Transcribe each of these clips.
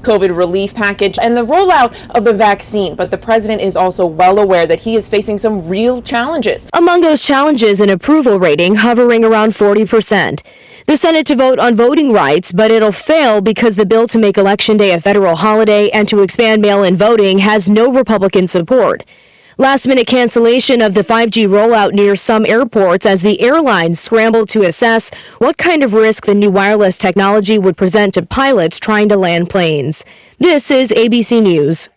COVID relief package and the rollout of the vaccine, but the president is also well aware that he is facing some real challenges. Among those challenges, an approval rating hovering around 40%. The Senate to vote on voting rights, but it'll fail because the bill to make Election Day a federal holiday and to expand mail-in voting has no Republican support. Last-minute cancellation of the 5G rollout near some airports as the airlines scramble to assess what kind of risk the new wireless technology would present to pilots trying to land planes. This is ABC News.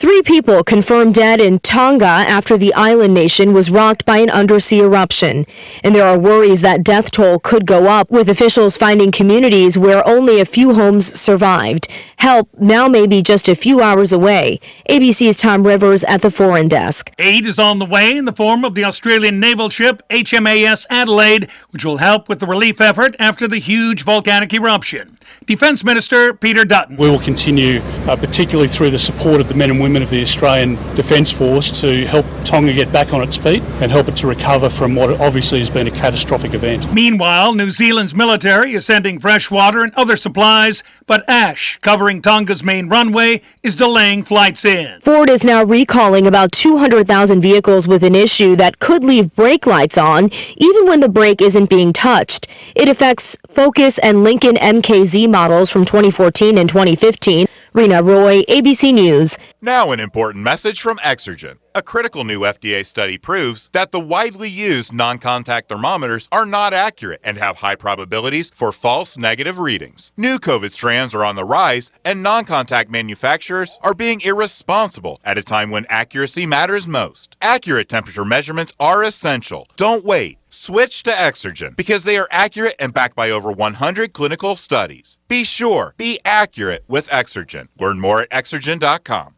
3 people confirmed dead in Tonga after the island nation was rocked by an undersea eruption. And there are worries that death toll could go up, with officials finding communities where only a few homes survived. Help now may be just a few hours away. ABC's Tom Rivers at the Foreign Desk. Aid is on the way in the form of the Australian naval ship HMAS Adelaide, which will help with the relief effort after the huge volcanic eruption. Defence Minister Peter Dutton. We will continue, particularly through the support of the men and women of the Australian Defence Force, to help Tonga get back on its feet and help it to recover from what obviously has been a catastrophic event. Meanwhile, New Zealand's military is sending fresh water and other supplies, but ash covering Tonga's main runway is delaying flights in. Ford is now recalling about 200,000 vehicles with an issue that could leave brake lights on even when the brake isn't being touched. It affects Focus and Lincoln MKZ models from 2014 and 2015. Rena Roy, ABC News. Now an important message from Exergen. A critical new FDA study proves that the widely used non-contact thermometers are not accurate and have high probabilities for false negative readings. New COVID strands are on the rise, and non-contact manufacturers are being irresponsible at a time when accuracy matters most. Accurate temperature measurements are essential. Don't wait. Switch to Exergen because they are accurate and backed by over 100 clinical studies. Be sure, be accurate with Exergen. Learn more at Exergen.com.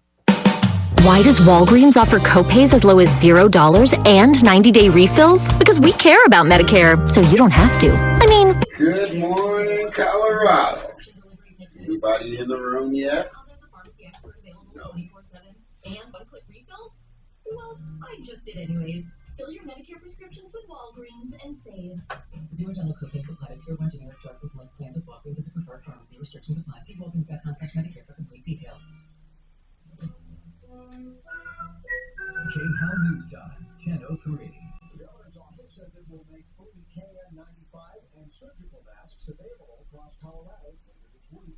Why does Walgreens offer copays as low as $0 and 90-day refills? Because we care about Medicare, so you don't have to. I mean... Good morning, Colorado. Anybody in the room yet? No. Well, I just did anyways. Fill your Medicare prescriptions with Walgreens and save. $0 copay supplied at Tier 1 generic drug with month plans with Walgreens as a preferred pharmacy. Restrictions apply. See Walgreens.com Medicare for complete details. KHOW News Time, 10:03. The governor's office says it will make free KN95 and surgical masks available across Colorado later this week.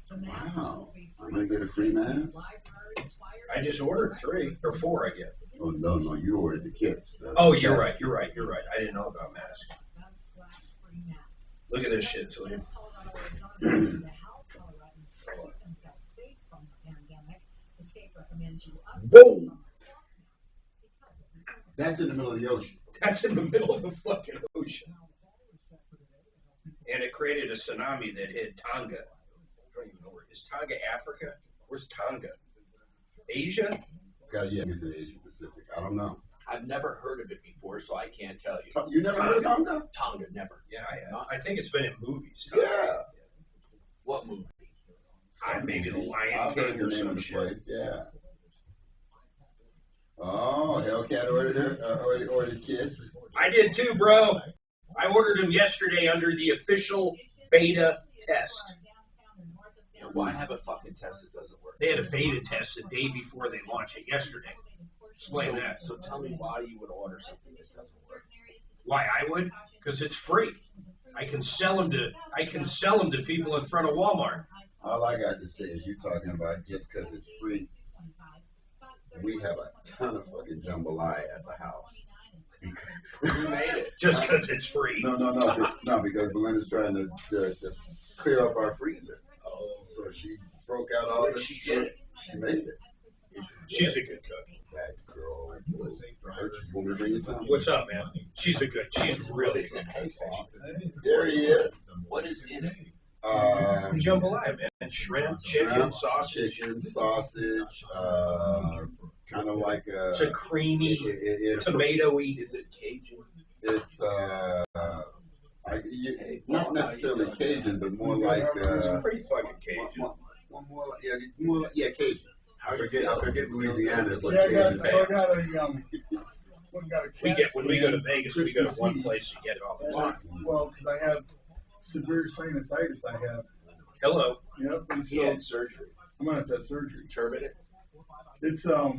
Wow. I'm going to get a free mask? I just ordered 3 or 4, I guess. Oh, no, you ordered the kits. Oh, you're right. I didn't know about masks. Look at this shit, Tilly. Boom! That's in the middle of the ocean. That's in the middle of the fucking ocean. And it created a tsunami that hit Tonga. I don't even know where. Is Tonga Africa? Where's Tonga? Asia? It's got, yeah, it's in Asia Pacific. I don't know. I've never heard of it before, so I can't tell you. You never heard of Tonga? Tonga, never. Yeah, I think it's been in movies. Yeah. What movie? Maybe The Lion I've heard King the or name some of the shit. place, yeah. Oh, Hellcat ordered kids. I did too, bro. I ordered them yesterday under the official beta test. You know, why have a fucking test that doesn't work? They had a beta test the day before they launched it yesterday. Explain that. So tell me why you would order something that doesn't work. Why I would? Because it's free. I can sell them to people in front of Walmart. All I got to say is you're talking about just because it's free. We have a ton of fucking jambalaya at the house. You made it. Just because it's free. No, because Belinda's trying to clear up our freezer. Oh. So she broke out all the shit. She made it. She's a good cook. That girl. You want me to bring you something? What's up, man? She's really good. There he is. What is in it? Jambalaya, man. Shrimp, chicken, sausage. Kind of like a... It's a creamy, tomatoey. Is it Cajun? It's, not necessarily Cajun, but more like... it's pretty fucking Cajun. More like Cajun. I forget Louisiana is like Cajun. When we go to Vegas, we go to one place to get it all the time. Well, because I have severe sinusitis. Hello. Yep. And He had surgery. I'm gonna have that surgery. Turbinate? It's no.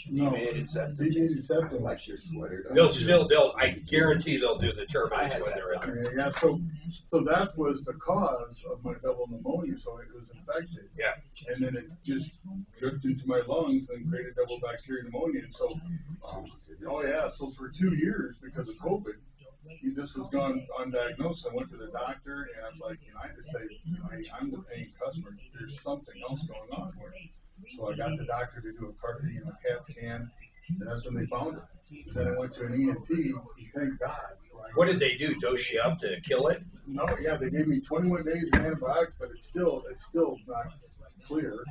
Deviated septum. Deviated septum, like your sweater. I guarantee they'll do the turbinates when they're in there. Yeah, so that was the cause of my double pneumonia, so it was infected. Yeah. And then it just dripped into my lungs and created double bacterial pneumonia. And so, so for 2 years, because of COVID, this was gone undiagnosed. I went to the doctor, and I was like, I had to say, I'm the paying customer. There's something else going on here. So I got the doctor to do a CAT scan, and that's when they found it. And then I went to an ENT, and thank God. What did they do? Dose you up to kill it? No, yeah, they gave me 21 days of antibiotics, but it's still not clear.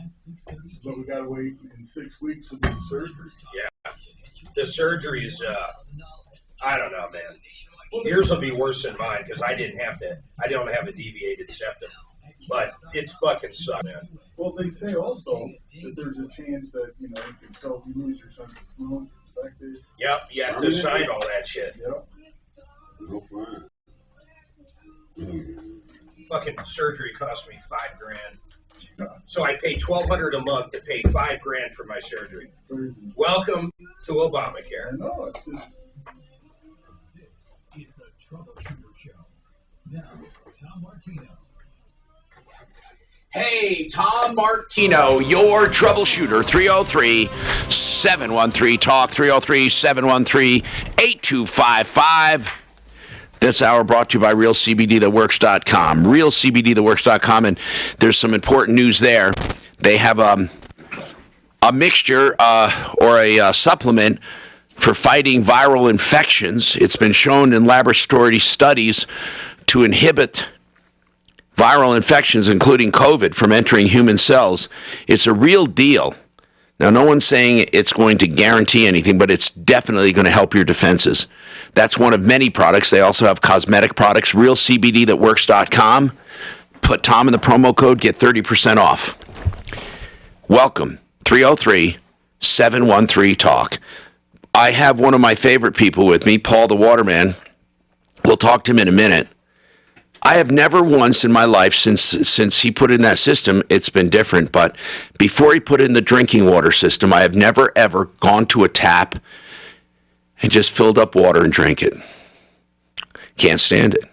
But we got to wait in 6 weeks to do the surgery. Yeah, the surgery's I don't know, man. Yours will be worse than mine because I don't have a deviated septum. But it's fucking sucks, man. Well, they say also that there's a chance that, you lose your sense of smell, infected. Yep, you have to sign all that shit. Yep. No fun. Fucking surgery cost me $5,000. So I pay $1,200 a month to pay $5,000 for my surgery. Welcome to Obamacare. I know, it's just... This is the Troubleshooter Show. Now, Tom Martino. Hey, Tom Martino, your troubleshooter, 303-713-TALK, 303-713-8255. This hour brought to you by RealCBDThatWorks.com, RealCBDThatWorks.com, and there's some important news there. They have a mixture or a supplement for fighting viral infections. It's been shown in laboratory studies to inhibit viral infections, including COVID, from entering human cells. It's a real deal. Now, no one's saying it's going to guarantee anything, but it's definitely going to help your defenses. That's one of many products. They also have cosmetic products, RealCBDThatWorks.com. Put Tom in the promo code, get 30% off. Welcome, 303-713-TALK. I have one of my favorite people with me, Paul the Waterman. We'll talk to him in a minute. I have never once in my life, since he put in that system, it's been different, but before he put in the drinking water system, I have never, ever gone to a tap and just filled up water and drank it. Can't stand it.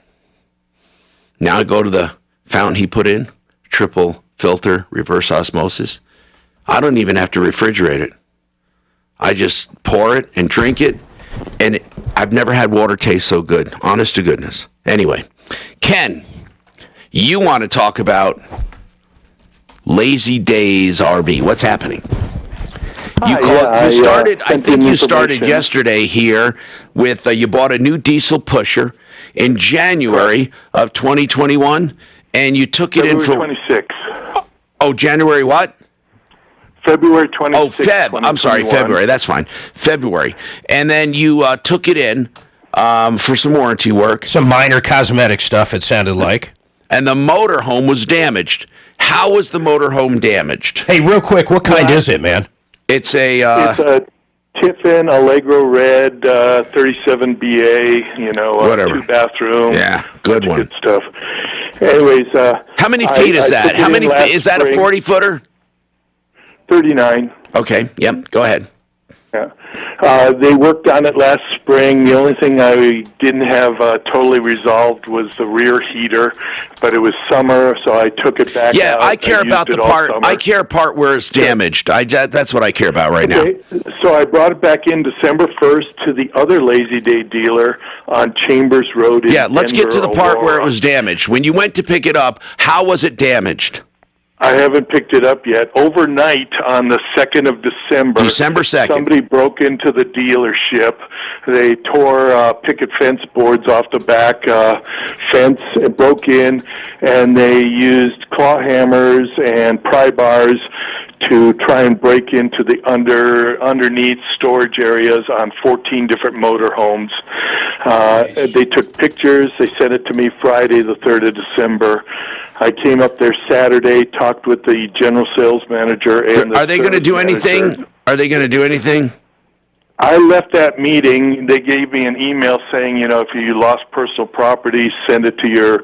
Now I go to the fountain he put in, triple filter, reverse osmosis. I don't even have to refrigerate it. I just pour it and drink it, and I've never had water taste so good, honest to goodness. Anyway, Ken, you want to talk about Lazy Days RV. What's happening? I think you started yesterday here with, you bought a new diesel pusher in January of 2021, and you took it in for... February 26th. Oh, January what? February 26th. Oh, I'm sorry, February. That's fine. February. And then you took it in for some warranty work. Some minor cosmetic stuff, it sounded like. And the motorhome was damaged. How was the motorhome damaged? Hey, real quick, what kind is it, man? It's a... It's a Tiffin Allegro Red 37BA, whatever. 2-bathroom. Yeah, good one. Good stuff. Anyways... How many feet is that? How many feet? Is that a 40-footer? 39. Okay, yep, go ahead. Yeah. They worked on it last spring. The only thing I didn't have totally resolved was the rear heater, but it was summer, so I took it back out. Yeah, I care about the part. I care part where it's damaged. That's what I care about right now. So I brought it back in December 1st to the other Lazy Day dealer on Chambers Road in let's Denver, get to the part Aurora. where it was damaged. When you went to pick it up, how was it damaged? I haven't picked it up yet. Overnight on the 2nd of December, December 2nd, somebody broke into the dealership. They tore picket fence boards off the back fence, broke in, and they used claw hammers and pry bars to try and break into the underneath storage areas on 14 different motorhomes. They took pictures. They sent it to me Friday, the 3rd of December. I came up there Saturday, talked with the general sales manager and Are they going to do anything? Are they going to do anything? I left that meeting. They gave me an email saying, if you lost personal property, send it to your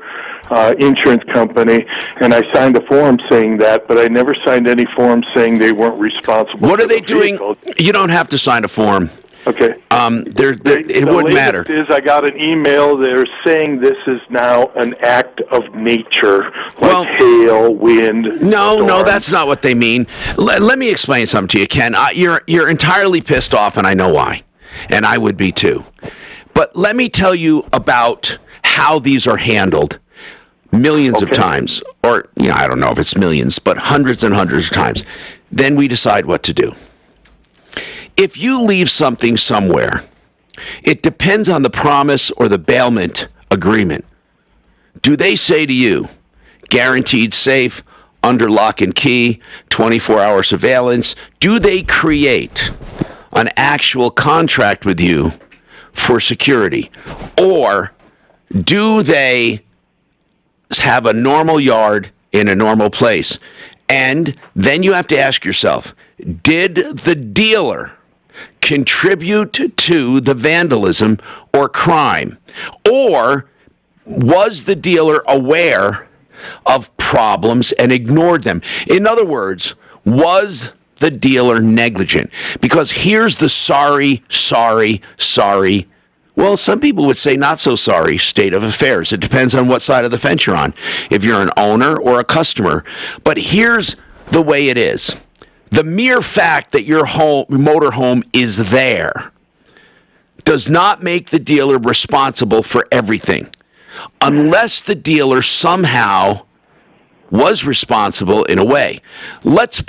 insurance company. And I signed a form saying that, but I never signed any form saying they weren't responsible. What are they doing? You don't have to sign a form. Okay. It wouldn't matter. The latest is I got an email. They're saying this is now an act of nature, like hail, wind. No, that's not what they mean. Let me explain something to you, Ken. You're entirely pissed off, and I know why. And I would be too. But let me tell you about how these are handled millions of times. Or, I don't know if it's millions, but hundreds and hundreds of times. Then we decide what to do. If you leave something somewhere, it depends on the promise or the bailment agreement. Do they say to you, guaranteed safe, under lock and key, 24-hour surveillance? Do they create an actual contract with you for security? Or do they have a normal yard in a normal place? And then you have to ask yourself, did the dealer contribute to the vandalism or crime? Or was the dealer aware of problems and ignored them? In other words, was the dealer negligent? Because here's the sorry, well, some people would say not so sorry state of affairs. It depends on what side of the fence you're on, if you're an owner or a customer. But here's the way it is. The mere fact that your motorhome is there does not make the dealer responsible for everything, unless the dealer somehow was responsible in a way. Let's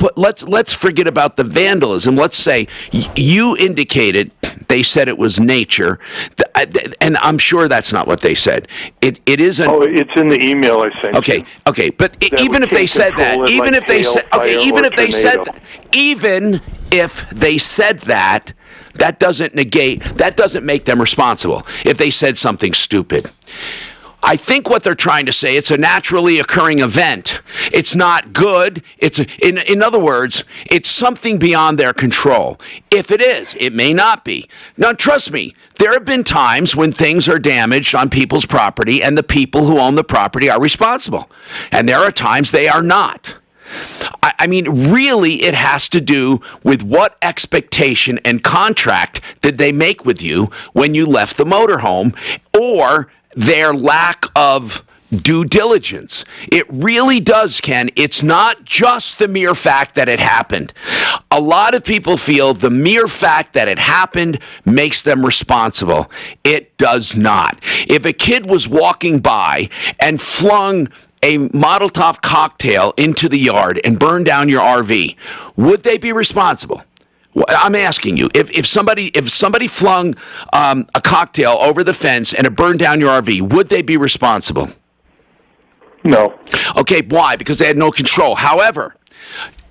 forget about the vandalism. Let's say you indicated they said it was nature, and I'm sure that's not what they said. It isn't. Oh, it's in the email I sent. Okay, but even if they said that, even if they said that, that doesn't negate, that doesn't make them responsible if they said something stupid. I think what they're trying to say, it's a naturally occurring event. It's not good. In other words, it's something beyond their control. If it is, it may not be. Now, trust me, there have been times when things are damaged on people's property and the people who own the property are responsible. And there are times they are not. I mean, really, it has to do with what expectation and contract did they make with you when you left the motorhome, or their lack of due diligence. It really does, Ken. It's not just the mere fact that it happened. A lot of people feel the mere fact that it happened makes them responsible. It does not. If a kid was walking by and flung a Molotov cocktail into the yard and burned down your RV, would they be responsible? I'm asking you, if somebody flung a cocktail over the fence and it burned down your RV, would they be responsible? No. Okay, why? Because they had no control. However,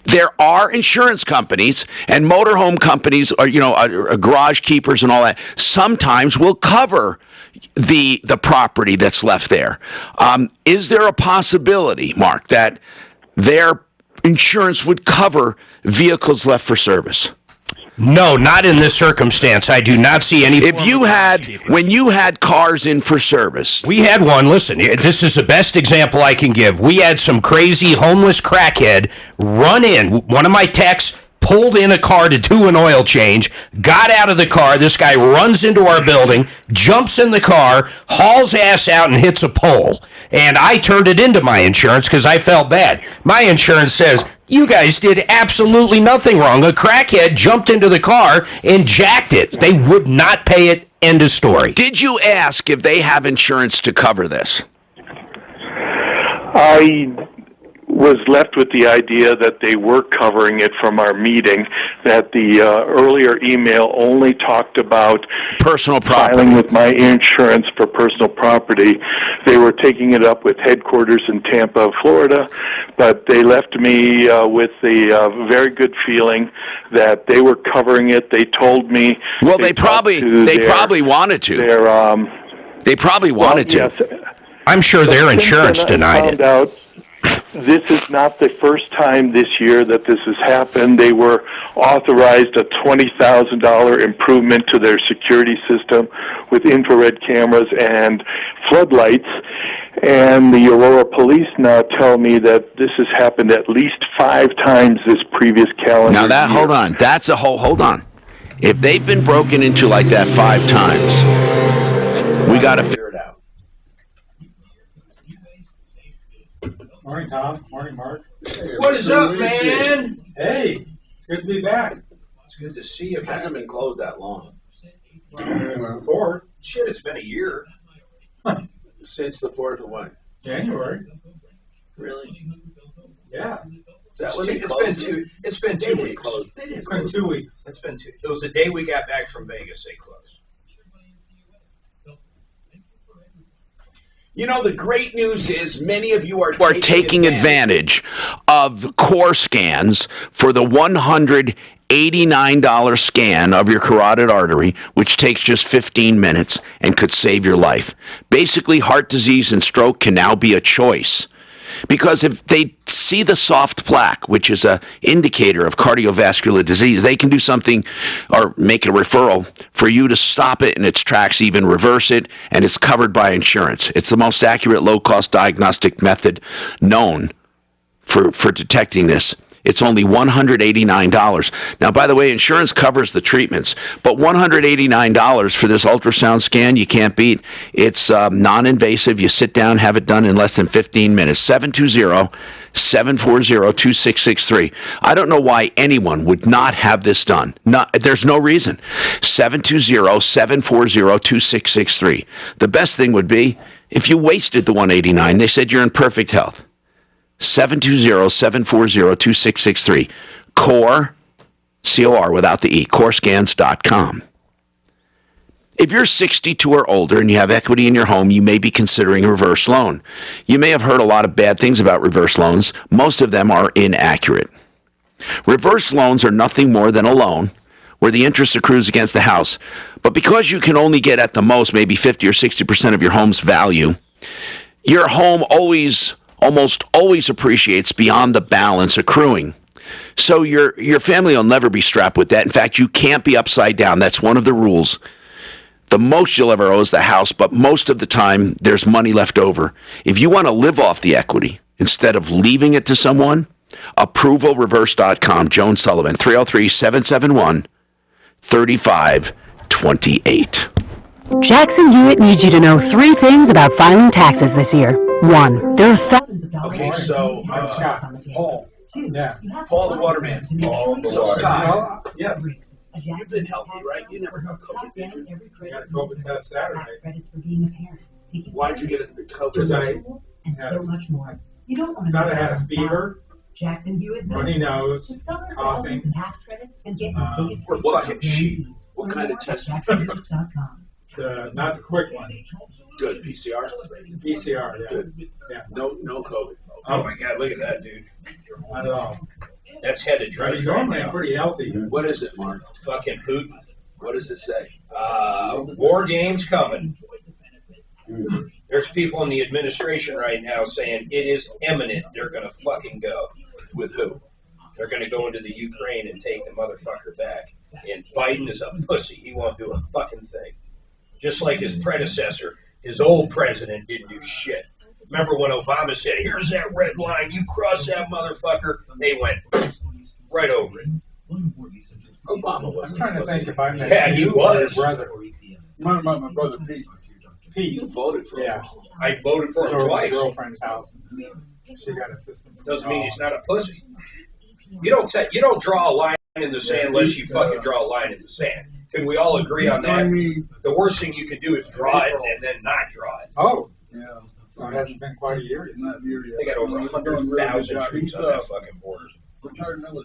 there are insurance companies and motorhome companies, or garage keepers and all that, sometimes will cover the property that's left there. Is there a possibility, Mark, that their insurance would cover vehicles left for service? No, not in this circumstance. I do not see any. When you had cars in for service, we had one. Listen, this is the best example I can give. We had some crazy homeless crackhead run in. One of my techs pulled in a car to do an oil change, got out of the car. This guy runs into our building, jumps in the car, hauls ass out and hits a pole. And I turned it into my insurance because I felt bad. My insurance says, you guys did absolutely nothing wrong. A crackhead jumped into the car and jacked it. They would not pay it. End of story. Did you ask if they have insurance to cover this? I was left with the idea that they were covering it from our meeting, that the earlier email only talked about personal property. Filing with my insurance for personal property. They were taking it up with headquarters in Tampa, Florida, but they left me with the very good feeling that they were covering it. They told me. Well, they probably wanted to. They probably wanted to. Yes. I'm sure their insurance denied it. This is not the first time this year that this has happened. They were authorized a $20,000 improvement to their security system with infrared cameras and floodlights. And the Aurora police now tell me that this has happened at least 5 times this previous calendar Now that, year. hold on, that's a hold on. If they've been broken into like that 5 times, we got to figure it out. Morning, Tom. Morning, Mark. Hey, what is up, man? Hey, it's good to be back. It's good to see you. It hasn't been closed that long. Fourth. Shit, it's been a year. Since the 4th of what? January. Really? Yeah. Is that when they closed? It's been 2 weeks. It's been 2 weeks. It's been 2. It was the day we got back from Vegas. They closed. You know, the great news is many of you are taking advantage of core scans for the $189 scan of your carotid artery, which takes just 15 minutes and could save your life. Basically, heart disease and stroke can now be a choice. Because if they see the soft plaque, which is an indicator of cardiovascular disease, they can do something or make a referral for you to stop it in its tracks, even reverse it, and it's covered by insurance. It's the most accurate, low-cost diagnostic method known for detecting this. It's only $189. Now, by the way, insurance covers the treatments, but $189 for this ultrasound scan you can't beat. It's non-invasive. You sit down, have it done in less than 15 minutes. 720-740-2663. I don't know why anyone would not have this done. There's no reason. 720-740-2663. The best thing would be if you wasted the $189. They said you're in perfect health. 720-740-2663. Core, C-O-R without the E, corescans.com. If you're 62 or older and you have equity in your home, you may be considering a reverse loan. You may have heard a lot of bad things about reverse loans. Most of them are inaccurate. Reverse loans are nothing more than a loan where the interest accrues against the house. But because you can only get at the most maybe 50 or 60% of your home's value, your home almost always appreciates beyond the balance accruing. So your family will never be strapped with that. In fact, you can't be upside down. That's one of the rules. The most you'll ever owe is the house, but most of the time there's money left over. If you want to live off the equity instead of leaving it to someone, approvalreverse.com. Joan Sullivan, 303-771-3528. Jackson Hewitt needs you to know 3 things about filing taxes this year. 1, there are Okay, so Paul. Yeah. Paul the Waterman. So Scott. Yes. You've been healthy, right? You never got COVID, did you? I got a COVID test Saturday. Why'd you get it? COVID? Because I thought I had a fever, runny nose, coughing. We're fucking sheep. What kind of test? Not the quick one. Good. PCR? PCR, yeah. Good. Yeah. No COVID. Oh my God, look at that, dude. Not at all. That's headed right. Normally I'm pretty healthy. What is it, Mark? Fucking Putin. What does it say? War games coming. There's people in the administration right now saying it is imminent. They're going to fucking go. With who? They're going to go into the Ukraine and take the motherfucker back. And Biden is a pussy. He won't do a fucking thing. Just like his predecessor, his old president didn't do shit. Remember when Obama said, here's that red line, you cross that motherfucker? They went right over it. Obama was. I'm trying to think if I met he you was. or your brother. My brother Pete. Pete. You voted for him. I voted for him Over twice. my girlfriend's house. She got a system. Doesn't mean he's not a pussy. You don't draw a line in the sand unless you fucking draw a line in the sand. Can we all agree on that? The worst thing you can do is draw it and then not draw it. Oh. Yeah. So it hasn't been quite a year yet. They got over 100,000 troops on that fucking border.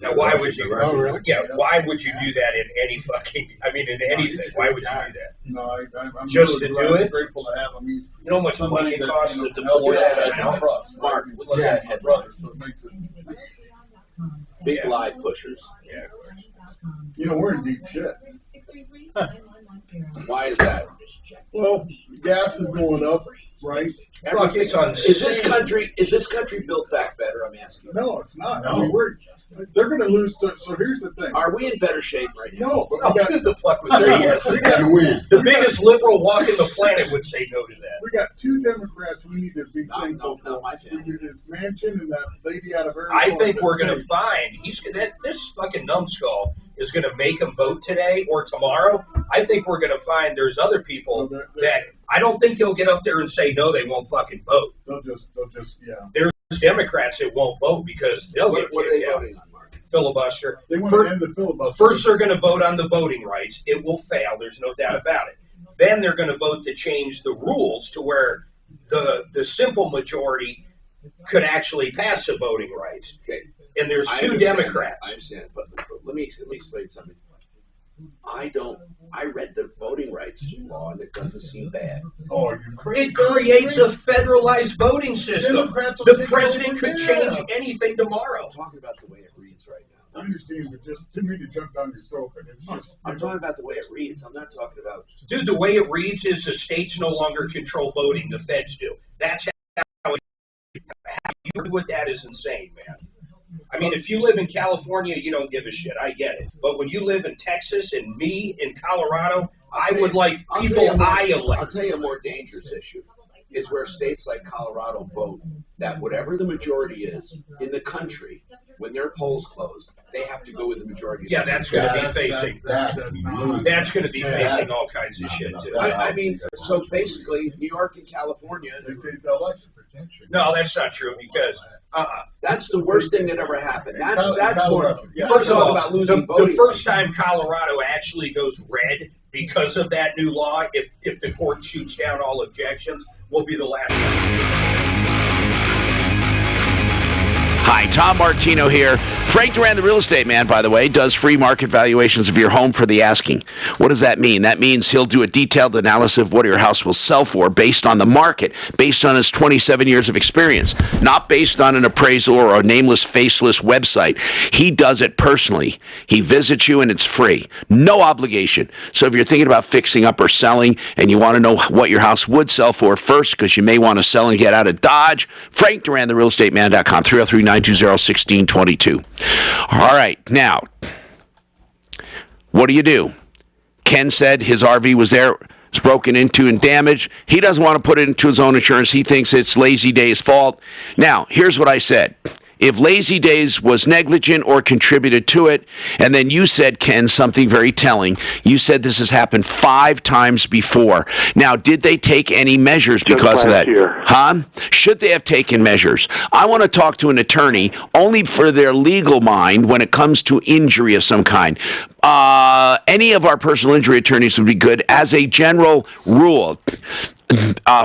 Now, why would you? Oh, really? Yeah, why would you do that in any fucking? I mean, in anything. Why would you do that? No, I'm Just really to do it? grateful to have him. You know how much money it costs to deploy that amount? Mark, look Yeah, at that. brother, so it makes it. Big lie pushers. Yeah. You know, we're in deep shit. Why is that? Well, gas is going up. right? Look, is this country built back better? I'm asking. No, it's not. No. I mean, they're going to lose. So here's the thing. Are we in better shape right now? No, but we got the fuck with that. we got to win. The biggest liberal walking the planet would say no to that. We got two Democrats we need to be thankful no, for. This Manchin and that lady out of Arizona. I think we're going to find this fucking numbskull is going to make him vote today or tomorrow. I think we're going to find there's other people that I don't think they'll get up there and say no, they won't fucking vote. They'll just yeah. There's Democrats that won't vote because they'll get kicked out. Filibuster. They want to end the filibuster. First, they're going to vote on the voting rights. It will fail. There's no doubt about it. Then they're going to vote to change the rules to where the simple majority could actually pass the voting rights. Okay. And there's two Democrats. I understand, but let me explain something. I read the voting rights law, and it doesn't seem bad. Oh, it creates a federalized voting system. The president could change anything tomorrow. I'm talking about the way it reads right now. I understand, but just didn't mean to jump down your throat, but it's just. I'm talking about the way it reads. I'm not talking about. Dude, the way it reads is the states no longer control voting. The feds do. That's how you do with that is insane, man. I mean, if you live in California, you don't give a shit. I get it. But when you live in Texas and me in Colorado, I would like people I elect. I'll tell you a more dangerous issue is where states like Colorado vote that whatever the majority is in the country, when their polls close, they have to go with the majority. Yeah, that's going to be facing. That's going to be facing all kinds of shit too. I mean, so basically, New York and California. No, that's not true because that's the worst thing that ever happened. That's more. First of all, the first time Colorado actually goes red because of that new law, if the court shoots down all objections, will be the last one. Hi, Tom Martino here. Frank Duran, the real estate man, by the way, does free market valuations of your home for the asking. What does that mean? That means he'll do a detailed analysis of what your house will sell for based on the market, based on his 27 years of experience, not based on an appraisal or a nameless, faceless website. He does it personally. He visits you and it's free. No obligation. So if you're thinking about fixing up or selling and you want to know what your house would sell for first because you may want to sell and get out of Dodge, Frank Duran, therealestateman.com, 303-920-1622. All right, now, what do? Ken said his RV was there, it's broken into and damaged. He doesn't want to put it into his own insurance. He thinks it's Lazy Days' fault. Now, here's what I said. If Lazy Days was negligent or contributed to it, and then you said, Ken, something very telling. You said this has happened 5 times before. Now, did they take any measures because of that? Huh? Should they have taken measures? I want to talk to an attorney only for their legal mind when it comes to injury of some kind. Any of our personal injury attorneys would be good as a general rule.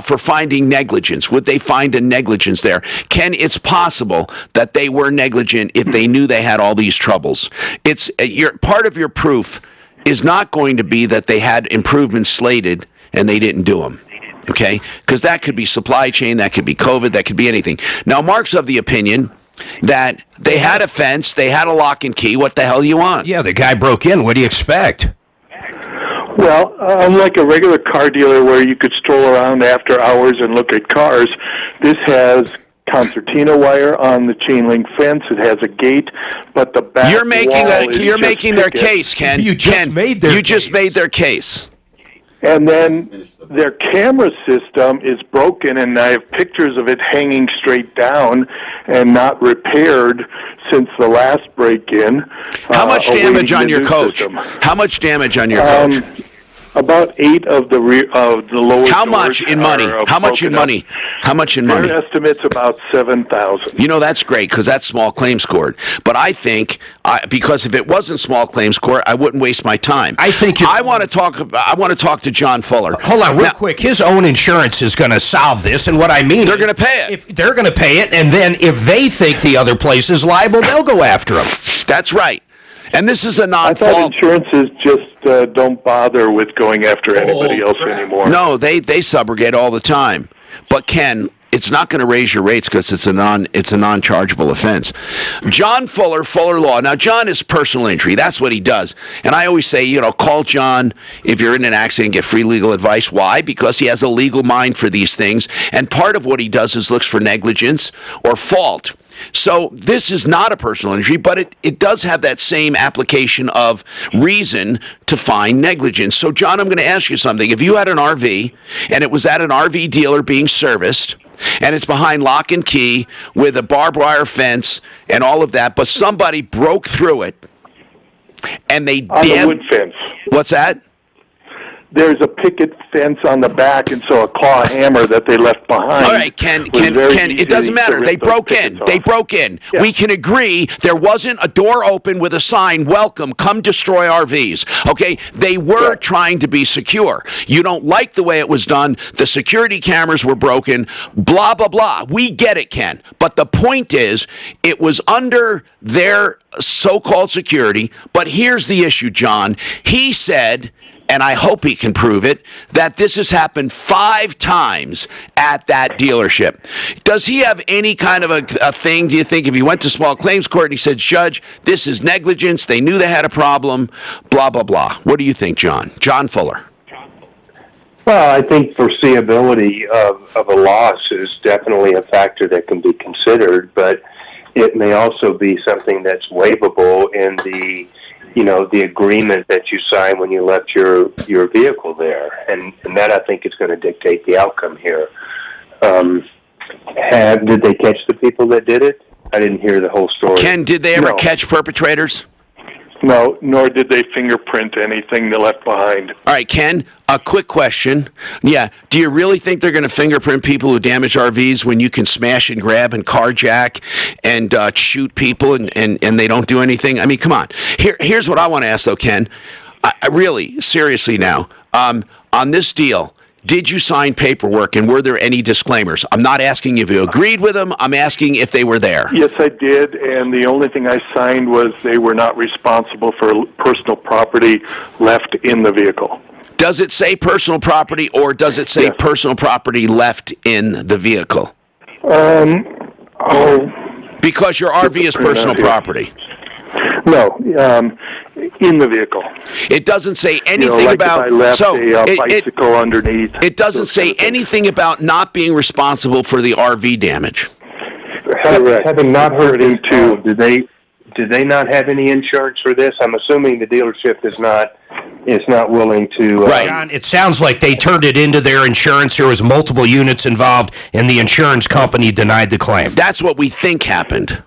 For finding negligence. Would they find a negligence there? Ken, it's possible that they were negligent if they knew they had all these troubles. It's part of your proof is not going to be that they had improvements slated and they didn't do them. Okay? Because that could be supply chain, that could be COVID, that could be anything. Now, Mark's of the opinion that they had a fence, they had a lock and key. What the hell do you want? Yeah, the guy broke in. What do you expect? Well, unlike a regular car dealer where you could stroll around after hours and look at cars, this has concertina wire on the chain link fence. It has a gate, but the back you're making their case, Ken. You just made their case. And then their camera system is broken, and I have pictures of it hanging straight down and not repaired since the last break-in. How much damage on your coach? How much damage on your coach? About 8 of the lower. How much in money? How much in money? How much in money? Their estimate's about $7,000. You know, that's great because that's small claims court. But I think because if it wasn't small claims court, I wouldn't waste my time. I want to talk to John Fuller. Hold on, real quick. His own insurance is going to solve this, and what I mean, they're going to pay it. If they're going to pay it, and then if they think the other place is liable, they'll go after him. That's right. And this is a non-fault. I thought insurances just don't bother with going after anybody else anymore. No, they subrogate all the time. But Ken, it's not going to raise your rates because it's a non-chargeable offense. John Fuller, Fuller Law. Now, John is personal injury. That's what he does. And I always say, call John if you're in an accident, get free legal advice. Why? Because he has a legal mind for these things. And part of what he does is looks for negligence or fault. So this is not a personal injury, but it does have that same application of reason to find negligence. So, John, I'm going to ask you something. If you had an RV and it was at an RV dealer being serviced, and it's behind lock and key with a barbed wire fence and all of that, but somebody broke through it and they on the wood fence. What's that? There's a picket fence on the back, and so a claw hammer that they left behind. All right, Ken, it doesn't matter. They broke in. They broke in. Yeah. We can agree there wasn't a door open with a sign, welcome, come destroy RVs. Okay? They were trying to be secure. You don't like the way it was done. The security cameras were broken, blah, blah, blah. We get it, Ken. But the point is, it was under their so-called security. But here's the issue, John. He said, and I hope he can prove it, that this has happened 5 times at that dealership. Does he have any kind of a thing, do you think, if he went to small claims court and he said, Judge, this is negligence, they knew they had a problem, blah, blah, blah. What do you think, John? John Fuller. Well, I think foreseeability of a loss is definitely a factor that can be considered, but it may also be something that's waivable in the agreement that you sign when you left your vehicle there, and that I think is going to dictate the outcome here. Did they catch the people that did it? I didn't hear the whole story. Ken, did they ever catch perpetrators? No, nor did they fingerprint anything they left behind. All right, Ken, a quick question. Yeah, do you really think they're going to fingerprint people who damage RVs when you can smash and grab and carjack and shoot people and they don't do anything? I mean, come on. Here's what I want to ask, though, Ken. I really, seriously now, on this deal, did you sign paperwork, and were there any disclaimers? I'm not asking if you agreed with them. I'm asking if they were there. Yes, I did, and the only thing I signed was they were not responsible for personal property left in the vehicle. Does it say personal property, or does it say personal property left in the vehicle? Because your RV is personal property. No, in the vehicle. It doesn't say anything about. If I left a bicycle underneath. It doesn't say anything about not being responsible for the RV damage. Having not heard into, did they not have any insurance for this? I'm assuming the dealership is not willing to. Right. John, it sounds like they turned it into their insurance. There was multiple units involved, and the insurance company denied the claim. That's what we think happened.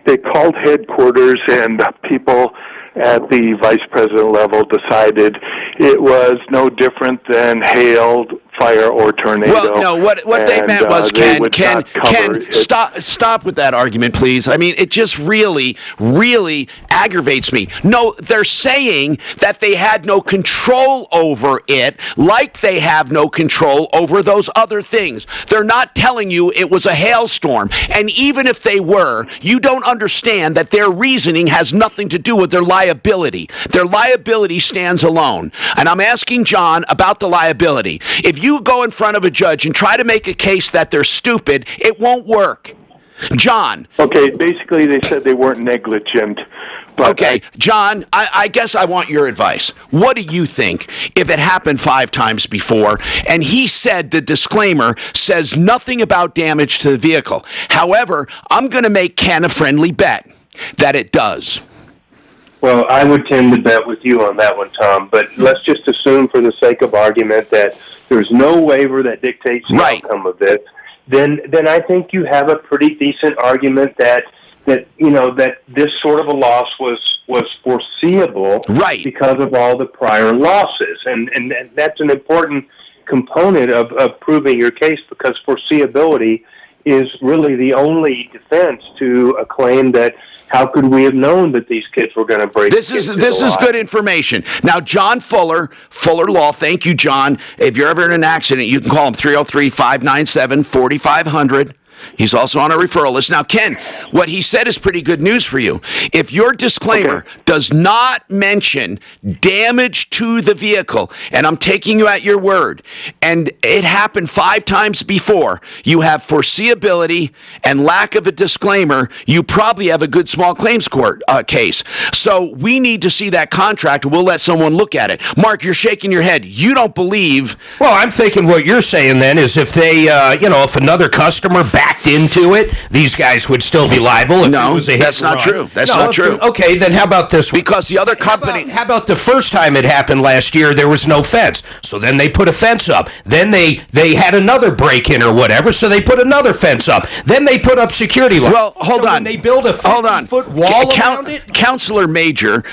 They called headquarters, and people at the vice president level decided it was no different than hail, fire, or tornado. Well, no, what they meant was, Ken, stop with that argument, please. I mean, it just really, really aggravates me. No, they're saying that they had no control over it, like they have no control over those other things. They're not telling you it was a hailstorm. And even if they were, you don't understand that their reasoning has nothing to do with their liability. Their liability stands alone. And I'm asking John about the liability. If you go in front of a judge and try to make a case that they're stupid, it won't work. John. Okay, basically they said they weren't negligent. But okay, John, I guess I want your advice. What do you think if it happened 5 times before, and he said the disclaimer says nothing about damage to the vehicle? However, I'm going to make Ken a friendly bet that it does. Well, I would tend to bet with you on that one, Tom, but let's just assume for the sake of argument that there's no waiver that dictates the outcome of this. Then I think you have a pretty decent argument that this sort of a loss was foreseeable because of all the prior losses. And that's an important component of proving your case, because foreseeability is really the only defense to a claim that how could we have known that these kids were going to break This is good information. Now, John Fuller, Fuller Law, thank you, John. If you're ever in an accident, you can call him 303-597-4500. He's also on a referral list. Now, Ken, what he said is pretty good news for you. If your disclaimer does not mention damage to the vehicle, and I'm taking you at your word, and it happened 5 times before, you have foreseeability and lack of a disclaimer, you probably have a good small claims court case. So we need to see that contract. We'll let someone look at it. Mark, you're shaking your head. You don't believe... Well, I'm thinking what you're saying then is if they, if another customer backed into it, these guys would still be liable if it was a hit that's not run. true. That's not true. Okay, then how about this one? Because the other company... How about the first time it happened last year, there was no fence. So then they put a fence up. Then they had another break-in or whatever, so they put another fence up. Then they put up security lines. Well, hold on. They build a 50-foot wall around it? Counselor Major,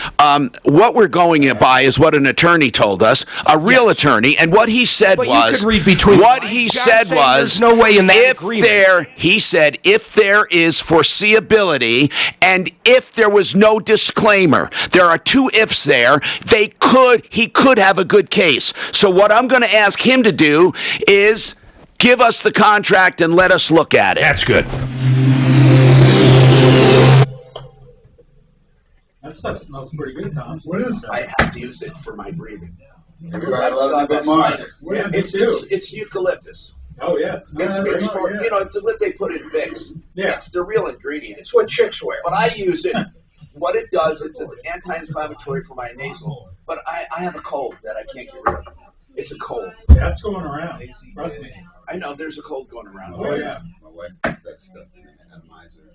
what we're going by is what an attorney told us, a real attorney, and what he said But was... you could read between what lines. he John's said saying was... there's no way in that agreement. He said, if there is foreseeability and if there was no disclaimer, there are 2 ifs there, he could have a good case. So what I'm going to ask him to do is give us the contract and let us look at it. That's good. That stuff smells pretty good, Tom. What is that? I have to use it for my breathing. Everybody loves it but mine. Yeah, it's eucalyptus. Oh, yeah. It's what they put in Vicks. Yeah. It's the real ingredient. It's what chicks wear. But I use it. What it does, it's an anti-inflammatory for my nasal. But I have a cold that I can't get rid of. It's a cold. Yeah, that's going around. Trust me. I know there's a cold going around. Oh, yeah. My wife puts that stuff in an atomizer.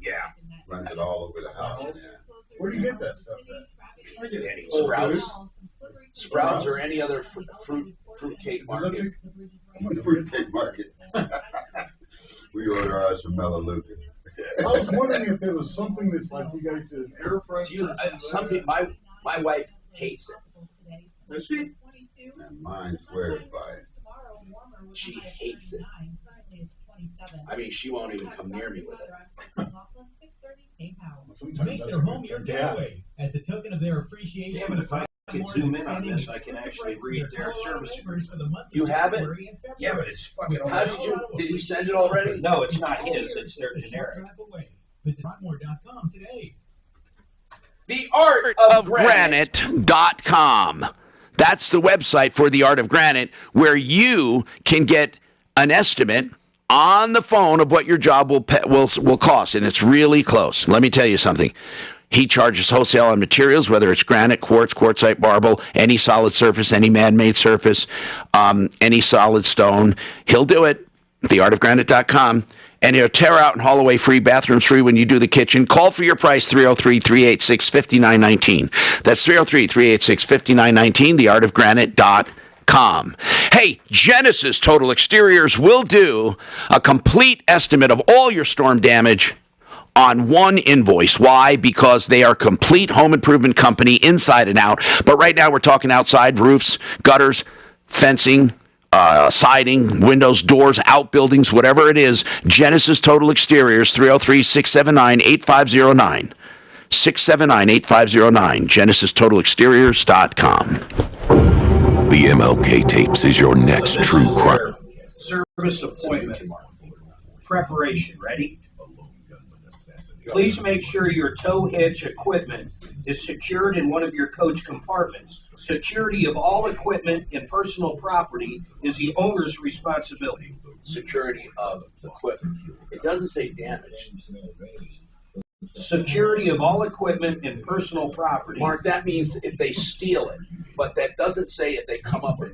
Yeah. Runs it all over the house. Yeah. Where do you get that stuff at? Any Sprouts or any other fruit cake market. Fruit cake market. We order ours from Melaleuca. I was wondering if there was something that's like you guys said, an air freshener. Some people, my wife hates it. Does she? And mine swears by it. She hates it. I mean, she won't even come near me with it. Make their home your getaway as a token of their appreciation. Yeah, but if I could zoom in on this, I can actually read their service agreement. You have it? Yeah, but it's fucking... How did he send it already? No, it's not his. It's their generic. Visit rockmore.com today. theartofgranite.com. That's the website for The Art of Granite, where you can get an estimate on the phone of what your job will cost, and it's really close. Let me tell you something. He charges wholesale on materials, whether it's granite, quartz, quartzite, marble, any solid surface, any man-made surface, any solid stone. He'll do it. theartofgranite.com. And he'll tear out and haul away free, bathrooms free when you do the kitchen. Call for your price, 303-386-5919. That's 303-386-5919, theartofgranite.com. Hey, Genesis Total Exteriors will do a complete estimate of all your storm damage on one invoice. Why? Because they are a complete home improvement company inside and out. But right now we're talking outside, roofs, gutters, fencing, siding, windows, doors, outbuildings, whatever it is. Genesis Total Exteriors, 303-679-8509. 679-8509. GenesisTotalExteriors.com. The MLK Tapes is your next true crime. Service appointment. Preparation. Ready? Please make sure your tow hitch equipment is secured in one of your coach compartments. Security of all equipment and personal property is the owner's responsibility. Security of equipment. It doesn't say damage. Security of all equipment and personal property. Mark, that means if they steal it, but that doesn't say if they come up and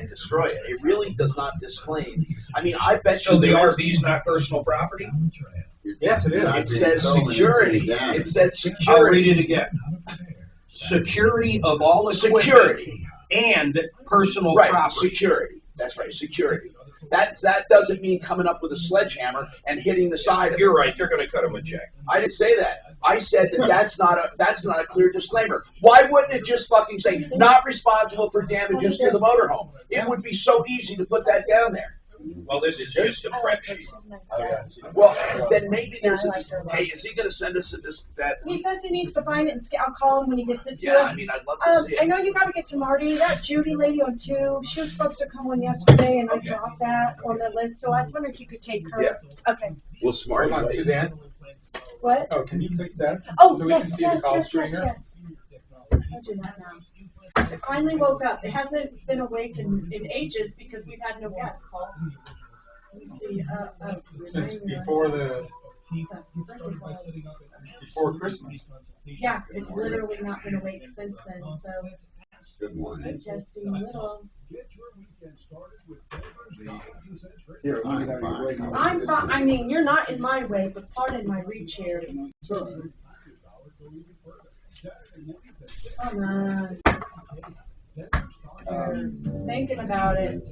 destroy it. It really does not disclaim. I mean, I bet you the RV's not personal property? Yes, it is. It says security. It says security. I'll read it again. Security of all equipment and personal property. Security. That's right, security. That doesn't mean coming up with a sledgehammer and hitting the side. You're right. They're going to cut him a check. I didn't say that. I said that's not a clear disclaimer. Why wouldn't it just fucking say not responsible for damages to the motorhome? It would be so easy to put that down there. Well, this is just a prep sheet. Well, then maybe there's hey, is he gonna send us that? He says he needs to find it and I'll call him when he gets it to Yeah, us. I mean, I'd love to see it. I know you gotta get to Marty. That Judy lady on 2, she was supposed to come on yesterday and I dropped that on the list, so I was wondering if you could take her. Yeah. Okay. Well, smart. Hold on, Suzanne. What? Oh, can you fix that? Oh, so we yes, can see yes, the call yes, screener? yes. I'll do that now. I finally woke up. It hasn't been awake in ages because we've had no guests call. Let me see. Since before Christmas. Yeah, it's literally not been awake since then. So Good morning. adjusting a little. Here, I'm fine. I mean, you're not in my way, but pardon my reach here. Come on. Thinking about it.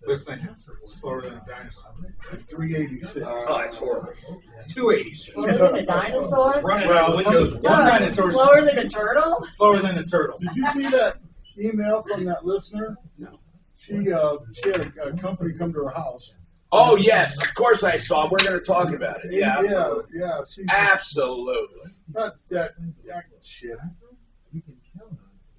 This thing is slower than a dinosaur. 386. Oh, that's horrible. 280s. Slower than a dinosaur? Running out Windows. One dinosaur is Slower than a turtle? slower than a turtle. Did you see that email from that listener? No. She had a company come to her house. Oh yes, of course I saw. We're going to talk about it. Yeah, yeah. Absolutely. That shit.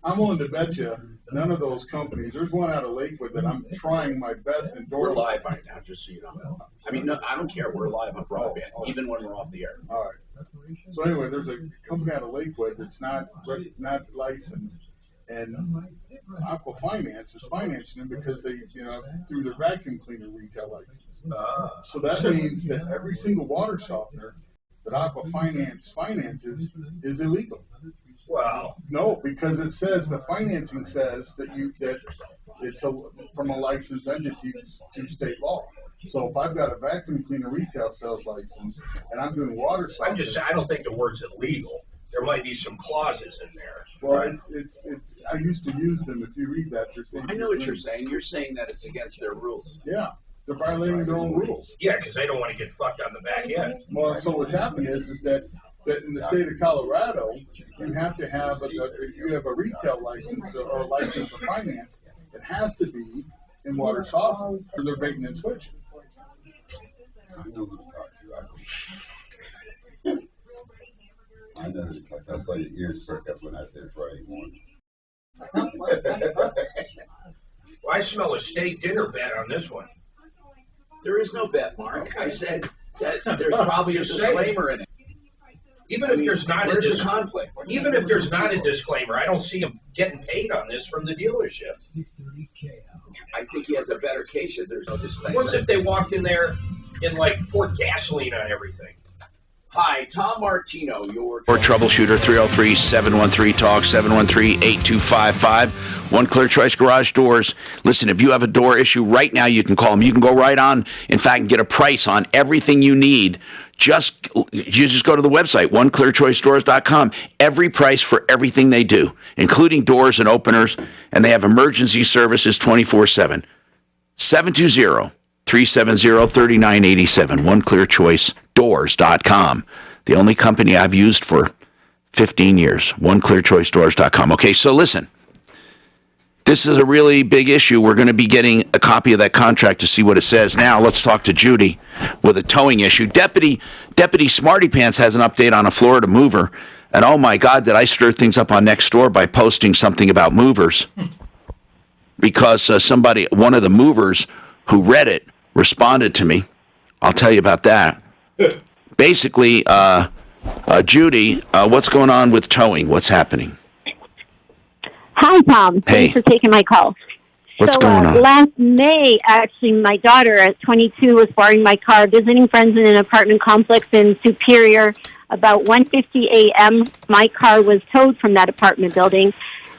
I'm willing to bet you none of those companies. There's one out of Lakewood that I'm trying my best to endorse. We're live right now, just so you know. I mean, no, I don't care. We're live on broadband, even when we're off the air. All right. So anyway, there's a company out of Lakewood that's not licensed, and Aqua Finance is financing them because they, through their vacuum cleaner retail license. So that means that every single water softener that Aqua Finance finances is illegal. Wow. No, because it says the financing says that it's from a licensed entity to state law. So if I've got a vacuum cleaner retail sales license and I'm doing water softener, I'm just saying, I don't think the word's illegal. There might be some clauses in there. Well, it's I used to use them. If you read that, you're saying. I know what you're saying. You're saying that it's against their rules. Yeah. They're violating their own rules. Yeah, because they don't want to get fucked on the back end. Well, so what's happening is that in the state of Colorado, you have to have if you have a retail license or a license for finance, it has to be in water softener or they're baiting and switching. I know who to talk to. I know who to talk to. I saw your ears perk up when I said Friday morning. Well, I smell a steak dinner bet on this one. There is no bet, Mark. I said that there's probably a disclaimer in it. Even if there's not a conflict. Even if there's not a disclaimer, I don't see him getting paid on this from the dealership. I think he has a better case if there's no disclaimer. What's if they walked in there and poured gasoline on everything? Hi, Tom Martino, your Troubleshooter, 303-713-TALK, 713-8255. One Clear Choice Garage Doors. Listen, if you have a door issue right now, you can call them. You can go right on, in fact, get a price on everything you need. You just go to the website, oneclearchoicedoors.com. Every price for everything they do, including doors and openers, and they have emergency services 24/7. 720-370-3987, oneclearchoicedoors.com. The only company I've used for 15 years, oneclearchoicedoors.com. Okay, so listen. This is a really big issue. We're going to be getting a copy of that contract to see what it says. Now, let's talk to Judy with a towing issue. Deputy Smarty Pants has an update on a Florida mover. And oh my God, did I stir things up on Nextdoor by posting something about movers. Because one of the movers who read it responded to me. I'll tell you about that. Basically, Judy, what's going on with towing? What's happening? Hi, Tom. Hey. Thanks for taking my call. What's going on? Last May, actually, my daughter at 22 was borrowing my car, visiting friends in an apartment complex in Superior. About 1:50 a.m., my car was towed from that apartment building,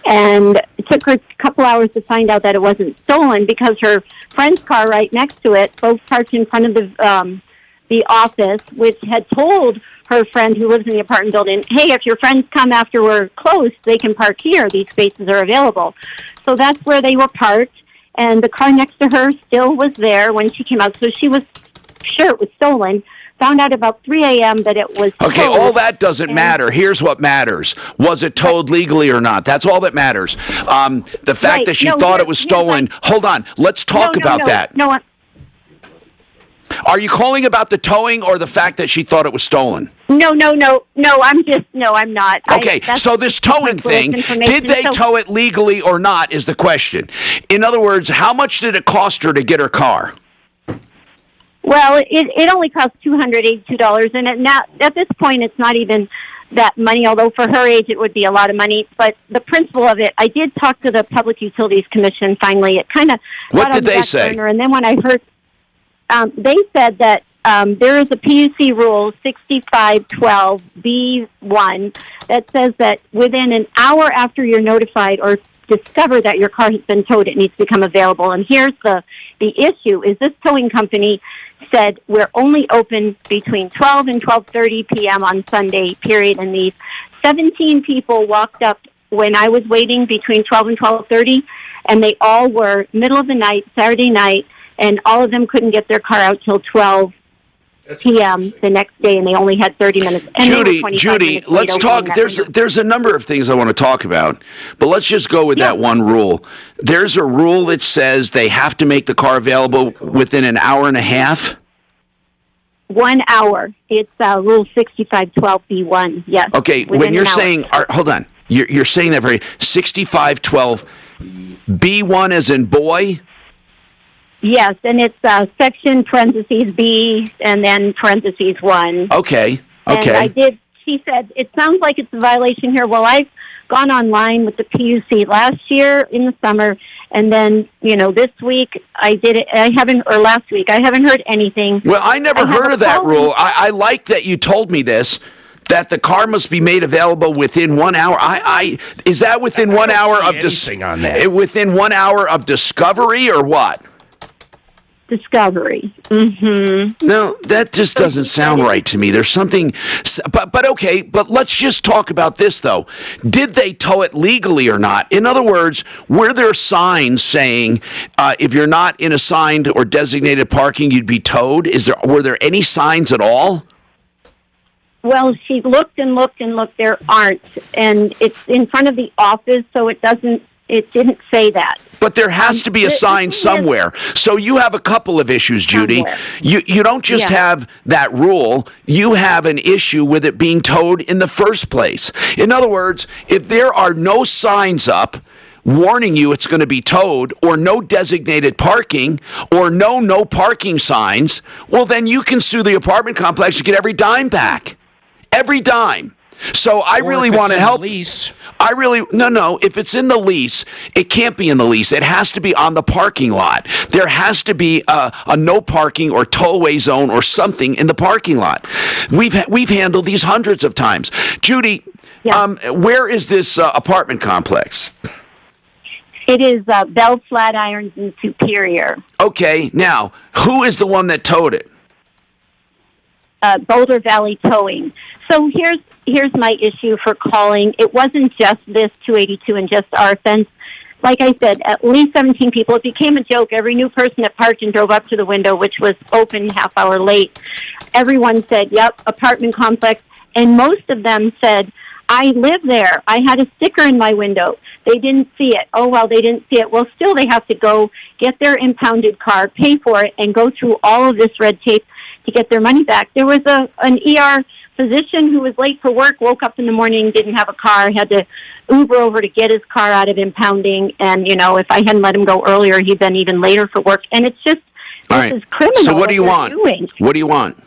and it took her a couple hours to find out that it wasn't stolen because her friend's car right next to it, both parked in front of the office, which had told her friend who lives in the apartment building, hey, if your friends come after we're closed, they can park here. These spaces are available. So that's where they were parked, and the car next to her still was there when she came out. So she was sure it was stolen. Found out about 3 a.m. that it was Okay, towed, all that doesn't matter. Here's what matters. Was it towed legally or not? That's all that matters. The fact that she thought it was stolen. Hold on. Let's talk about that. No, Are you calling about the towing or the fact that she thought it was stolen? No, I'm not. Okay, so this towing thing, did they tow it legally or not is the question. In other words, how much did it cost her to get her car? Well, it only cost $282, and now at this point, it's not even that money, although for her age, it would be a lot of money. But the principle of it, I did talk to the Public Utilities Commission finally. It kind of What did they say? And then when I heard, they said that there is a PUC rule 6512B1 that says that within an hour after you're notified or discover that your car has been towed, it needs to become available. And here's the issue, is this towing company said we're only open between 12 and 12:30 p.m. on Sunday, period. And these 17 people walked up when I was waiting between 12 and 12:30, and they all were middle of the night, Saturday night, and all of them couldn't get their car out till 12 p.m. the next day, and they only had 30 minutes. And Judy, let's talk. There's a number of things I want to talk about, but let's just go with that one rule. There's a rule that says they have to make the car available within an hour and a half. 1 hour. It's Rule 6512B1. Yes. Okay. When you're saying, hold on, you're saying that very 6512B1 as in boy. Yes, and it's section parentheses B and then parentheses 1. Okay. And she said, it sounds like it's a violation here. Well, I've gone online with the PUC last year in the summer, and then, this week I did it, last week, I haven't heard anything. Well, I never heard of that rule. I like that you told me this, that the car must be made available within 1 hour. Is that within 1 hour of within 1 hour of discovery or what? Discovery. Mm-hmm. No, that just doesn't sound right to me. There's something, but okay, but let's just talk about this though. Did they tow it legally or not? In other words, were there signs saying if you're not in assigned or designated parking, you'd be towed? Were there any signs at all? Well, she looked and looked and looked. There aren't, and it's in front of the office, so it didn't say that. But there has to be a sign somewhere. So you have a couple of issues, Judy. You don't just have that rule. You have an issue with it being towed in the first place. In other words, if there are no signs up warning you it's going to be towed, or no designated parking, or no parking signs, well, then you can sue the apartment complex to get every dime back. Every dime. So I really want to help. No. If it's in the lease, it can't be in the lease. It has to be on the parking lot. There has to be a no parking or tollway zone or something in the parking lot. We've handled these hundreds of times. Judy, where is this apartment complex? It is Bell Flatirons in Superior. Okay. Now, who is the one that towed it? Boulder Valley Towing. So here's my issue for calling. It wasn't just this 282 and just our fence. Like I said, at least 17 people. It became a joke. Every new person that parked and drove up to the window, which was open half hour late, everyone said, yep, apartment complex. And most of them said, I live there. I had a sticker in my window. They didn't see it. Oh, well, they didn't see it. Well, still they have to go get their impounded car, pay for it, and go through all of this red tape to get their money back. There was an ER physician who was late for work, woke up in the morning, didn't have a car, had to Uber over to get his car out of impounding. And, if I hadn't let him go earlier, he'd been even later for work. And it's just, this is criminal. So what do you want? What do you want?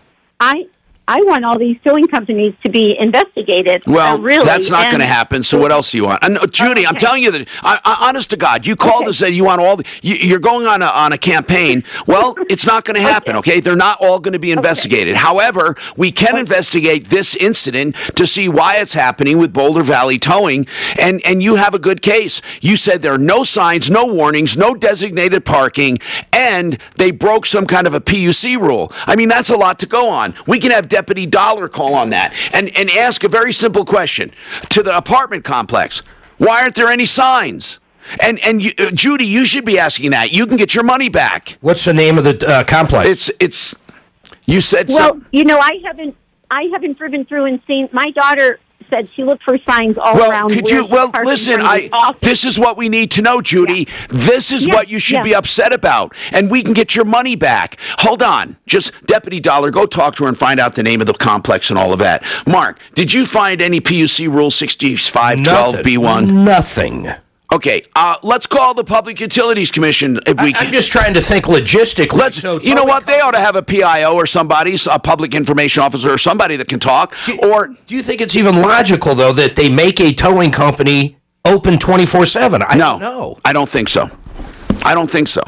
I want all these towing companies to be investigated. Well, really, that's not going to happen. So what else do you want? Judy, I'm telling you that, honest to God, you called and said you want all. You're going on a campaign. Well, it's not going to happen. Okay, they're not all going to be investigated. However, we can investigate this incident to see why it's happening with Boulder Valley Towing, and you have a good case. You said there are no signs, no warnings, no designated parking, and they broke some kind of a PUC rule. I mean, that's a lot to go on. We can have Deputy Dollar call on that and ask a very simple question to the apartment complex. Why aren't there any signs? And Judy, you should be asking that. You can get your money back. What's the name of the complex? You said Well, so. you know, I haven't driven through and seen. My daughter said she looked for signs all around. Listen, this is what we need to know, Judy. Yeah. This is what you should be upset about, and we can get your money back. Hold on. Just, Deputy Dollar, go talk to her and find out the name of the complex and all of that. Mark, did you find any PUC Rule 6512B1? Nothing. Okay, let's call the Public Utilities Commission if we can. I'm just trying to think logistically. You know what? They ought to have a PIO or somebody, a public information officer or somebody that can talk. Do you think it's even logical, though, that they make a towing company open 24/7? I don't know. I don't think so. I don't think so.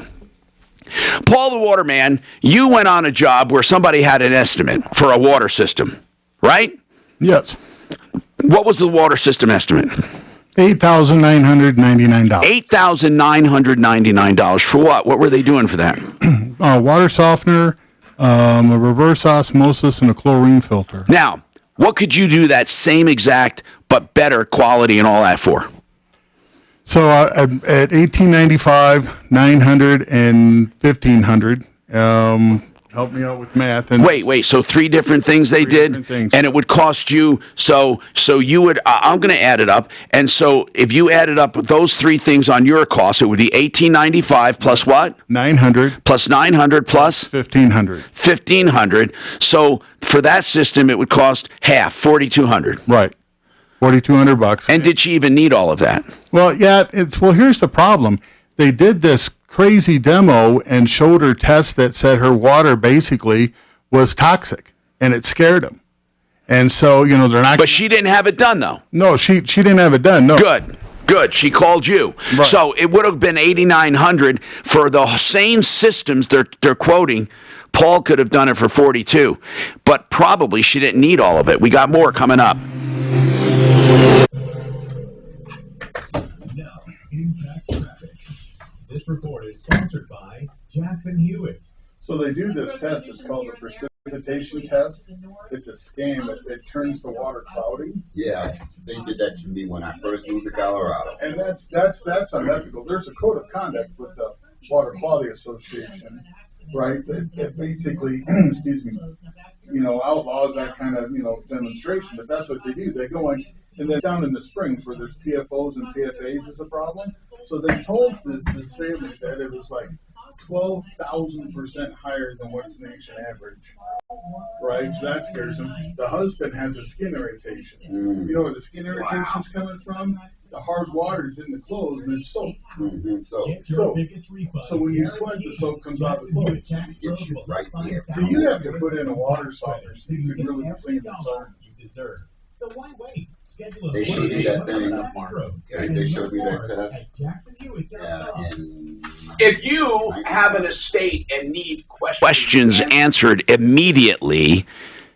Paul the Waterman, you went on a job where somebody had an estimate for a water system, right? Yes. What was the water system estimate? $8,999. $8,999 for what? What were they doing for that? Water softener, a reverse osmosis, and a chlorine filter. Now, what could you do that same exact but better quality and all that for? So at $1,895, $900, and $1,500. Help me out with math. And wait. So 3 different things they did, and it would cost you. So you would. I'm going to add it up, and so if you added up those 3 things on your cost, it would be $1,895 plus what? $900 plus $900 plus $1,500. $1,500. So for that system, it would cost half, $4,200. Right. $4,200. And did she even need all of that? Well, yeah. Here's the problem. They did this crazy demo and showed her tests that said her water basically was toxic, and it scared them. And so, you know, they're not. But she didn't have it done, though. No, she didn't have it done. No. Good. She called you. Right. So it would have been $8,900 for the same systems they're quoting. Paul could have done it for $42, but probably she didn't need all of it. We got more coming up. This report is sponsored by Jackson Hewitt. So they do this test. It's called a precipitation test. It's a scam. It turns the water cloudy. Yes, they did that to me when I first moved to Colorado. And that's unethical. There's a code of conduct with the Water Quality Association, right? That basically, excuse me, outlaws that kind of demonstration. But that's what they do. They go in. And then down in the springs where there's PFOs and PFAs is a problem. So they told this family that it was like 12,000% higher than what's nation average. Right? So that scares them. The husband has a skin irritation. You know where the skin irritation's coming from? The hard water's in the clothes and it's soap. So when you sweat, the soap comes out of the clothes. It gets you right there. So you have to put in a water softener so you can really see the sun. You deserve. So why wait? They showed me that thing. They showed me that test. If you have an estate and need questions answered immediately,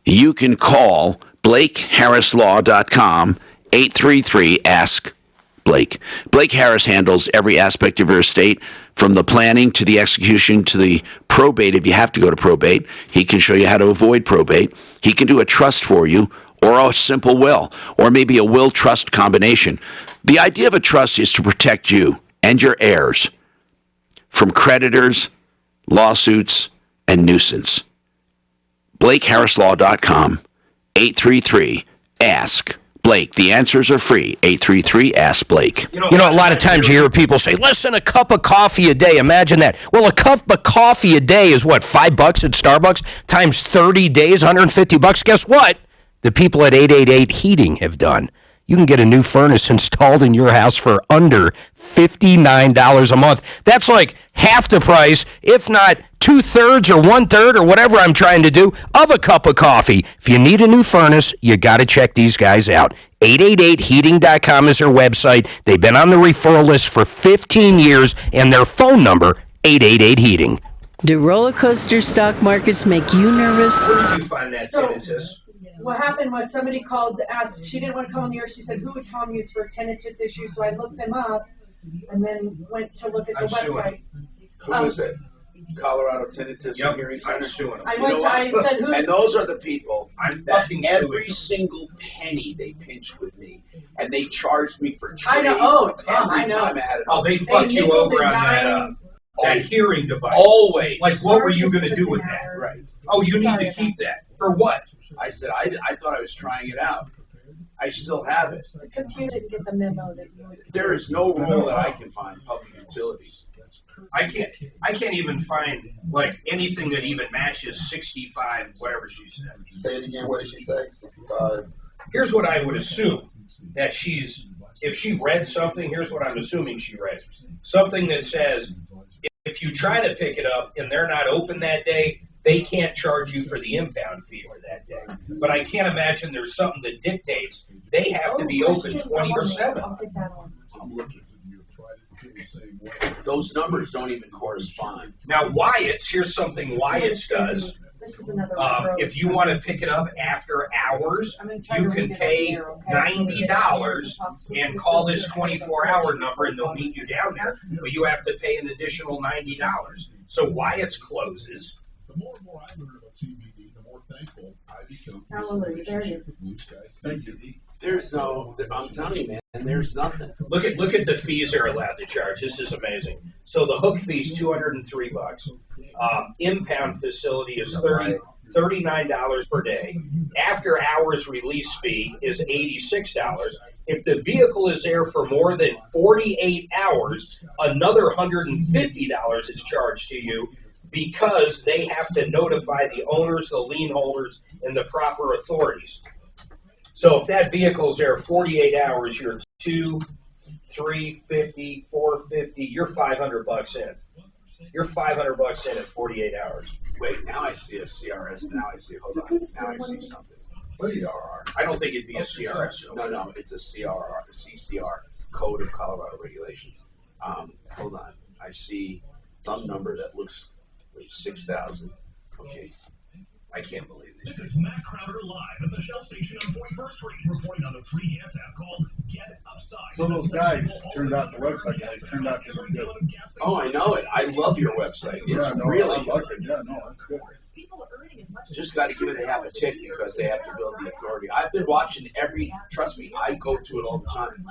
you can call BlakeHarrisLaw.com 833-ASK-BLAKE. Blake Harris handles every aspect of your estate, from the planning to the execution to the probate. If you have to go to probate, he can show you how to avoid probate. He can do a trust for you, or a simple will, or maybe a will-trust combination. The idea of a trust is to protect you and your heirs from creditors, lawsuits, and nuisance. BlakeHarrisLaw.com, 833-ASK-BLAKE. The answers are free, 833-ASK-BLAKE. You know, a lot of times you hear people say, listen, a cup of coffee a day. Imagine that. Well, a cup of coffee a day is what, $5 at Starbucks? Times 30 days, $150. Guess what? The people at 888 Heating have done. You can get a new furnace installed in your house for under $59 a month. That's like half the price, if not 2/3 or 1/3 or whatever I'm trying to do, of a cup of coffee. If you need a new furnace, you got to check these guys out. 888heating.com is their website. They've been on the referral list for 15 years, and their phone number, 888-HEATING. Do roller coaster stock markets make you nervous? Where did you find that tinnitus? What happened was somebody called to ask, she didn't want to come on the air, she said, who would Tom use for a tinnitus issue? So I looked them up and then went to look at the website. Who is it? Colorado Tinnitus Hearing Center? I said, who? And those are the people that every single penny they pinched with me, and they charged me for trades. I know. Oh, Tom, I know. Oh, they fucked you over on that. That hearing device. Always. Like, what were you going to do with that? Right. Oh, you need to keep that. For what? I said, I thought I was trying it out. I still have it. The computer didn't get the memo that you would. There is no rule that I can find public utilities. I can't even find, like, anything that even matches 65, whatever she said. Say it again, what did she say? 65. Here's what I would assume, that if she read something, here's what I'm assuming she read. Something that says, if you try to pick it up and they're not open that day, they can't charge you for the impound fee for that day. But I can't imagine there's something that dictates they have to be open 24/7. I'm looking. Those numbers don't even correspond. Now, Wyatt's, here's something Wyatt's does. This is another If you want to pick it up after hours, you can pay $90 and call this 24-hour number, and they'll meet you down there. But you have to pay an additional $90. So Wyatt's closes. The more and more I learn about CBD, the more thankful I become. Hallelujah, there it is. Thank you. There's no, I'm telling you, man, there's nothing. Look at the fees they're allowed to charge. This is amazing. So the hook fee is $203. Impound facility is $39 per day. After hours release fee is $86. If the vehicle is there for more than 48 hours, another $150 is charged to you, because they have to notify the owners, the lien holders, and the proper authorities. So if that vehicle's there 48 hours, you're $200, $350, $450. You're $500 in. You're $500 in at 48 hours. Wait, now I see a CRS. Now I see. Hold on. Now I see something. CRR. I don't think it'd be a CRS. No, it's a CRR, CCR, Code of Colorado Regulations. Hold on. I see some number that looks like 6,000. Okay. I can't believe this. This is Matt Crowder live at the Shell station on 41st Street, reporting on the free gas app called Get Upside. So those guys turned out the website guys turned out to be good. Oh, I know it. I love your website. It's really I like it. Yeah, no, that's good. Just got to give it a half a tick because they have to build the authority. I've been watching trust me, I go to it all the time.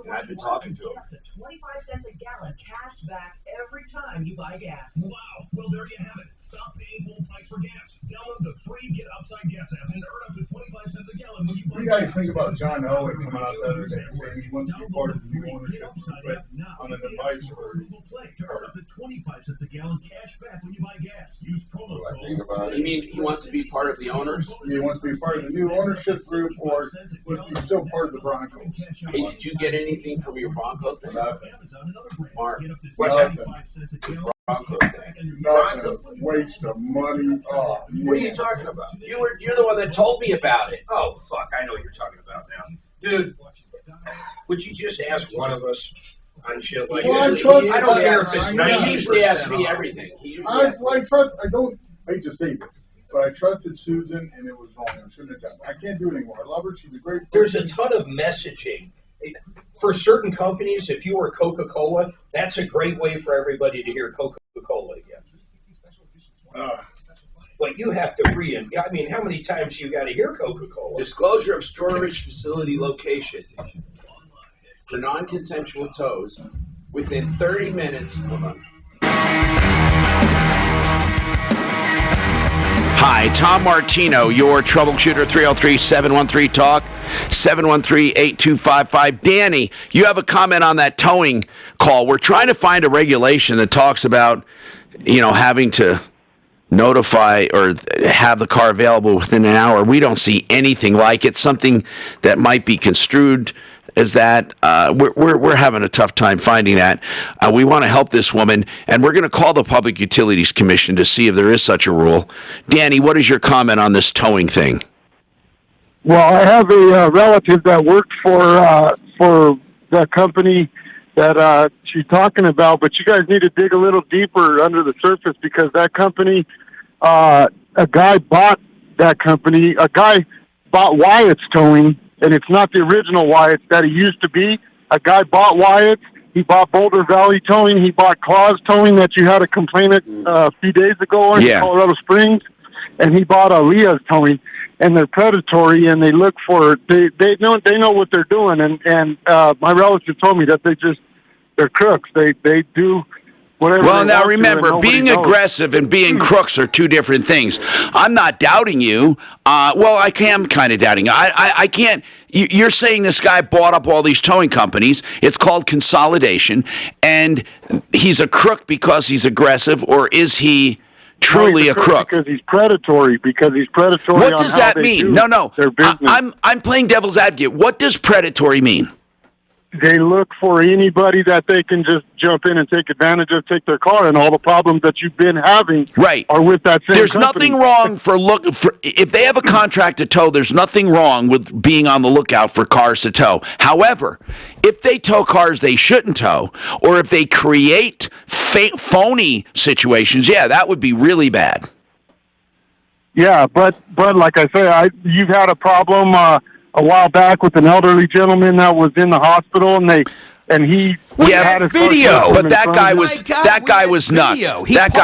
And I've been talking to them. 25 cents a gallon cash back every time you buy gas. Wow. Well, there you have it. Stop paying full price for gas. Download the free Get Upside gas app and earn up to 25 cents a gallon when you buy gas. What do you guys think about John Elway coming out the other day saying he wants to be part of the new ownership group on an advice for to earn up to 25 cents a gallon cash back when you buy gas. Use promo code. You mean he wants to be part of the owners? He wants to be part of the new ownership group, or was he still part of the Broncos? Hey, did you get anything from your Bronco thing? Mark, what's that? Bronco thing. Nothing. Waste of money. Oh, yeah. What are you talking about? You're the one that told me about it. Oh, fuck, I know what you're talking about now. Dude, would you just ask one of us on shit like well, this? I don't care if it's 90%. He usually asks me everything. I hate to say this, but I trusted Susan, and it was wrong. I shouldn't have done it. I can't do it anymore. I love her. She's a great person. There's a ton of messaging. For certain companies, if you were Coca-Cola, that's a great way for everybody to hear Coca-Cola again. But you have to I mean, how many times you got to hear Coca-Cola? Disclosure of storage facility location for non-consensual tows within 30 minutes. Hold on. Hi, Tom Martino, your troubleshooter, 303-713-TALK, 713-8255. Danny, you have a comment on that towing call. We're trying to find a regulation that talks about, having to notify or have the car available within an hour. We don't see anything like it. Something that might be construed as that. We're having a tough time finding that. We want to help this woman, and we're going to call the Public Utilities Commission to see if there is such a rule. Danny, what is your comment on this towing thing? Well, I have a relative that worked for the company that she's talking about, but you guys need to dig a little deeper under the surface, because that company, a guy bought that company. A guy bought Wyatt's Towing, and it's not the original Wyatt's that he used to be. A guy bought Wyatt's. He bought Boulder Valley Towing. He bought Claus Towing that you had a complaint a few days ago in Colorado Springs. And he bought Leah's Towing. And they're predatory, and they look for they know what they're doing. And my relative told me that they're crooks. They do whatever. Well, they now want to, and remember, nobody being knows. aggressive and being crooks are two different things. I'm not doubting you. Well, I am kind of doubting you. I can't. You're saying this guy bought up all these towing companies. It's called consolidation, and he's a crook because he's aggressive, or is he truly a crook? Because he's predatory. What does that mean? No. Their business. I'm playing devil's advocate. What does predatory mean? They look for anybody that they can just jump in and take advantage of, take their car, and all the problems that you've been having are with that same There's company. nothing wrong for if they have a contract to tow, there's nothing wrong with being on the lookout for cars to tow. However, if they tow cars they shouldn't tow, or if they create phony situations, yeah, that would be really bad. Yeah, but like I say, you've had a problem a while back with an elderly gentleman that was in the hospital, and he had his video, but that guy was nuts. That guy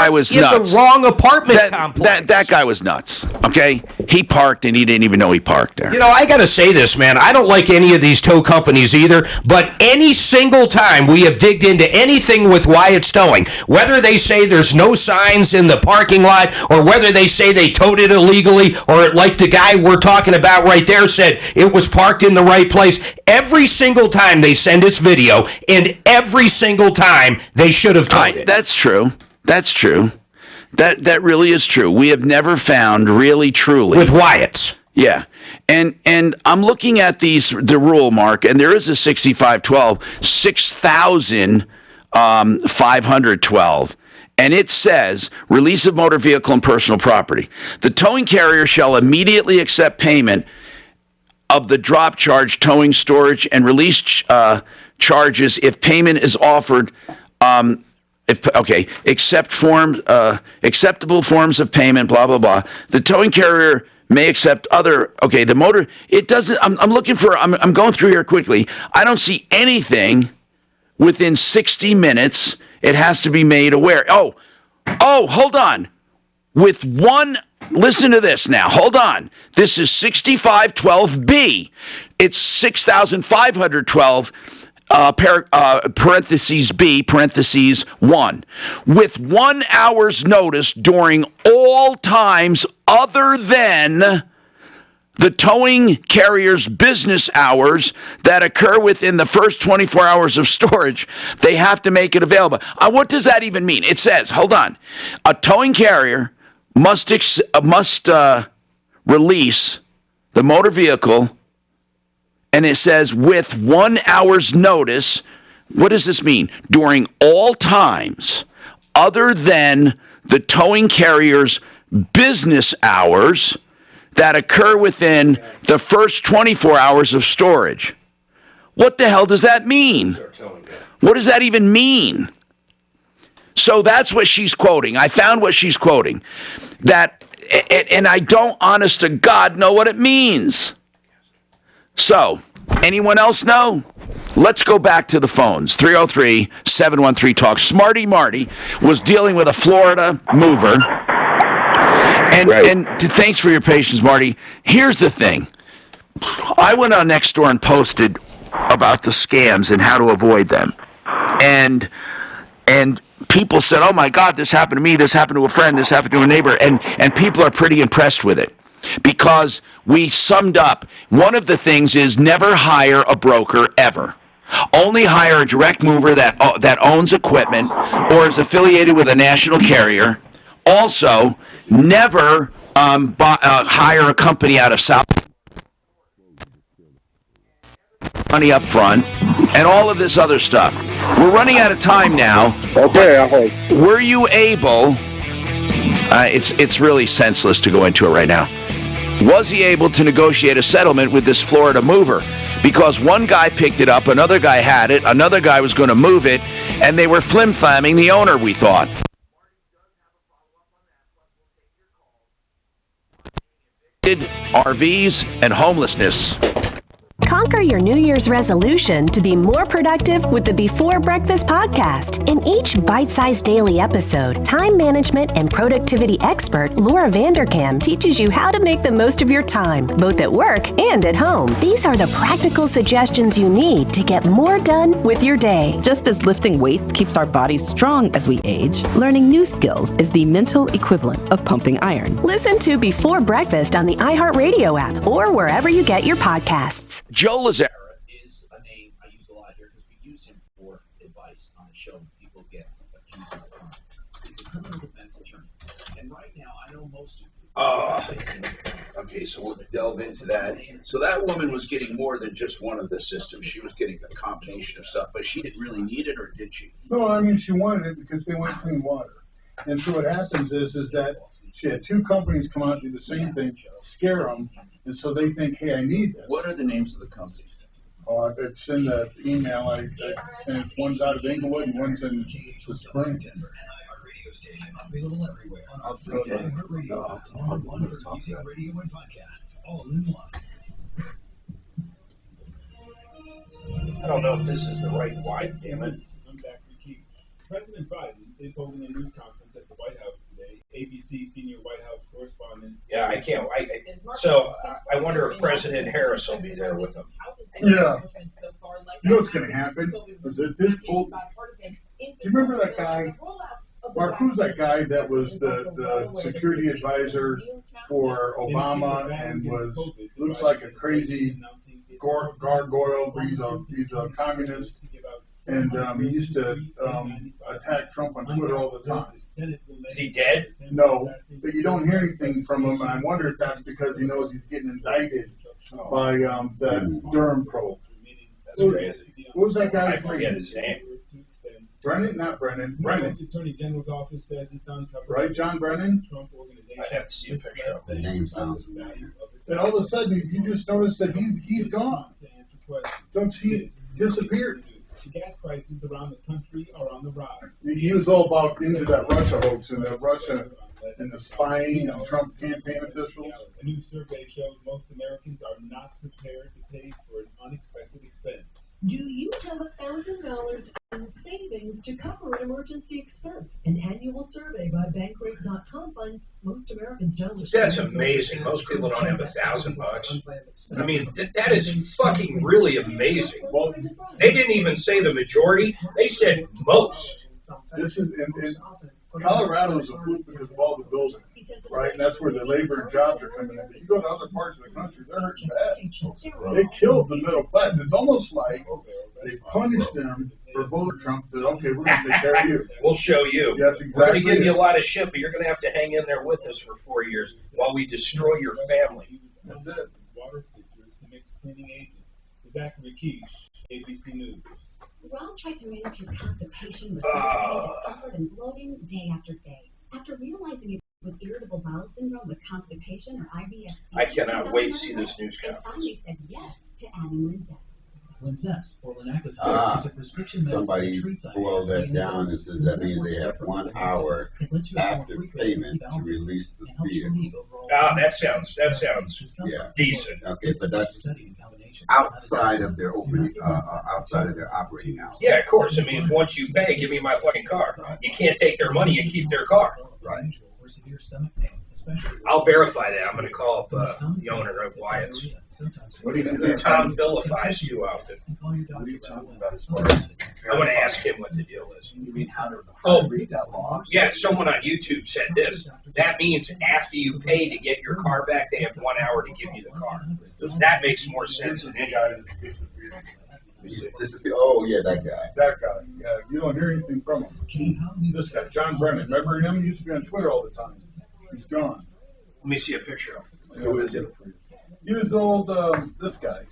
was nuts. The wrong apartment complex. That guy was nuts. Okay, he parked and he didn't even know he parked there. You know, I got to say this, man. I don't like any of these tow companies either, but any single time we have digged into anything with Wyatt's Towing, whether they say there's no signs in the parking lot, or whether they say they towed it illegally, or like the guy we're talking about right there said it was parked in the right place, every single time they send us video, and every single time they should have towed it. That's true. That's true. That really is true. We have never found really truly with Wyatt's. Yeah. And I'm looking at the rule, Mark, and there is a 6512, 6,512. And it says, release of motor vehicle and personal property. The towing carrier shall immediately accept payment of the drop charge, towing, storage, and release charges if payment is offered. Acceptable forms of payment, blah, blah, blah. The towing carrier may accept other, the motor, it doesn't, I'm going through here quickly. I don't see anything within 60 minutes. It has to be made aware. Oh, hold on. Listen to this now. Hold on. This is 6512B. It's 6,512 parentheses B, parentheses 1. With 1 hour's notice during all times other than the towing carrier's business hours that occur within the first 24 hours of storage, they have to make it available. What does that even mean? It says, hold on, a towing carrier must release the motor vehicle, and it says with 1 hour's notice. What does this mean? During all times other than the towing carrier's business hours that occur within the first 24 hours of storage. What the hell does that mean? What does that even mean? So that's what she's quoting. I found what she's quoting. And I don't, honest to God, know what it means. So, anyone else know? Let's go back to the phones. 303-713-TALK. Smarty Marty was dealing with a Florida mover. And thanks for your patience, Marty. Here's the thing. I went on Nextdoor and posted about the scams and how to avoid them. And people said, oh my God, this happened to me, this happened to a friend, this happened to a neighbor. And people are pretty impressed with it. Because we summed up, one of the things is never hire a broker ever. Only hire a direct mover that owns equipment or is affiliated with a national carrier. Also, never hire a company out of South money up front, and all of this other stuff. We're running out of time now. Okay. Were you able, it's really senseless to go into it right now. Was he able to negotiate a settlement with this Florida mover? Because one guy picked it up, another guy had it, another guy was going to move it, and they were flim-flamming the owner, we thought. RVs and homelessness. Conquer your New Year's resolution to be more productive with the Before Breakfast podcast. In each bite-sized daily episode, time management and productivity expert Laura Vanderkam teaches you how to make the most of your time, both at work and at home. These are the practical suggestions you need to get more done with your day. Just as lifting weights keeps our bodies strong as we age, learning new skills is the mental equivalent of pumping iron. Listen to Before Breakfast on the iHeartRadio app or wherever you get your podcasts. Joe Lazara is a name I use a lot here because we use him for advice on the show when people get accused of crime. He's a criminal defense attorney. And right now, I know most of you. Okay, so we'll delve into that. So that woman was getting more than just one of the systems. She was getting a combination of stuff, but she didn't really need it, or did she? No, I mean, she wanted it because they want clean water. And so what happens is that she had two companies come out and do the same thing, scare them, and so they think, hey, I need this. What are the names of the companies? Oh, it's in the email I sent. One's out of Inglewood and one's in the Spring. Available everywhere. Okay. Radio and podcasts, all in one. I don't know if this is the right line, damn it. I'm back to Keith. President Biden is holding a news conference at the White House today. ABC senior White House correspondent. Yeah, I can't. So I wonder if President Harris will be there with him. Yeah. You know what's going to happen? Is that this do you remember that guy? Mark, who's that guy that was the security advisor for Obama and looks like a crazy gargoyle? He's a communist, and he used to attack Trump on Twitter all the time. Is he dead? No, but you don't hear anything from him, and I wonder if that's because he knows he's getting indicted by the Durham probe. What was that guy's name? I forget his name. Brennan, not Brennan. Brennan. The Attorney General's office says it's uncovered. Right, John Brennan? Trump organization. I have to see a picture of The name sounds familiar. And all of a sudden, you just notice that he's gone. Don't he disappeared? The gas prices around the country are on the rise. He was all about into that Russia hoax and the Russia and the spying and Trump campaign officials. A new survey shows most Americans are not prepared to pay for an unexpected expense. Do you have $1,000 in savings to cover an emergency expense? An annual survey by Bankrate.com finds most Americans don't. That's amazing. Most people don't have $1,000. I mean, that is fucking really amazing. Well, they didn't even say the majority. They said most. This is in Colorado is a fluke because of all the building, right? And that's where the labor and jobs are coming in. But you go to other parts of the country, they're hurting bad. They killed the middle class. It's almost like they punished them for voting Trump. Said, okay, we're going to take care of you. We'll show you. Yeah, that's We're exactly going to give you a it. lot of shit, but you're going to have to hang in there with us for 4 years while we destroy your family. That's it. Water filters to mix cleaning agents. Zachary Quiche, ABC News. Rob tried to manage his constipation with discomfort and bloating day after day. After realizing it was irritable bowel syndrome with constipation or IBS, I cannot wait to see this news and conference. finally said yes to adding Linzess. Linzess, or linaclotide, Ah, is a prescription medicine somebody that treats boiled that IBS. down and says that means they have 1 hour after payment to release the vehicle. Ah, that sounds Yeah. decent. Okay, but that's outside of their opening, outside of their operating hours. Yeah, of course. I mean, once you pay, give me my fucking car. You can't take their money and keep their car. Right. Or severe stomach pain, especially I'll verify that. I'm going to call up the owner of Wyatt's. What do you do? Tom vilifies too often. What are you talking about as far as? I want to ask him what the deal is. You mean how to read that law? Yeah, someone on YouTube said this. That means after you pay to get your car back, they have 1 hour to give you the car. That makes more sense than any. Oh, yeah, that guy. That guy. Yeah, you don't hear anything from him. This guy, John Brennan. Remember him? He used to be on Twitter all the time. He's gone. Let me see a picture of him. Who is it? He was the old, this guy.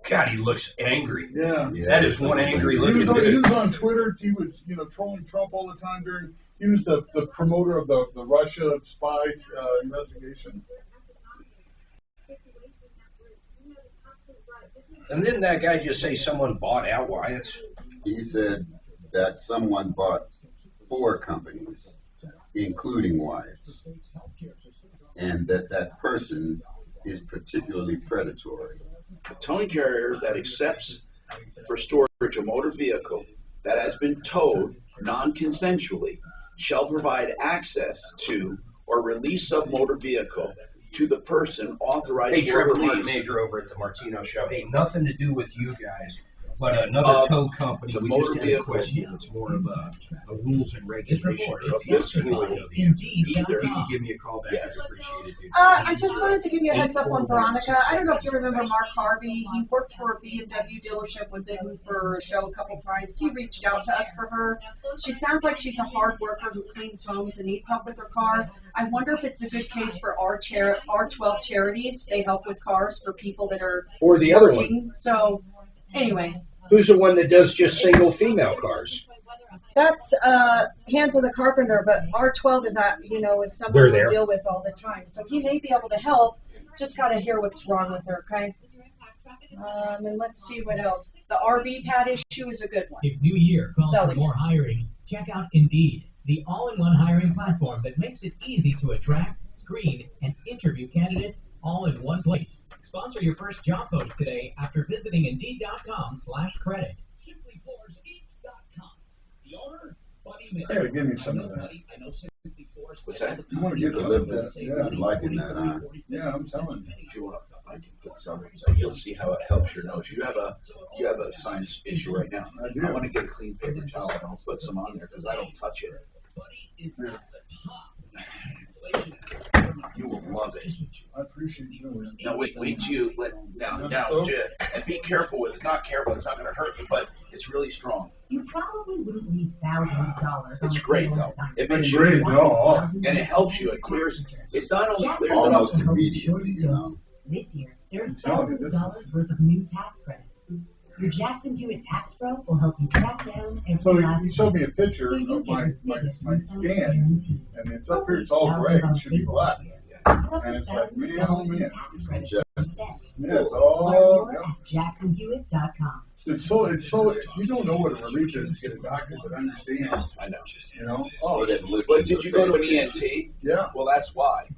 God, he looks angry. Yeah. That is one angry He looking was dude. on Twitter. He was, trolling Trump all the time he was the promoter of the Russia spies investigation. And didn't that guy just say someone bought out Wyatt's? He said that someone bought 4 companies, including Wyatt's, and that person is particularly predatory. A towing carrier that accepts for storage a motor vehicle that has been towed non-consensually shall provide access to or release of motor vehicle to the person authorized Hey, for Trevor, Mark release. Major over at the Martino Show. Hey, nothing to do with you guys, but another tow company. The We motor just had a vehicle. question. It's more of a rules and regulations. Of this rule, Either you can give me a call back. I'd appreciate it, dude. I just wanted to give you a heads up on Veronica. I don't know if you remember Mark Harvey. He worked for a BMW dealership, was in for a show a couple times. He reached out to us for her. She sounds like she's a hard worker who cleans homes and needs help with her car. I wonder if it's a good case for R12 charities. They help with cars for people that are Or the other working. one. So, anyway. Who's the one that does just single female cars? That's Hands of the Carpenter, but R12 is not, is someone They're we there. deal with all the time. So he may be able to help. Just got to hear what's wrong with her, okay? And let's see what else. The RV pad issue is a good one. If New Year calls for Selling more hiring, check out Indeed, the all-in-one hiring platform that makes it easy to attract, screen, and interview candidates all in one place. Sponsor your first job post today after visiting Indeed.com/credit. SimplyFloorsInc.com. The owner, Buddy Miller. I gotta give me some of that. I know Simply Floors. What's that? You want to get To some live of this, that? Yeah. I'm liking that, huh? Yeah, I'm telling you. If you want, I can put some. So you'll see how it helps your nose. You have a sinus issue right now. I do. I want to get a clean paper towel and I'll put some on there because I don't touch it. You will love it. I appreciate you doing it. Now wait till you let now and be careful with it. Not careful, it's not going to hurt you, but it's really strong. You probably wouldn't leave thousands of dollars. It's great though. It makes you Great, no. and it helps you. It clears. It's not only clears Almost it up. immediately, This year, there's telling you, thousands of this dollars worth of new tax credits. Your Jackson Hewitt Tax Pro will help you track down every So last he showed me a picture of my scan, and it's up here, it's all gray, it should be black. And it's like, man, oh man. Yeah, it's all, JacksonHewitt.com. it's so, you don't know what a relief it is to get a doctor that understands. I know. You know? Oh, that listen But did you go to an ENT? Yeah. Well, that's why.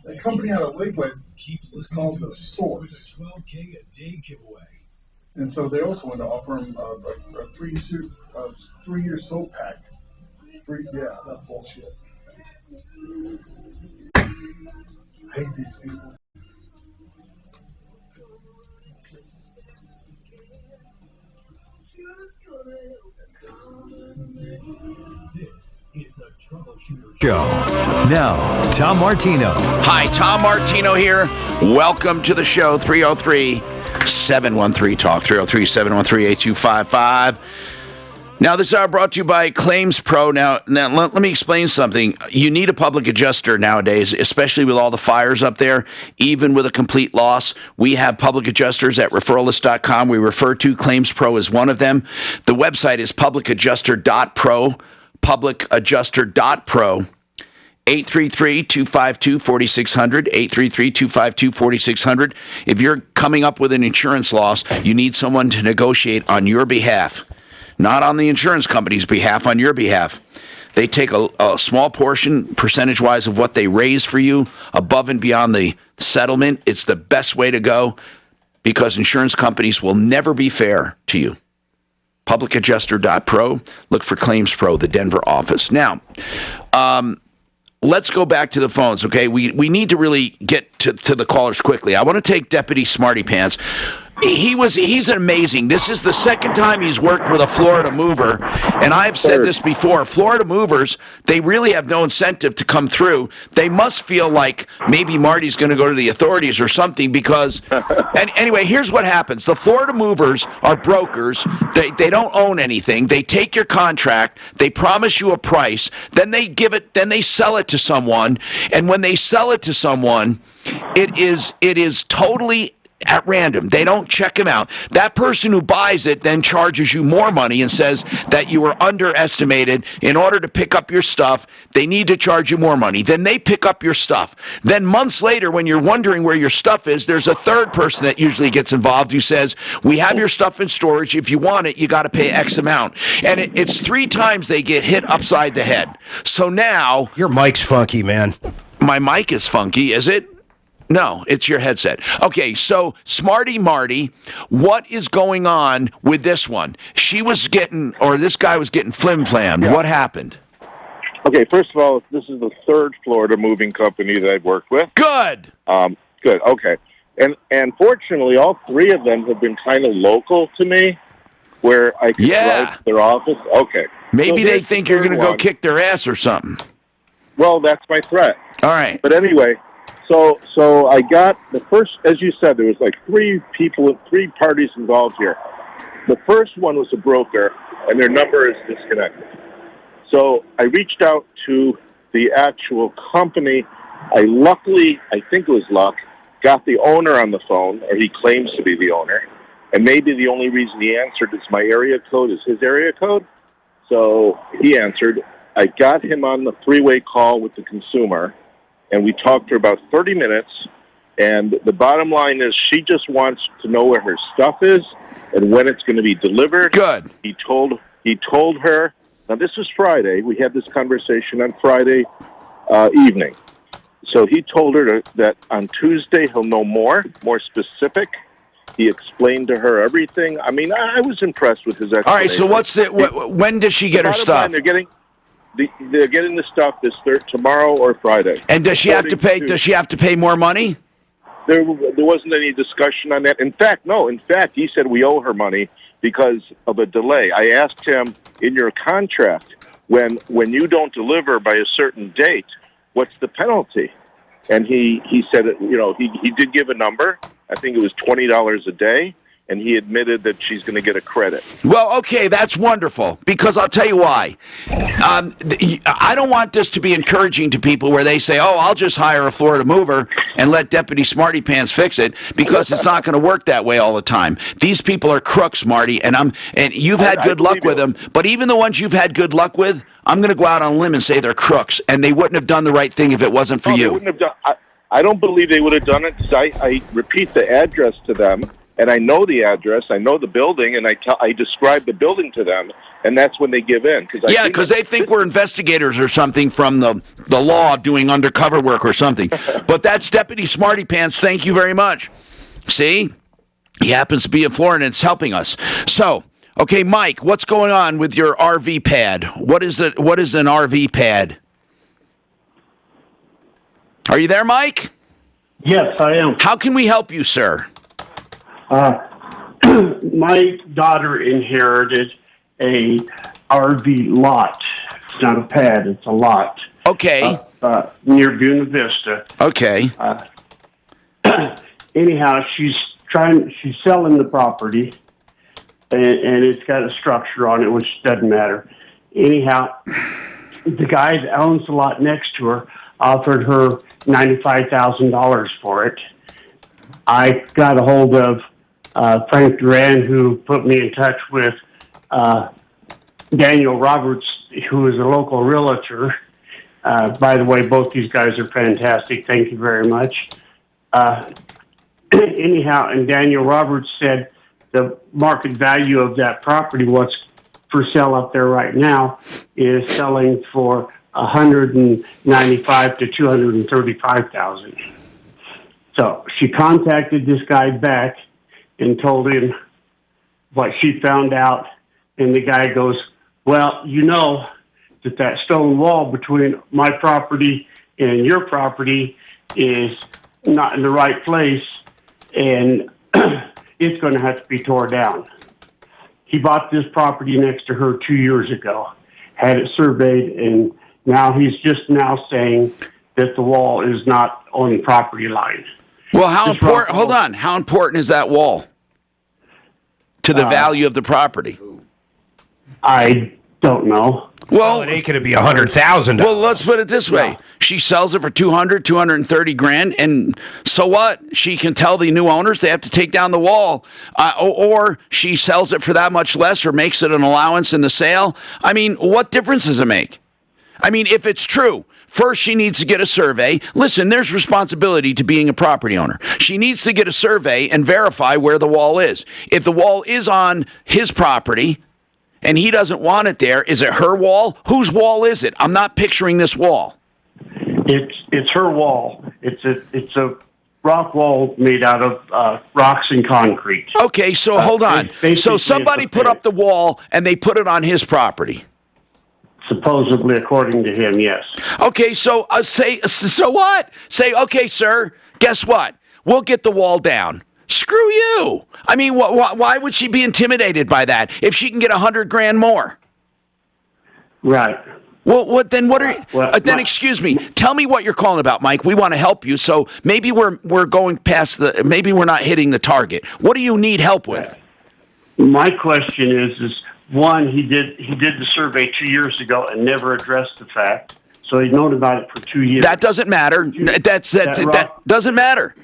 That company out of Lakewood is called The Source. And so they also want to offer him a 3-year soap pack. Yeah, that's bullshit. I hate these people. This is the Troubleshooter Show. Now, Tom Martino. Hi, Tom Martino here. Welcome to the show. 303-713-TALK. 303-713-8255. Now, this is brought to you by Claims Pro. Now let me explain something. You need a public adjuster nowadays, especially with all the fires up there, even with a complete loss. We have public adjusters at referralist.com. We refer to Claims Pro as one of them. The website is publicadjuster.pro, publicadjuster.pro. 833-252-4600, 833-252-4600. If you're coming up with an insurance loss, you need someone to negotiate on your behalf. Not on the insurance company's behalf, on your behalf. They take a small portion, percentage-wise, of what they raise for you above and beyond the settlement. It's the best way to go because insurance companies will never be fair to you. Publicadjuster.pro. Look for Claims Pro, the Denver office. Now, let's go back to the phones, okay? We need to really get to the callers quickly. I want to take Deputy Smarty Pants. He's amazing. This is the second time he's worked with a Florida mover, and I've said this before. Florida movers, they really have no incentive to come through. They must feel like maybe Marty's going to go to the authorities or something because, and anyway, here's what happens. The Florida movers are brokers. They don't own anything. They take your contract. They promise you a price. Then they sell it to someone, and when they sell it to someone, it is totally at random. They don't check him out. That person who buys it then charges you more money and says that you were underestimated. In order to pick up your stuff, they need to charge you more money. Then they pick up your stuff. Then months later, when you're wondering where your stuff is, there's a third person that usually gets involved who says, we have your stuff in storage. If you want it, you got to pay X amount. And it's 3 times they get hit upside the head. So now... Your mic's funky, man. My mic is funky, is it? No, it's your headset. Okay, so Smarty Marty, what is going on with this one? She was getting, or this guy was getting flim-flammed. Yeah. What happened? Okay, first of all, this is the third Florida moving company that I've worked with. Good. Good. Okay, and fortunately, all three of them have been kind of local to me, where I can drive to their office. Okay. Maybe So they here's think the you're third going to go one. kick their ass or something. Well, that's my threat. All right. But anyway, so I got the first, as you said, there was like three parties involved here. The first one was a broker, and their number is disconnected. So I reached out to the actual company. I think it was luck, got the owner on the phone, or he claims to be the owner. And maybe the only reason he answered is my area code is his area code. So he answered. I got him on the three-way call with the consumer, and we talked for about 30 minutes. And the bottom line is she just wants to know where her stuff is and when it's going to be delivered. Good. He told her. Now, this is Friday. We had this conversation on Friday evening. So he told her that on Tuesday he'll know more specific. He explained to her everything. I mean, I was impressed with his explanation. All right, so when does she get her bottom stuff? line, they're getting the stuff tomorrow or Friday. And does she have to pay? Does she have to pay more money? There wasn't any discussion on that. In fact, he said we owe her money because of a delay. I asked him, in your contract, when you don't deliver by a certain date, what's the penalty? And he said, he did give a number. I think it was $20 a day. And he admitted that she's going to get a credit. Well, okay, that's wonderful, because I'll tell you why. I don't want this to be encouraging to people where they say, oh, I'll just hire a Florida mover and let Deputy Smarty Pants fix it, because it's not going to work that way all the time. These people are crooks, Marty, and you've had good luck with them, but even the ones you've had good luck with, I'm going to go out on a limb and say they're crooks, and they wouldn't have done the right thing if it wasn't for you. They wouldn't have done. I don't believe they would have done it, because I repeat the address to them. And I know the address, I know the building, and I describe the building to them, and that's when they give in. Because they think we're investigators or something from the law doing undercover work or something. But that's Deputy Smarty Pants. Thank you very much. See? He happens to be in Florida, and it's helping us. So, okay, Mike, what's going on with your RV pad? What is an RV pad? Are you there, Mike? Yes, I am. How can we help you, sir? My daughter inherited a RV lot. It's not a pad, it's a lot. Okay. Near Buena Vista. Okay. Anyhow, she's selling the property, and it's got a structure on it, which doesn't matter. Anyhow, the guy that owns the lot next to her offered her $95,000 for it. I got a hold of Frank Duran, who put me in touch with Daniel Roberts, who is a local realtor. By the way, both these guys are fantastic. Thank you very much. Anyhow, and Daniel Roberts said the market value of that property, what's for sale up there right now, is selling for $195,000 to $235,000. So she contacted this guy back and told him what she found out, and the guy goes, well, you know that stone wall between my property and your property is not in the right place, and it's going to have to be tore down. He bought this property next to her 2 years ago, had it surveyed, and now he's just now saying that the wall is not on the property line. Well, how important? Hold on. How important is that wall to the value of the property? I don't know. Well, it ain't going to be $100,000. Well, let's put it this way: she sells it for $230,000, and so what? She can tell the new owners they have to take down the wall, or she sells it for that much less, or makes it an allowance in the sale. I mean, what difference does it make? I mean, if it's true. First, she needs to get a survey. Listen, there's responsibility to being a property owner. She needs to get a survey and verify where the wall is. If the wall is on his property and he doesn't want it there, is it her wall? Whose wall is it? I'm not picturing this wall. It's her wall. It's a rock wall made out of rocks and concrete. Okay, so hold on. So somebody put up the wall and they put it on his property. Supposedly, according to him, yes. Okay, so so what? Say, okay, sir, guess what? We'll get the wall down. Screw you. I mean, why would she be intimidated by that if she can get $100,000 more? Right. Well, then what are then? Excuse me. Tell me what you're calling about, Mike. We want to help you. So maybe we're going past maybe we're not hitting the target. What do you need help with? My question is one, he did the survey 2 years ago and never addressed the fact. So he's known about it for 2 years. That doesn't matter. That doesn't matter.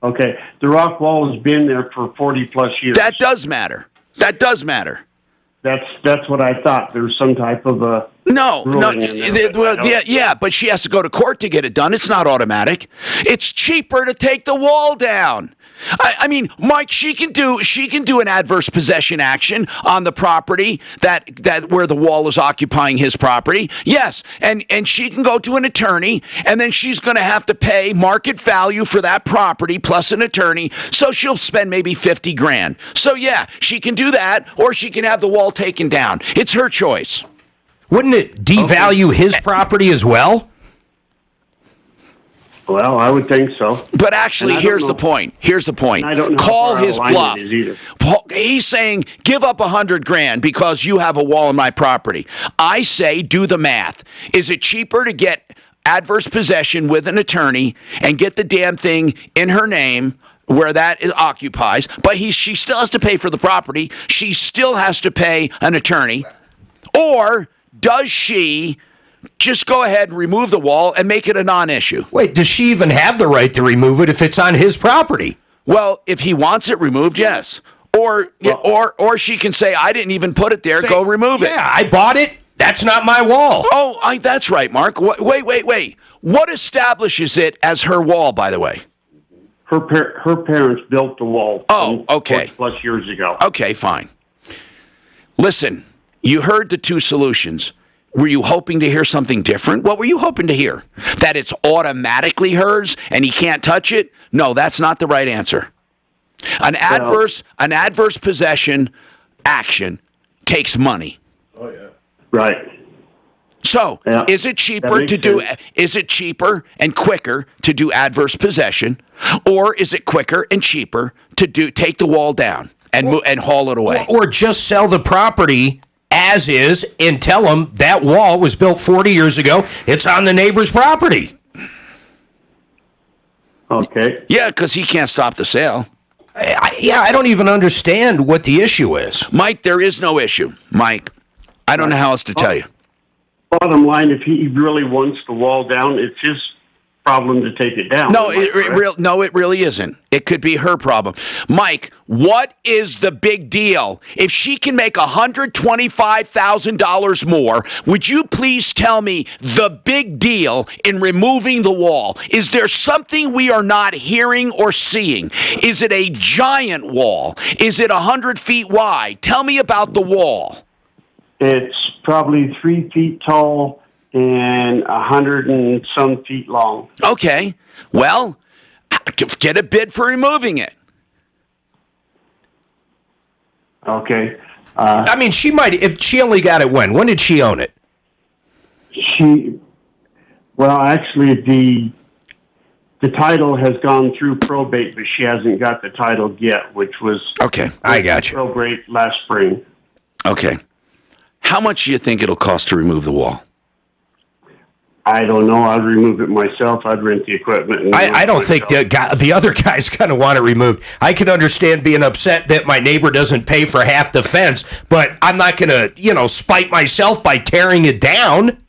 Okay. The rock wall has been there for 40 plus years. That does matter. That does matter. That's what I thought. There was some type of a but she has to go to court to get it done. It's not automatic. It's cheaper to take the wall down. I mean, Mike, she can do an adverse possession action on the property that where the wall is occupying his property. Yes, and she can go to an attorney, and then she's going to have to pay market value for that property plus an attorney. So she'll spend maybe $50,000. So yeah, she can do that, or she can have the wall taken down. It's her choice. Wouldn't it devalue his property as well? Well, I would think so. But actually, here's the point. Here's the point. I don't know Call his bluff. He's saying, give up $100,000 because you have a wall on my property. I say, do the math. Is it cheaper to get adverse possession with an attorney and get the damn thing in her name where that occupies, but she still has to pay for the property. She still has to pay an attorney. Or does she just go ahead and remove the wall and make it a non-issue? Wait, does she even have the right to remove it if it's on his property? Well, if he wants it removed, yes. Or she can say, I didn't even put it there, go remove it. Yeah, I bought it. That's not my wall. Oh, that's right, Mark. Wait. What establishes it as her wall, by the way? Her parents built the wall. Oh, okay. 40 plus years ago. Okay, fine. Listen, you heard the two solutions. Were you hoping to hear something different? What were you hoping to hear? That it's automatically hers and he can't touch it? No, that's not the right answer. An adverse possession action takes money. Oh yeah. Right. So, is it cheaper to do? Is it cheaper and quicker to do adverse possession, or is it quicker and cheaper to take the wall down and haul it away, or just sell the property as is and tell them that wall was built 40 years ago? It's on the neighbor's property. Okay. Yeah, because he can't stop the sale. I don't even understand what the issue is. Mike, there is no issue. Mike, I don't know how else to tell you. Bottom line, if he really wants the wall down, it's his problem to take it down. No, it really isn't. It could be her problem. Mike, what is the big deal? If she can make $125,000 more, would you please tell me the big deal in removing the wall? Is there something we are not hearing or seeing? Is it a giant wall? Is it 100 feet wide? Tell me about the wall. It's probably 3 feet tall and 100 and some feet long. Okay. Well, get a bid for removing it. Okay. I mean, she might, if she only got it when? When did she own it? Actually, the title has gone through probate, but she hasn't got the title yet, which was... Okay, I got you. Probate last spring. Okay. How much do you think it'll cost to remove the wall? I don't know. I'd remove it myself. I'd rent the equipment. I don't think the other guy's going to want it removed. I can understand being upset that my neighbor doesn't pay for half the fence, but I'm not going to, spite myself by tearing it down.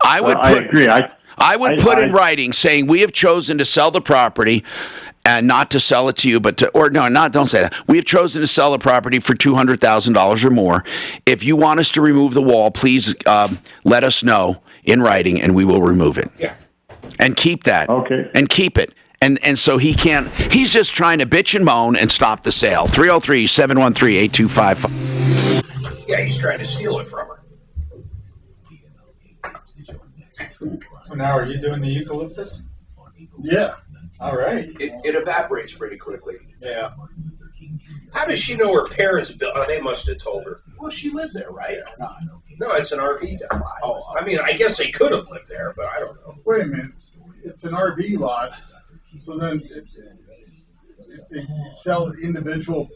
I agree. I would put in writing saying we have chosen to sell the property and not to sell it to you, don't say that. We have chosen to sell the property for $200,000 or more. If you want us to remove the wall, please let us know in writing, and we will remove it. Yeah. And keep that. Okay. And keep it. And so he's just trying to bitch and moan and stop the sale. 303-713-8255. Yeah, he's trying to steal it from her. So now, are you doing the eucalyptus? Yeah. All right. It evaporates pretty quickly. Yeah. How does she know her parents built? Oh, they must have told her. Well, she lived there, right? Or not? No, it's an RV down. Oh, I mean, I guess they could have lived there, but I don't know. Wait a minute. It's an RV lot, so then they sell individual.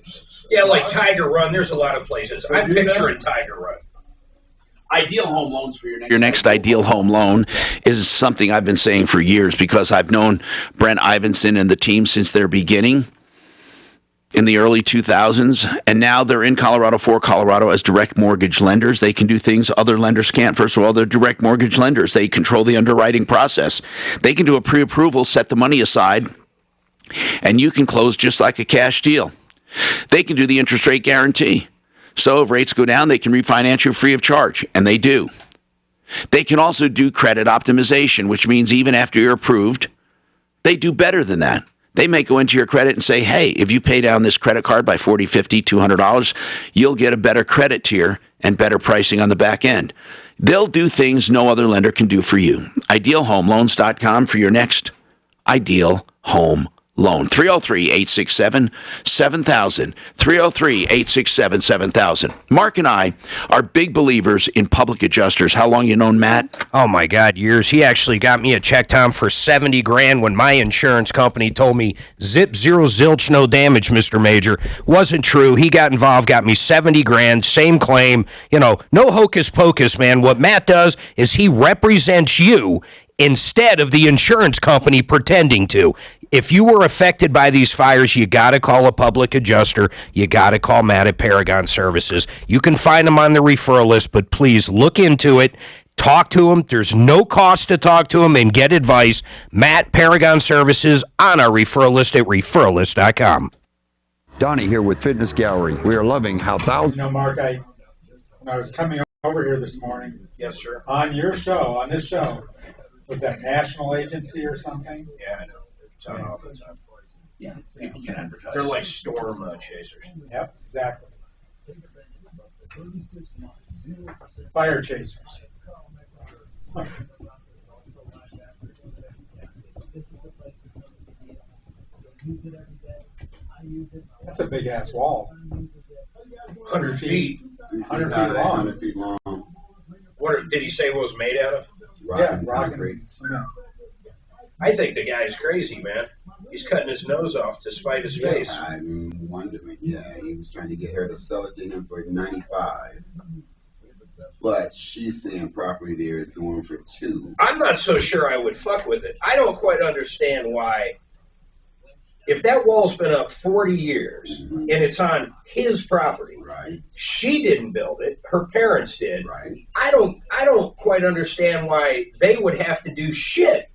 Yeah, like Tiger Run. There's a lot of places. I'm picturing Tiger Run. Ideal home loans for your next ideal home loan is something I've been saying for years because I've known Brent Ivinson and the team since their beginning in the early 2000s, and now they're in Colorado for Colorado as direct mortgage lenders. They can do things other lenders can't. First of all, they're direct mortgage lenders. They control the underwriting process. They can do a pre-approval, set the money aside, and you can close just like a cash deal. They can do the interest rate guarantee. So if rates go down, they can refinance you free of charge, and they do. They can also do credit optimization, which means even after you're approved, they do better than that. They may go into your credit and say, hey, if you pay down this credit card by $40, $50, $200, you'll get a better credit tier and better pricing on the back end. They'll do things no other lender can do for you. IdealHomeLoans.com for your next ideal home loan. 303-867-7000. 303-867-7000. Mark and I are big believers in public adjusters. How long you known Matt? Oh my God, years. He actually got me a check down for $70,000 when my insurance company told me zip, zero, zilch, no damage, Mr. Major. Wasn't true. He got involved, got me $70,000, same claim. You know, no hocus pocus, man. What Matt does is he represents you instead of the insurance company pretending to. If you were affected by these fires, you got to call a public adjuster. You got to call Matt at Paragon Services. You can find them on the referral list, but please look into it. Talk to him. There's no cost to talk to him and get advice. Matt, Paragon Services, on our referral list at referrallist.com. Donnie here with Fitness Gallery. We are loving how thousands... You know, Mark, when I was coming over here this morning, yes, sir. On your show, on this show, was that national agency or something? Yeah, I know. Yeah, people can advertise. They're like storm chasers. Yep, exactly. Fire chasers. That's a big ass wall. 100 feet. 100 feet long. 100 feet long. What did he say it was made out of? Rock and cement. I think the guy is crazy, man. He's cutting his nose off to spite his face. I'm wondering, he was trying to get her to sell it to him for $95. But she's saying property there is going for $2. I'm not so sure I would fuck with it. I don't quite understand why. If that wall's been up 40 years and it's on his property, she didn't build it, her parents did. I don't quite understand why they would have to do shit.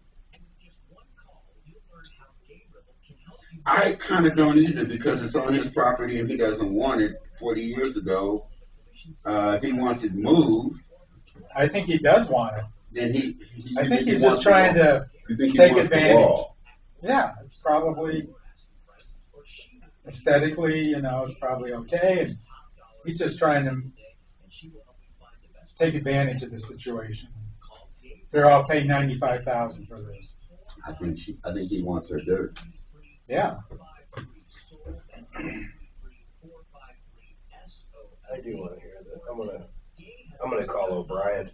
I kind of don't either because it's on his property and he doesn't want it 40 years ago. If he wants it moved. I think he does want it. Then I think he's just trying to take advantage. Yeah, it's probably aesthetically, you know, it's probably okay. And he's just trying to take advantage of the situation. They're all paying $95,000 for this. I think he wants her dirt. Yeah. I do want to hear that. I'm gonna call O'Brien.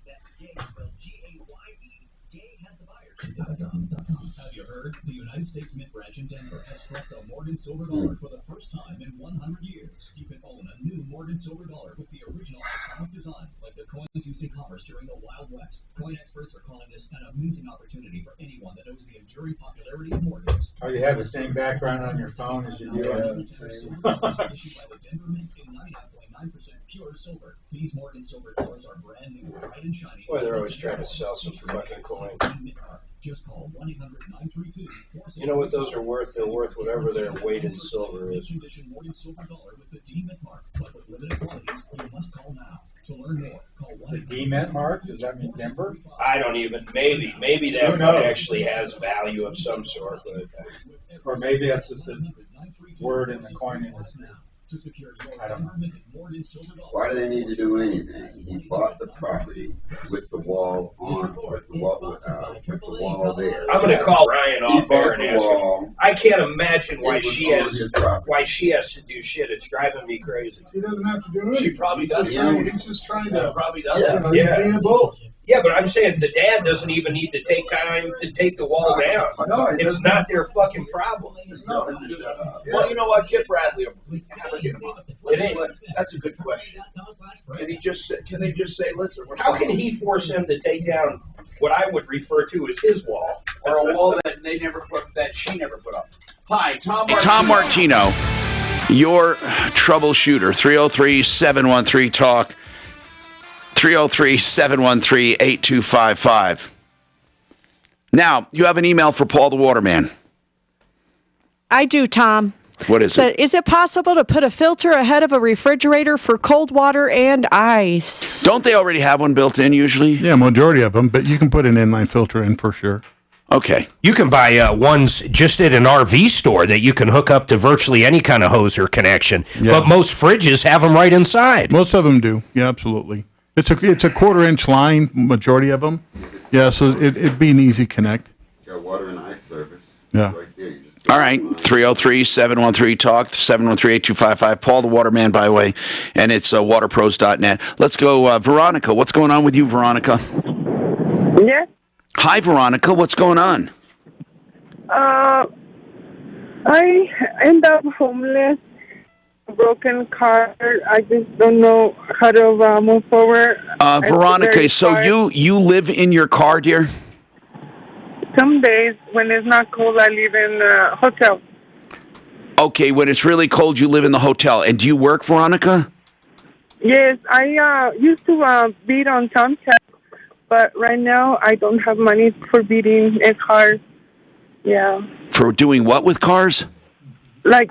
Have you heard? The United States Mint branch in Denver has struck the Morgan Silver Dollar for the first time in 100 years. You can own a new Morgan Silver Dollar with the original iconic design, like the coins used in commerce during the Wild West. Coin experts are calling this an amazing opportunity for anyone that knows the enduring popularity of Morgans. Oh, you have the same background on your phone as you do on Issued by the Denver Mint in 99.9% pure silver. These Morgan Silver Dollars are brand new, bright and shiny. Boy, they're always trying to sell some fucking coin. Just call 1-800-932. You know what those are worth? They're worth whatever their weight in silver is. Morgan Silver Dollar with the D-Mint mark, but with limited quantities, you must call now. To learn more, call 1-800. The D-Mint mark? Does that mean Denver? I don't even. Maybe that one actually has value of some sort, but or maybe that's just a word in the coin industry. I don't know. Why do they need to do anything? He bought the property with the wall on, with the wall there. I'm going to call Ryan off there and ask wall. him. I can't imagine why It was she on has his property. to do shit. It's driving me crazy. He doesn't have to do anything. She probably does. He's just trying to. Probably does. Yeah. Being a bull. Yeah, but I'm saying the dad doesn't even need to take time to take the wall down. No, It's not their fucking problem. Well, you know what, Kip Bradley, have her get him on. That's a good question. Can they just say, listen, How can he force him to take down what I would refer to as his wall? or a wall that she never put up? Hi, Tom Martino. Tom Martino, your troubleshooter, 303-713-TALK, 303-713-8255. Now, you have an email for Paul the Waterman. I do, Tom. What is it? Is it possible to put a filter ahead of a refrigerator for cold water and ice? Don't they already have one built in usually? Yeah, majority of them, but you can put an inline filter in for sure. Okay. You can buy ones just at an RV store that you can hook up to virtually any kind of hose or connection. Yeah. But most fridges have them right inside. Most of them do. Yeah, absolutely. It's a 1/4-inch line, majority of them. Yeah, so it'd be an easy connect. Got water and ice service. Yeah. Right there. You just All right, 303-713-TALK, 713-8255. Paul the Waterman, by the way, and it's waterpros.net. Let's go, Veronica. What's going on with you, Veronica? Yes. Hi, Veronica. What's going on? I end up homeless, broken car. I just don't know how to move forward. Veronica, so you live in your car, dear? Some days when it's not cold, I live in a hotel. Okay, when it's really cold, you live in the hotel. And do you work, Veronica? Yes, I used to beat on Tomcat, but right now I don't have money for beating. It's hard. Yeah. For doing what with cars? Like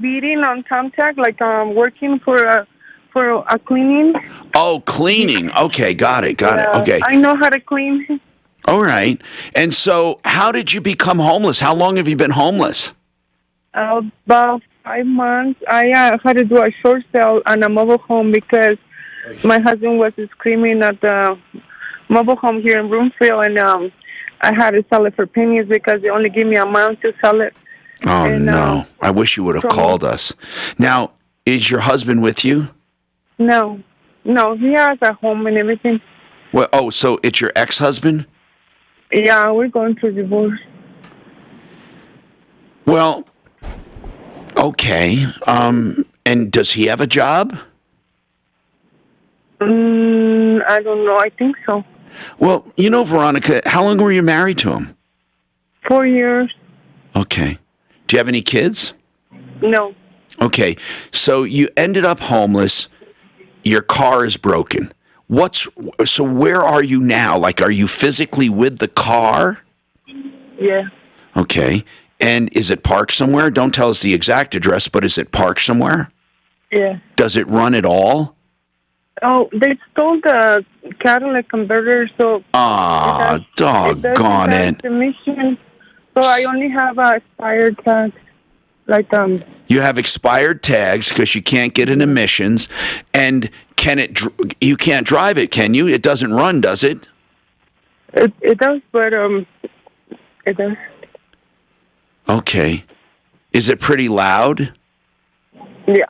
beating on Tomcat, like working for a cleaning. Oh, cleaning. Okay, got it. Yeah, Okay. I know how to clean. All right. And so how did you become homeless? How long have you been homeless? About 5 months. I had to do a short sale on a mobile home because my husband was screaming at the mobile home here in Broomfield, and I had to sell it for pennies because they only gave me a month to sell it. Oh, and, no. I wish you would have called us. Now, is your husband with you? No, he has a home and everything. Well, oh, so it's your ex-husband? Yeah, we're going through divorce. Well, okay. And does he have a job? I don't know. I think so. Well, you know, Veronica, how long were you married to him? 4 years. Okay. Do you have any kids? No. Okay. So you ended up homeless. Your car is broken. So where are you now? Like, are you physically with the car? Yeah. Okay. And is it parked somewhere? Don't tell us the exact address, but is it parked somewhere? Yeah. Does it run at all? Oh, they stole the catalytic converter, so... doggone it. Emission, so I only have expired tags. Like, You have expired tags because you can't get in emissions, and you can't drive it, can you? It doesn't run, does it? It does, but it does. Okay. Is it pretty loud? Yeah.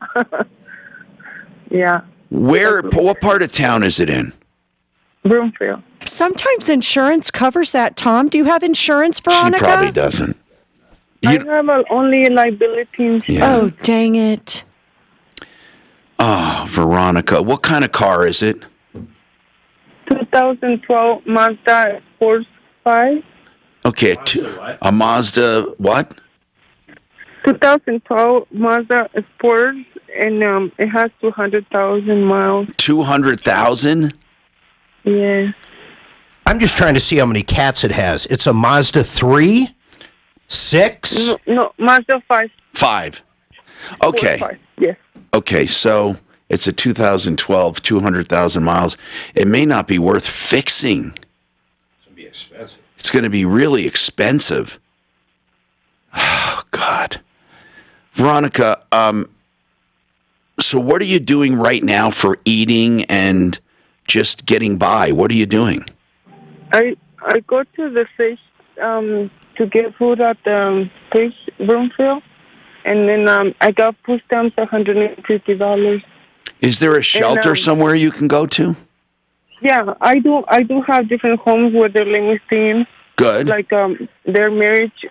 Yeah. What part of town is it in? Broomfield. Sometimes insurance covers that, Tom. Do you have insurance, Veronica? She probably doesn't. I have only liability insurance. Yeah. Oh, dang it. Oh, Veronica, what kind of car is it? 2012 Mazda Sports 5. Okay, a Mazda what? 2012 Mazda Sports, and it has 200,000 miles. 200,000? Yeah. I'm just trying to see how many cats it has. It's a Mazda 3? 6? No, Mazda 5. 5. Okay. 5. Yes. Okay, so it's a 2012, 200,000 miles. It may not be worth fixing. It's going to be expensive. It's going to be really expensive. Oh, God. Veronica, So what are you doing right now for eating and just getting by? What are you doing? I go to the fish to get food at the fish Broomfield, and then I got food stamps $150. Is there a shelter somewhere you can go to? Yeah, I do have different homes where they're living with Good. like their marriage,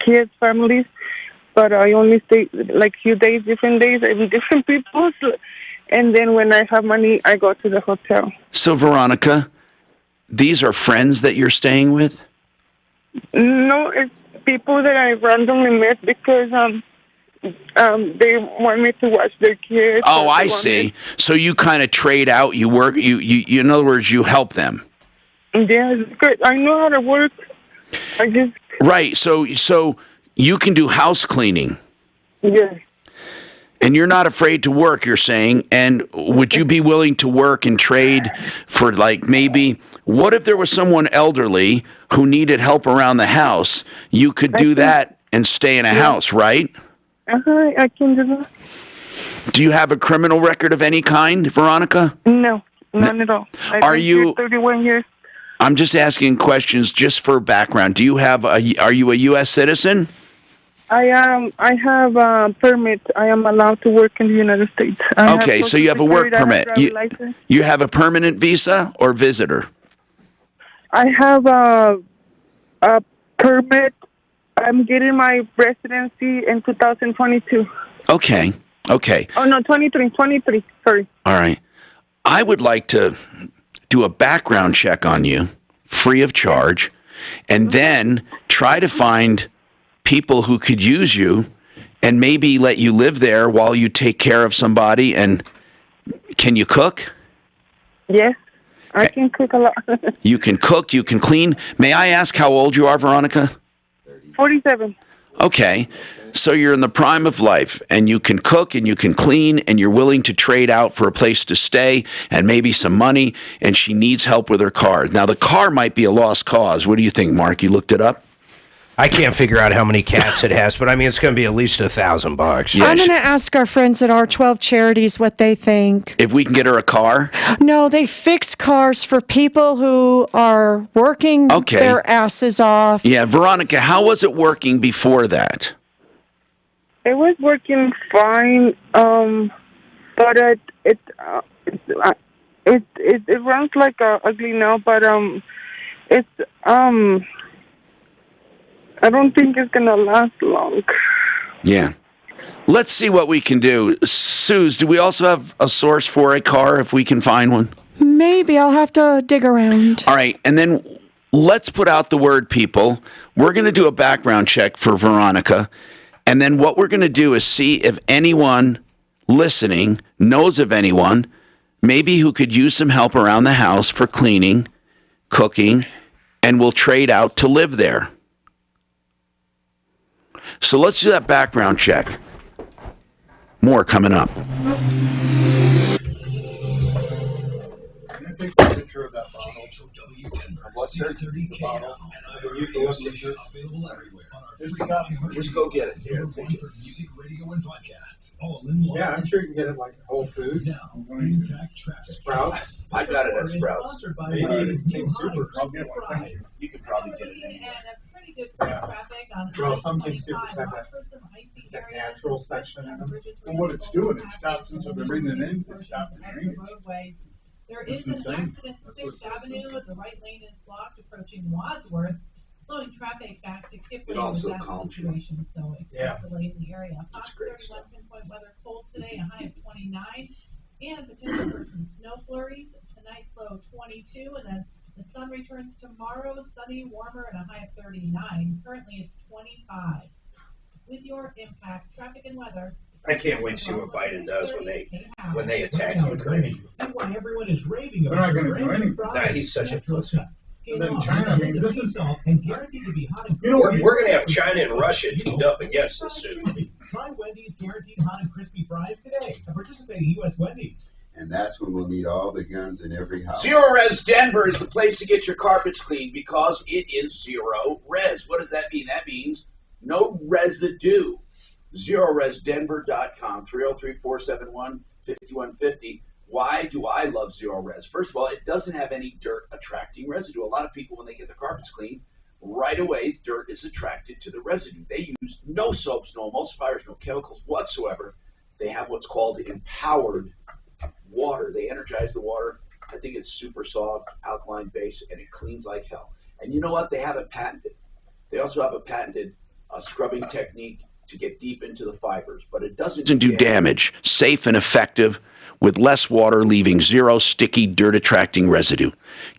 kids, families. But I only stay like few days, different days, with different people. And then when I have money, I go to the hotel. So, Veronica, these are friends that you're staying with? No, it's people that I randomly met because they want me to watch their kids. Oh, I see. So you kind of trade out. You work. You. In other words, you help them. Yeah, it's good. I know how to work. I just. Right. So you can do house cleaning. Yeah. And you're not afraid to work, you're saying. And would you be willing to work and trade for, like, maybe, what if there was someone elderly who needed help around the house? You could do that and stay in a house, right? I can do that. Do you have a criminal record of any kind, Veronica? No, none at all. I've been here 31 years. I'm just asking questions just for background. Do you have are you a U.S. citizen? I have a permit. I am allowed to work in the United States. Okay, so you have a work permit. You have a permanent visa or visitor? I have a permit. I'm getting my residency in 2022. Okay. Oh, no, 23, sorry. All right. I would like to do a background check on you, free of charge, and then try to find people who could use you and maybe let you live there while you take care of somebody. And can you cook? Yes, I can cook a lot. You can cook, you can clean. May I ask how old you are, Veronica? 47. Okay, so you're in the prime of life, and you can cook and you can clean, and you're willing to trade out for a place to stay and maybe some money, and she needs help with her car. Now, the car might be a lost cause. What do you think, Mark? You looked it up? I can't figure out how many cats it has, but I mean, it's going to be at least $1,000. Yeah, I'm going to ask our friends at R12 Charities what they think. If we can get her a car? No, they fix cars for people who are working their asses off. Yeah, Veronica, how was it working before that? It was working fine, but it runs like ugly now, but it's I don't think it's gonna last long. Yeah. Let's see what we can do. Suze, do we also have a source for a car if we can find one? Maybe. I'll have to dig around. All right. And then let's put out the word, people. We're going to do a background check for Veronica. And then what we're going to do is see if anyone listening knows of anyone, maybe who could use some help around the house for cleaning, cooking, and we'll trade out to live there. So let's do that background check. More coming up. Take a picture of that bottle. What's there? The bottle. Just go get it. Here, music, radio, and podcasts. All in one. Yeah, I'm sure you can get it like Whole Foods. Sprouts. I got it at Sprouts. Maybe even King Super. I'll get one. You could probably get it anywhere. Well, some King Supers have that natural section in them. Well, what it's doing, it stops since I've been bringing it in, it stopped the drainage. There is an accident at 6th Avenue. The right lane is blocked approaching Wadsworth, slowing traffic back to Kipling with that situation. So expect delay in the area. Fox 31 pinpoint weather cold today, a high of 29, and potential for some snow flurries. Tonight's low 22, and then the sun returns tomorrow, sunny, warmer, and a high of 39. Currently, it's 25. With your impact, traffic and weather. I can't wait to see what Biden does when they attack Ukraine. See why everyone is raving They're not about going to do anything. Nah, he's such a pussy. And then China, I mean, this is, and guaranteed to be hot and you know, We're going to have China and Russia teamed up against us soon. Try Wendy's guaranteed hot and crispy fries today at participating U.S. Wendy's. And that's when we'll need all the guns in every house. Zero Res Denver is the place to get your carpets cleaned because it is zero res. What does that mean? That means no residue. ZeroResDenver.com, 303-471-5150. Why do I love Zero Res? First of all, it doesn't have any dirt attracting residue. A lot of people, when they get their carpets clean, right away, dirt is attracted to the residue. They use no soaps, no emulsifiers, no chemicals whatsoever. They have what's called empowered water. They energize the water. I think it's super soft, alkaline base, and it cleans like hell. And you know what? They have it patented. They also have a patented scrubbing technique to get deep into the fibers, but it doesn't do damage. Safe and effective, with less water, leaving zero sticky, dirt-attracting residue.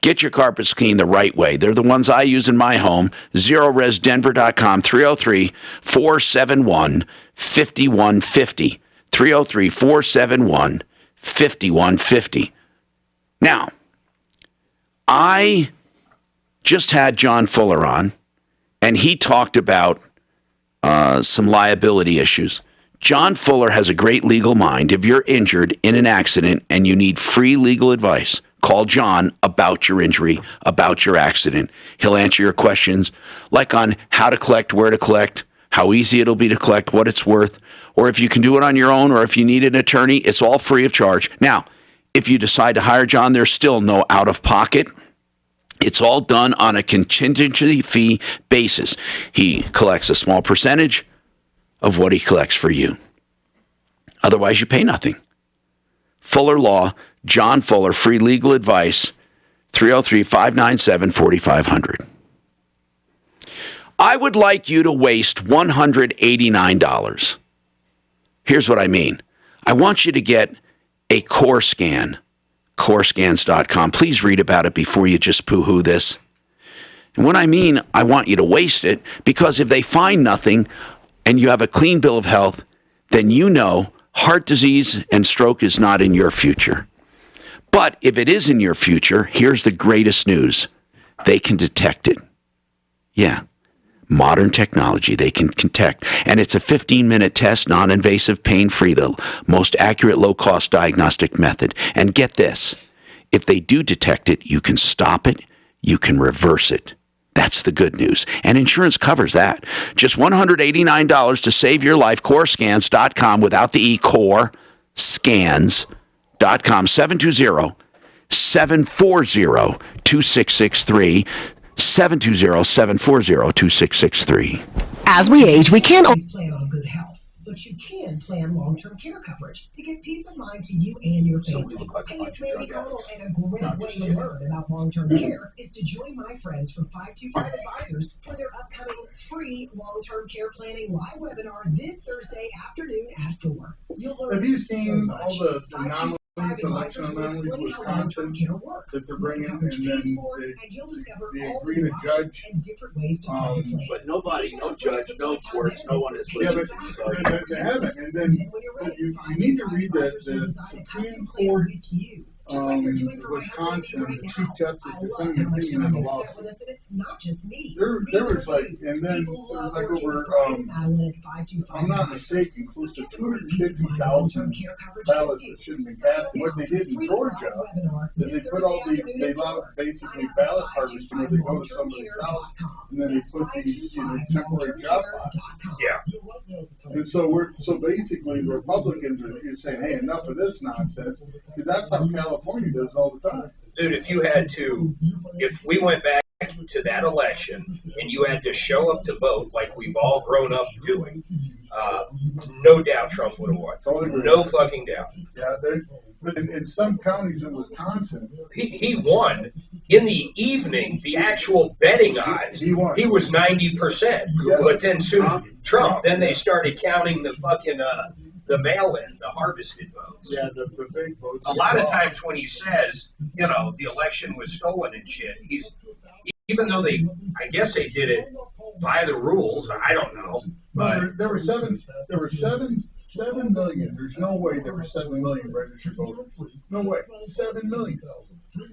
Get your carpets clean the right way. They're the ones I use in my home. ZeroResDenver.com, 303-471-5150. 303-471-5150. Now, I just had John Fuller on, and he talked about some liability issues. John Fuller has a great legal mind. If you're injured in an accident and you need free legal advice, call John about your injury, about your accident. He'll answer your questions, like on how to collect, where to collect, how easy it'll be to collect, what it's worth, or if you can do it on your own, or if you need an attorney. It's all free of charge. Now, if you decide to hire John, there's still no out-of-pocket. It's all done on a contingency fee basis. He collects a small percentage of what he collects for you. Otherwise, you pay nothing. Fuller Law, John Fuller, free legal advice, 303-597-4500. I would like you to waste $189. Here's what I mean. I want you to get a core scan, corescans.com. Please read about it before you just poo-hoo this. And what I mean, I want you to waste it, because if they find nothing and you have a clean bill of health, then you know heart disease and stroke is not in your future. But if it is in your future, here's the greatest news. They can detect it. Yeah. Modern technology, they can detect. And it's a 15-minute test, non-invasive, pain-free, the most accurate, low-cost diagnostic method. And get this, if they do detect it, you can stop it, you can reverse it. That's the good news. And insurance covers that. Just $189 to save your life. Corescans.com without the E, corescans.com, 720-740-2663. 720-740-2663. As we age, we can't always plan on good health, but you can plan long-term care coverage to give peace of mind to you and your family. Hey, it's Mary Connell, and a great way to learn about long-term care is to join my friends from 525 Advisors for their upcoming free long-term care planning live webinar this Thursday afternoon at 4. You'll learn Have you seen so much. all the anomalies, election anomalies with Wisconsin that they're bringing, and then they agree to judge? But nobody, no judge, no courts, no one is listening to these arguments. They haven't. And then you need to read the Supreme Court, Wisconsin, the Chief Justice is sending an opinion on the lawsuit. There was like, and then there was like over, I'm not mistaken, close to 250,000 ballots that shouldn't be passed. And what they did in Georgia is they put all they allowed basically ballot harvesting where they go to somebody's house and then they put these temporary job boxes. Yeah. And so basically the Republicans are saying, hey, enough of this nonsense, because that's how California does it all the time. Dude, if we went back to that election and you had to show up to vote like we've all grown up doing, no doubt Trump would have won. No fucking doubt. Yeah, but in some counties in Wisconsin, he won. In the evening, the actual betting odds, he was 90%. Yeah. But then soon Trump, then they started counting the fucking the mail-in, the harvested votes. Yeah, the fake votes. A lot of times when he says, the election was stolen and shit, even though I guess they did it by the rules, I don't know. But there were 7 million. There's no way there were 7 million registered voters. No way. 7 million.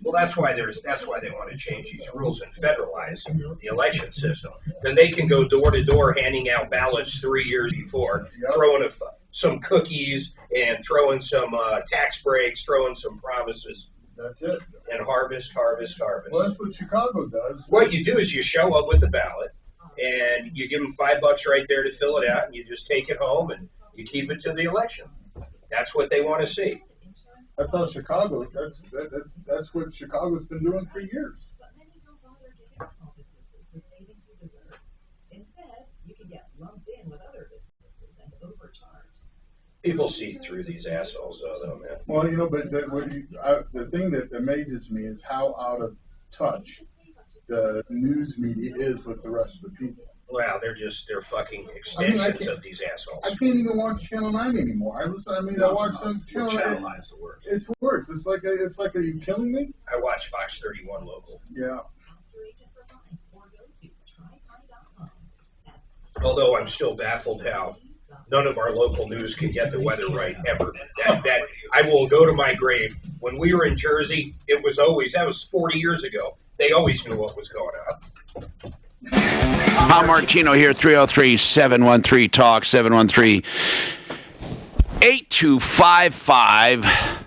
Well, that's why they want to change these rules and federalize the election system. Then they can go door to door handing out ballots 3 years before, throwing some cookies and throwing some tax breaks, throwing some promises. That's it. And harvest. Well, that's what Chicago does. What you do is you show up with the ballot, and you give them $5 right there to fill it out, and you just take it home and you keep it to the election. That's what they want to see. That's how Chicago. That's what Chicago's been doing for years. Instead, you can get lumped in with other businesses and overcharged. People see through these assholes, though, man. Well, but the thing that amazes me is how out of touch the news media is with the rest of the people. Well, they're fucking extensions of these assholes. I can't even watch Channel 9 anymore. I watch some Channel 9 is the worst. It's worse. It's like, are you killing me? I watch Fox 31 local. Yeah. Although I'm still baffled how none of our local news can get the weather right ever. That I will go to my grave. When we were in Jersey, that was 40 years ago. They always knew what was going on. Tom Martino here, 303-713-TALK, 713-8255.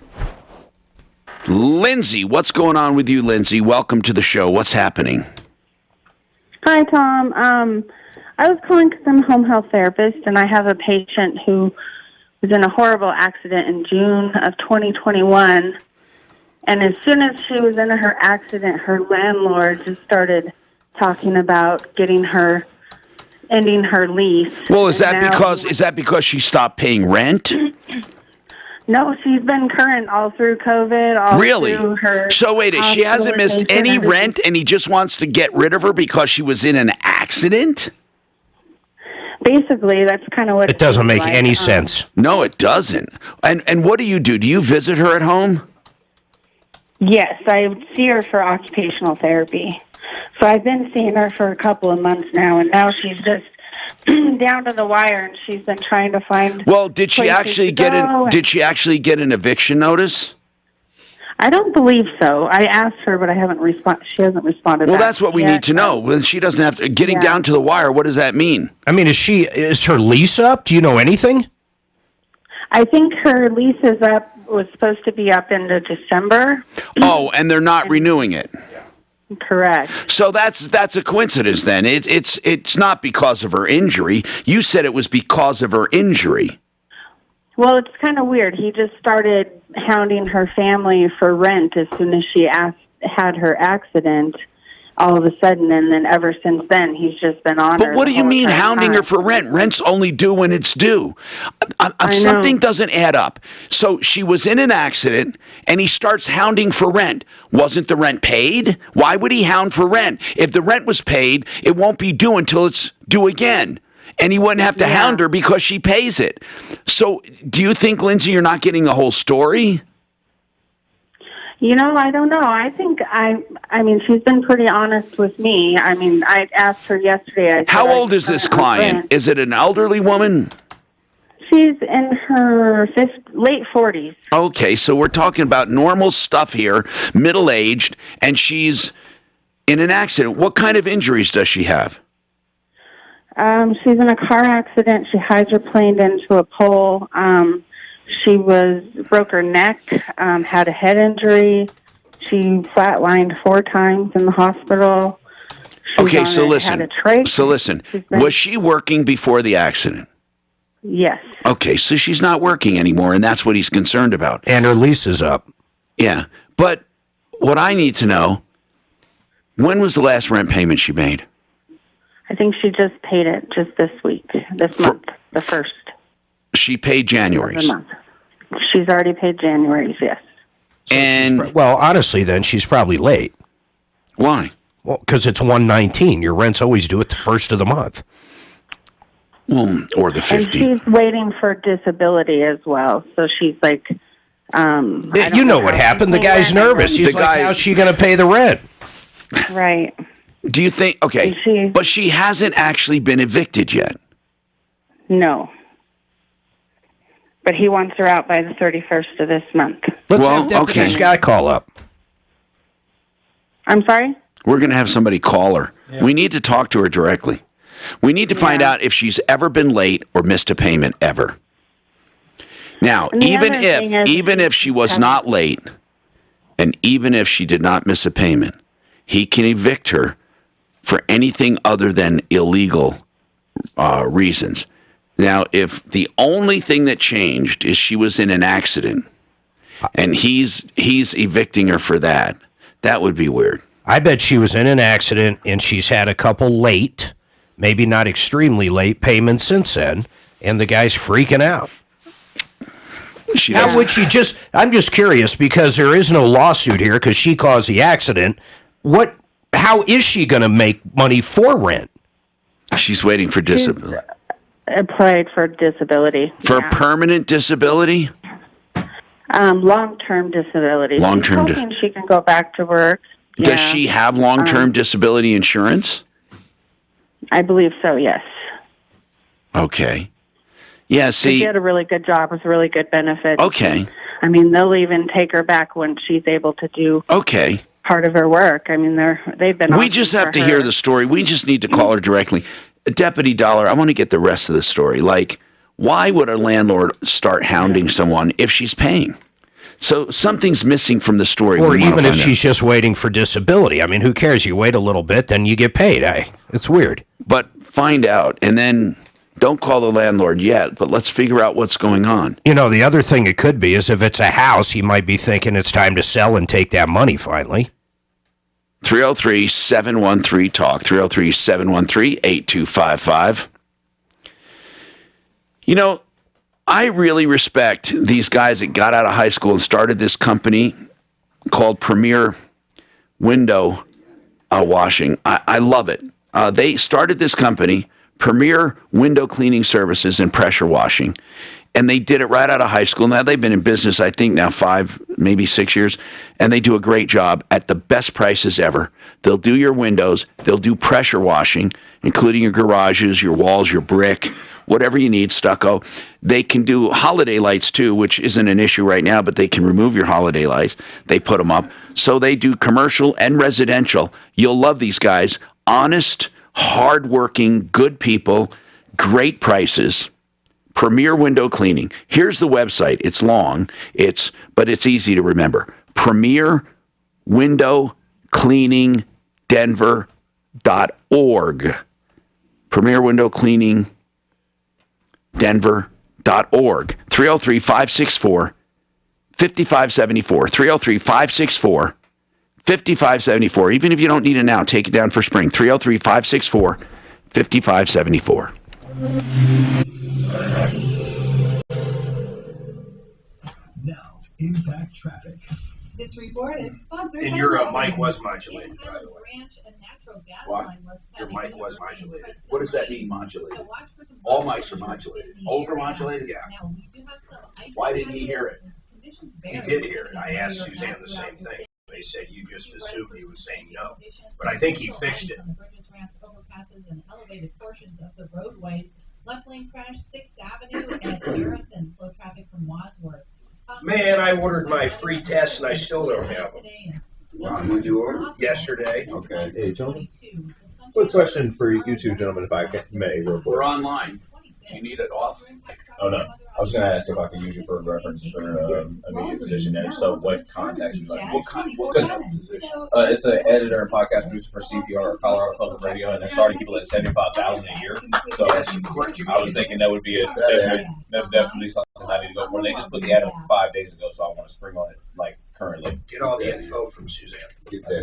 Lindsay, what's going on with you, Lindsay? Welcome to the show. What's happening? Hi, Tom. I was calling because I'm a home health therapist, and I have a patient who was in a horrible accident in June of 2021. And as soon as she was in her accident, her landlord just started talking about ending her lease. Well, is that because she stopped paying rent? No, she's been current all through COVID. Through her so wait, she hasn't missed any rent, and he just wants to get rid of her because she was in an accident? Basically, that's kind of what it doesn't make any sense. No, it doesn't. And what do? Do you visit her at home? Yes, I see her for occupational therapy. So I've been seeing her for a couple of months now, and now she's just down to the wire, and she's been trying to find. Well, did she actually get an eviction notice? I don't believe so. I asked her, but she hasn't responded. Well, that's what we need to know. When she doesn't have to down to the wire, what does that mean? I mean, is her lease up? Do you know anything? I think her lease was supposed to be up into December. Oh, and they're not renewing it. Correct. So that's a coincidence then. It's not because of her injury. You said it was because of her injury. Well, it's kind of weird. He just started hounding her family for rent as soon as she had her accident. All of a sudden, and then ever since then, he's just been on her. But what do you mean hounding her for rent? Rent's only due when it's due. Something doesn't add up. So she was in an accident, and he starts hounding for rent. Wasn't the rent paid? Why would he hound for rent? If the rent was paid, it won't be due until it's due again. And he wouldn't have to hound her because she pays it. So do you think, Lindsay, you're not getting the whole story? I don't know. I think I mean, she's been pretty honest with me. I mean, I asked her yesterday. How old is this client? Is it an elderly woman? She's in her late 40s. Okay, so we're talking about normal stuff here, middle-aged, and she's in an accident. What kind of injuries does she have? She's in a car accident. She hydroplaned into a pole. She broke her neck, had a head injury. She flatlined 4 times in the hospital. Okay, so listen. Was she working before the accident? Yes. Okay, so she's not working anymore, and that's what he's concerned about. And her lease is up. Yeah, but what I need to know, when was the last rent payment she made? I think she just paid it just this month, the 1st. She paid January's. She's already paid January's, yes. And well, honestly, then she's probably late. Why? Well, because it's 1/19. Your rent's always due at the 1st of the month. Well, or the 15th. And she's waiting for disability as well. So she's like, you know what happened? The guy's nervous. He's like, how's she going to pay the rent? Right. Do you think? Okay, but she hasn't actually been evicted yet. No. But he wants her out by the 31st of this month. Let's have Deputy Scott call up. I'm sorry? We're going to have somebody call her. Yeah. We need to talk to her directly. We need to find out if she's ever been late or missed a payment ever. Now, even if she was not late, and even if she did not miss a payment, he can evict her for anything other than illegal reasons. Now, if the only thing that changed is she was in an accident, and he's evicting her for that, that would be weird. I bet she was in an accident, and she's had a couple late, maybe not extremely late, payments since then, and the guy's freaking out. How would she just... I'm just curious, because there is no lawsuit here, because she caused the accident. How is she going to make money for rent? She's waiting for disability. Applied for disability. For permanent disability? Long-term disability. Long-term She's hoping she can go back to work. Does she have long-term disability insurance? I believe so, yes. Okay. Yeah, see... She had a really good job with really good benefits. Okay. I mean, they'll even take her back when she's able to do part of her work. I mean, they've been... We just have to hear the story. We just need to call her directly. Deputy Dollar, I want to get the rest of the story. Like, why would a landlord start hounding someone if she's paying? So something's missing from the story. Or even if she's just waiting for disability. I mean, who cares? You wait a little bit, then you get paid. It's weird. But find out, and then don't call the landlord yet, but let's figure out what's going on. You know, the other thing it could be is if it's a house, he might be thinking it's time to sell and take that money finally. 303-713-TALK, 303-713-8255. You know, I really respect these guys that got out of high school and started this company called Premier Window Washing. I love it. They started this company, Premier Window Cleaning Services and Pressure Washing, and they did it right out of high school. Now, they've been in business, I think, now 5, maybe 6 years, and they do a great job at the best prices ever. They'll do your windows. They'll do pressure washing, including your garages, your walls, your brick, whatever you need, stucco. They can do holiday lights, too, which isn't an issue right now, but they can remove your holiday lights. They put them up. So they do commercial and residential. You'll love these guys. Honest, hardworking, good people, great prices. Premier Window Cleaning. Here's the website. It's long, but it's easy to remember. PremierWindowCleaningDenver.org. PremierWindowCleaningDenver.org. 303-564-5574. 303-564-5574. Even if you don't need it now, take it down for spring. 303-564-5574. Now, impact traffic. This report is sponsored And by your Walgreens. mic was modulated, by the way. Ranch, a natural gas What? line was Your found mic in was University of modulated. What does that mean, modulated? So watch for some All mics are modulated. Over-modulated? Yeah. Now, we do have some ice Why didn't he hear it? conditions He vary did hear it. I asked Suzanne the same thing. They said you just assumed he was saying no. But I think he fixed it. On the Bridges Ranch overpasses and elevated portions of the roadways. Left lane crash 6th Avenue at Harrison. Slow traffic from Wadsworth. Man, I ordered my free test and I still don't have them. When did you order? Yesterday. Okay. Hey, gentlemen. Quick question for you two gentlemen, if I may, real quick. We're online. Do you need it off? Oh, no. I was going to ask if I could use you for a reference for immediate position, and so what contacts you like? What kind of position? It's an editor and podcast producer for CPR, Colorado Public Radio, and they're starting people at $75,000 a year. So I was thinking that would be definitely something I need to go for. They just put the ad up 5 days ago, so I want to spring on it like currently. Get all the info from Suzanne.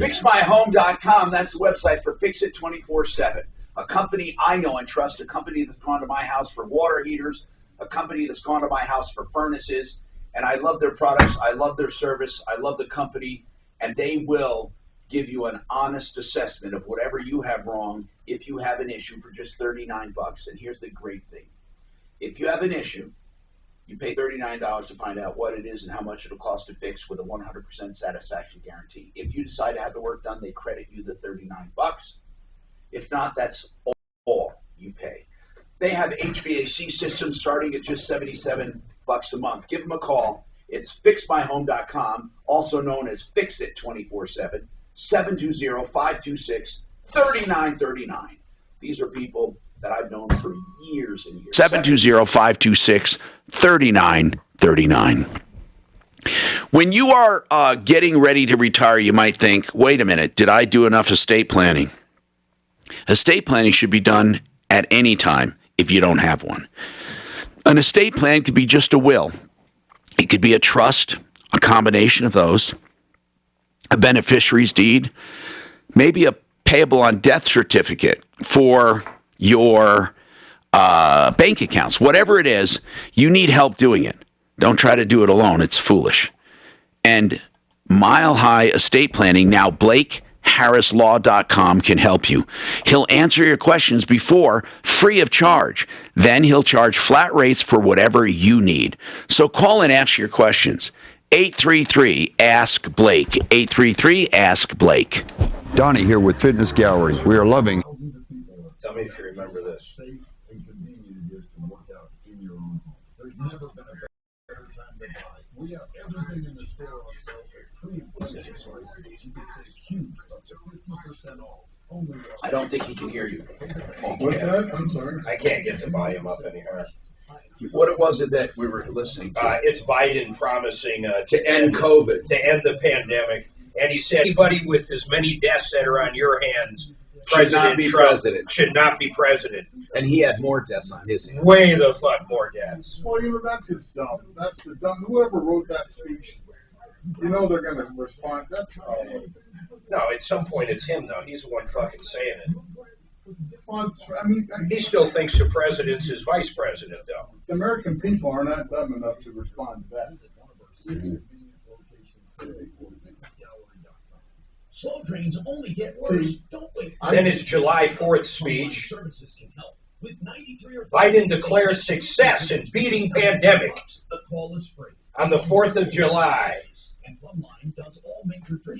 FixMyHome.com. That's the website for Fix It 24/7. A company I know and trust, a company that's gone to my house for water heaters, a company that's gone to my house for furnaces, and I love their products, I love their service, I love the company, and they will give you an honest assessment of whatever you have wrong if you have an issue for just $39. And here's the great thing. If you have an issue, you pay $39 to find out what it is and how much it'll cost to fix with a 100% satisfaction guarantee. If you decide to have the work done, they credit you the $39. If not, that's all you pay. They have HVAC systems starting at just $77 a month. Give them a call. It's fixmyhome.com, also known as Fix It 24/7, 720-526-3939. These are people that I've known for years and years. 720-526-3939. When you are getting ready to retire, you might think, wait a minute, did I do enough estate planning? Estate planning should be done at any time if you don't have one. An estate plan could be just a will. It could be a trust, a combination of those, a beneficiary's deed, maybe a payable on death certificate for your bank accounts. Whatever it is, you need help doing it. Don't try to do it alone. It's foolish. And Mile High Estate Planning, now BlakeHarrisLaw.com, can help you. He'll answer your questions before, free of charge. Then he'll charge flat rates for whatever you need. So call and ask your questions. 833-ASK-BLAKE. 833-ASK-BLAKE. Donnie here with Fitness Gallery. We are loving. Tell me if you remember this. Safe and convenient it is to work out in your own home. There's never been a better time to buy. We have everything in the store on sale at premium prices. You can save huge, up to 50% off. I don't think he can hear you. What's that? I'm sorry. I can't get the volume up anymore. What was it that we were listening to? It's Biden promising to end COVID, to end the pandemic. And he said anybody with as many deaths that are on your hands, President Trump should not be president. And he had more deaths on his hands. Way the fuck more deaths. Well, that's just dumb. That's the dumb. Whoever wrote that speech, they're going to respond. That's no, at some point it's him, though. He's the one fucking saying it. Well, he still thinks the president's his vice president, though. The American people are not dumb enough to respond to that. Slow trains only get worse. Don't wait. Then his July 4th speech. Biden declares success in beating pandemic on the 4th of July.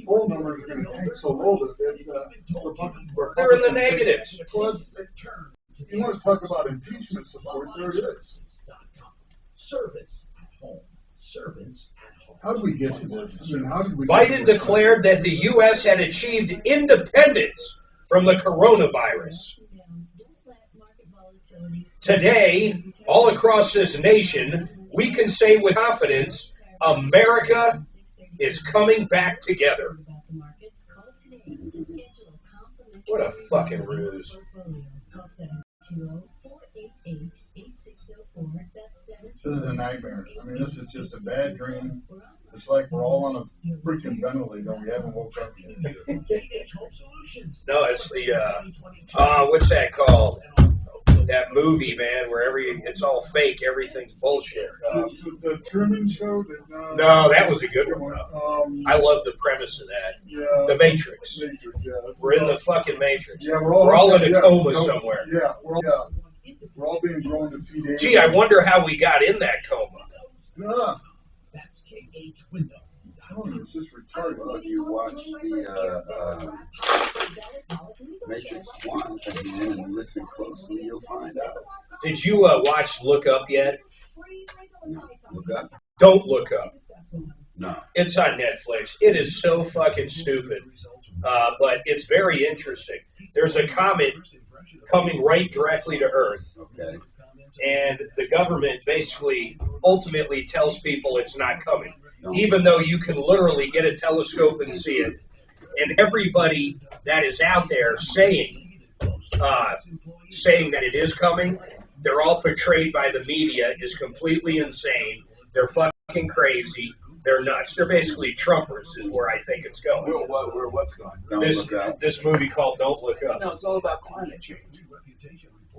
Poll numbers are going to tank so low that they're in the negatives. If you want to talk about impeachment support, there it is. Service at home. Servants at home. How did we get to this? Biden declared that the U.S. had achieved independence from the coronavirus. Today, all across this nation, we can say with confidence, America is coming back together. What a fucking ruse. This is a nightmare. This is just a bad dream. It's like we're all on a freaking ventilator. We haven't woke up yet. No, it's the, what's that called? That movie, man, where it's all fake, everything's bullshit. The Truman Show? No, that was a good one. I love the premise of that. Yeah. The Matrix. We're in the fucking Matrix. Yeah, we're all in a coma somewhere. Yeah, we're all being grown to feed aliens. Gee, I wonder how we got in that coma. Yeah. That's KH window. It's just retarded. Well, if you watch the Matrix 1 again and listen closely, you'll find out. Did you watch Look Up yet? Look Up? Don't Look Up. No. It's on Netflix. It is so fucking stupid, but it's very interesting. There's a comet coming right directly to Earth. Okay. And the government basically ultimately tells people it's not coming, even though you can literally get a telescope and see it. And everybody that is out there saying that it is coming, they're all portrayed by the media as completely insane. They're fucking crazy. They're nuts. They're basically Trumpers is where I think it's going. What's going? This movie called Don't Look Up. No, it's all about climate change.